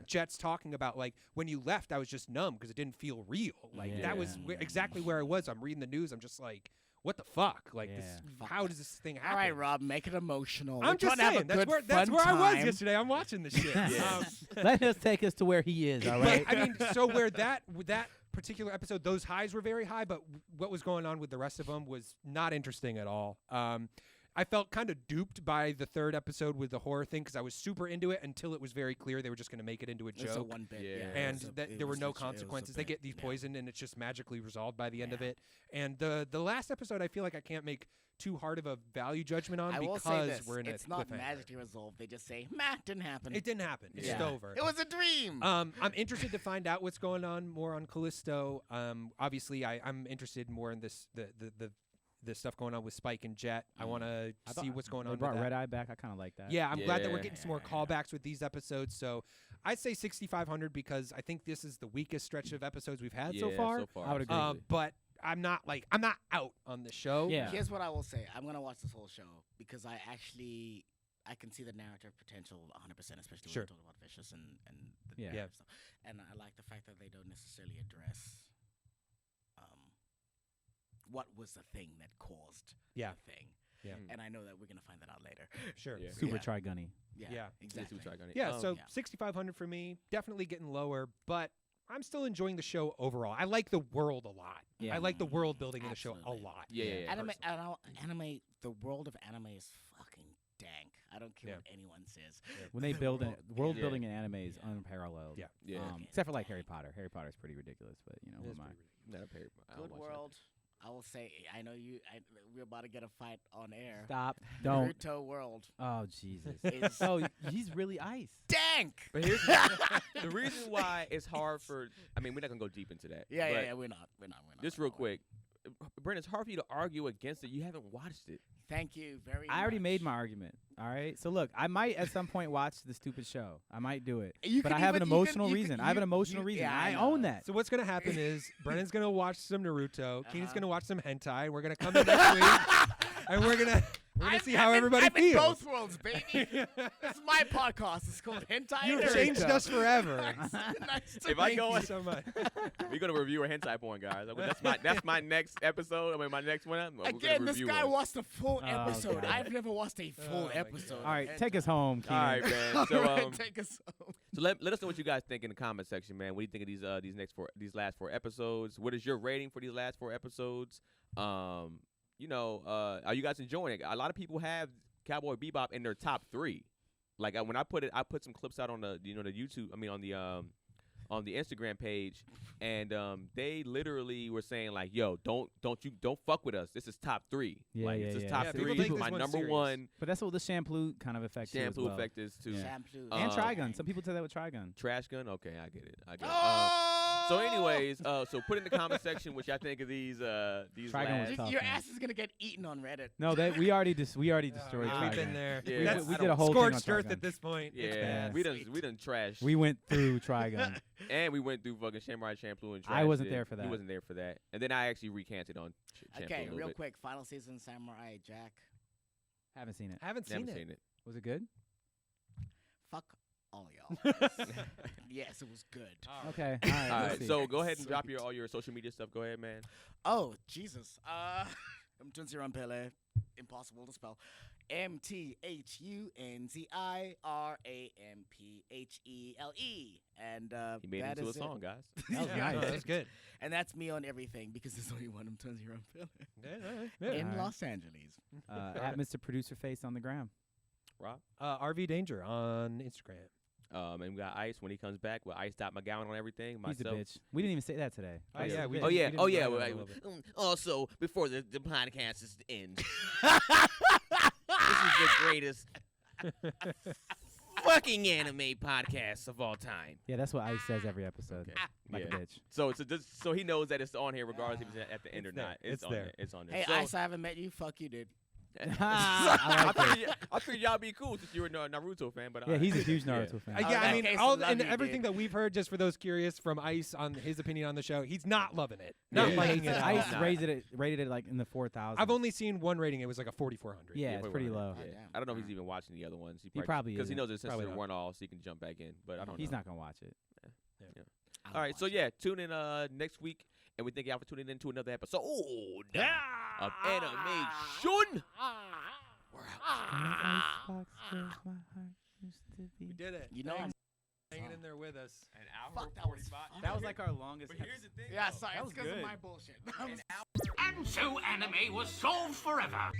Jet's talking about like when you left, I was just numb because it didn't feel real. Like that was exactly where I was. I'm reading the news. I'm just like, what the fuck? Like this? How does this thing happen? All right, Rob, make it emotional. I'm We're just trying to saying. have a That's good, where fun I was time. yesterday. I'm watching this shit. Let us take us to where he is, all right? But, I mean, so where that particular episode, those highs were very high, but what was going on with the rest of them was not interesting at all. I felt kind of duped by the third episode with the horror thing because I was super into it until it was very clear they were just going to make it into a It's a joke. one bit, Yeah. And that there were no consequences. They get these poisoned, and it's just magically resolved by the end of it. And the last episode, I feel like I can't make too hard of a value judgment on I will because say this: we're in it's a not cliffhanger. magically resolved. They just say, didn't happen." It didn't happen. It's just over. It was a dream. I'm interested to find out what's going on more on Callisto. Obviously, I'm interested more in this the stuff going on with Spike and Jet. I want to see what's going on. They brought with that. Red Eye back. I kind of like that. Yeah, I'm glad that we're Yeah. getting some more callbacks with these episodes. So I'd say 6,500 because I think this is the weakest stretch of episodes we've had so far. I would agree. absolutely. But I'm not out on the show. Yeah. Here's what I will say: I'm gonna watch this whole show because I can see the narrative potential 100%, especially Sure. when we talk about Vicious and the Yeah. narrative stuff. And I like the fact that they don't necessarily address what was the thing that caused the thing. Yeah. And I know that we're gonna find that out later. Sure. Yeah. Super Yeah. Trigunny. Yeah. exactly. Yeah, so Yeah. 6,500 for me, definitely getting lower, but I'm still enjoying the show overall. I like the world a lot. Yeah. I like the world building in the show a Absolutely. lot. Yeah. Anime. The world of anime is fucking dank. I don't care Yeah. what anyone says. When they The build world- world Yeah. building in anime is unparalleled. Yeah. Yeah. Except for like Harry Potter. Harry Potter's pretty ridiculous, but you know, It who is am I? pretty Not a pair. I don't Good watch world. I will say. I know you. We're about to get a fight on air. Stop. Don't. Naruto world Oh Jesus. is So he's really ice. dank. But here's the reason why it's hard for. I mean, we're not gonna go deep into that. Yeah, but We're not. Just real quick, Brent, it's hard for you to argue against it. You haven't watched it. Thank you very much. I already made my argument. All right. So look, I might at some point watch the stupid show. I might do it. You But can I have an even- you can- emotional you can- reason. I have an emotional reason. yeah, I I own know. that. So what's going to happen is Brennan's going to watch some Naruto, Keenan's Uh-huh. going to watch some hentai, and we're going to come in next week, and we're going to see how everybody I'm feels. in both worlds, baby. This is my podcast. It's called Hentai. You've Naruto. changed us forever. Nice to If I meet go you. on- so much. We're gonna review a hentai porn, guys. That's my next episode. I mean, my next one. We're Again, gonna this review guy one. watched a full Oh, episode. God. I've never watched a full my episode. God. All right, take us home, Keenan. All right, man. So All right, take us home. So let us know what you guys think in the comment section, man. What do you think of these last 4 episodes? What is your rating for these last 4 episodes? Are you guys enjoying it? A lot of people have Cowboy BeBop in their top 3. Like when I put some clips out on the the YouTube. I mean on the Instagram page, and they literally were saying like, "Yo, don't fuck with us. This is top 3. Yeah, like yeah, this is yeah. top Yeah, people 3. take This is this my one number serious. 1 But that's what the shampoo kind of affects you as shampoo well. effect is too." Yeah. Shampoo. And Um, Trigun. Some people say that with Trigun. Trash gun. Okay, I get it. Oh! So, anyways, so put in the comment section what y'all think of these Trigon was lads. tough. Your man. ass is gonna get eaten on Reddit. No, we already destroyed. Yeah, we've been Trigon. there. Yeah. We, That's- we did a whole thing on Scorched earth Trigon. at this point. It's Yeah, bad. we done trashed. We went through Trigon. And we went through fucking Samurai Champloo and I wasn't trashed it. there for that. He wasn't there for that. And then I actually recanted on Champloo Okay, a little real bit. quick. Final season Samurai Jack. Haven't seen it. Haven't Never seen it. seen it. Was it good? Fuck all y'all. Yes, it was good. Okay. All right. All let's right, see. so go ahead and drop Sweet. all your social media stuff. Go ahead, man. Oh, Jesus. I'm Mthunzi Ramphele. Impossible to spell. MthunziRamphele. And He made it that into a is it. song, guys. That was Yeah, no, nice. that's good. And that's me on everything because there's only one Mthunzi Ramphele Yeah. in Alright. Los Angeles. At Mr. Producer Face on the gram. Rob. RV Danger on Instagram. And we got Ice when he comes back. Well, Ice got my gown on everything. He's a Myself. bitch. We didn't even say that today. Oh, He's yeah, a we bitch. Oh yeah, didn't oh yeah. brag on it a Well, little bit. also, before the podcast ends, this is the greatest fucking anime podcast of all time. Yeah, that's what Ice says every episode. Okay. Like Yeah. a bitch. So he knows that it's on here regardless if it's at the end or It's there. not. It's on there. there. It's on there. Hey, so, Ice, I haven't met you. Fuck you, dude. I like I figured y'all be cool since you're a Naruto fan, but Yeah, he's a huge Yeah. Naruto fan. Oh, Yeah, I in mean, that case, all love and you, everything dude. that we've heard, just for those curious, from Ice on his opinion on the show, he's not loving it. Yeah, Not he liking hates it. it. at Ice all. Nah. rated it like in the 4,000. I've only seen one rating. It was like a 4,400. Yeah, it's pretty low. Yeah. Oh, damn. I don't know if he's even watching the other ones. He probably because he isn't. knows it's Probably sensitive not. one off, so he can jump back in. But I don't He's know. not gonna watch it. I'll All right, so watch yeah, tune in next week, and we thank y'all for tuning in to another episode of AnimeSHUN. We're out. We did it. You know, I'm Hanging in there with us. An hour Fuck, that was 45. fun. That was like our longest. But here's the thing. yeah, though. sorry, that it's was because of good. my bullshit. An hour. And so anime was solved forever.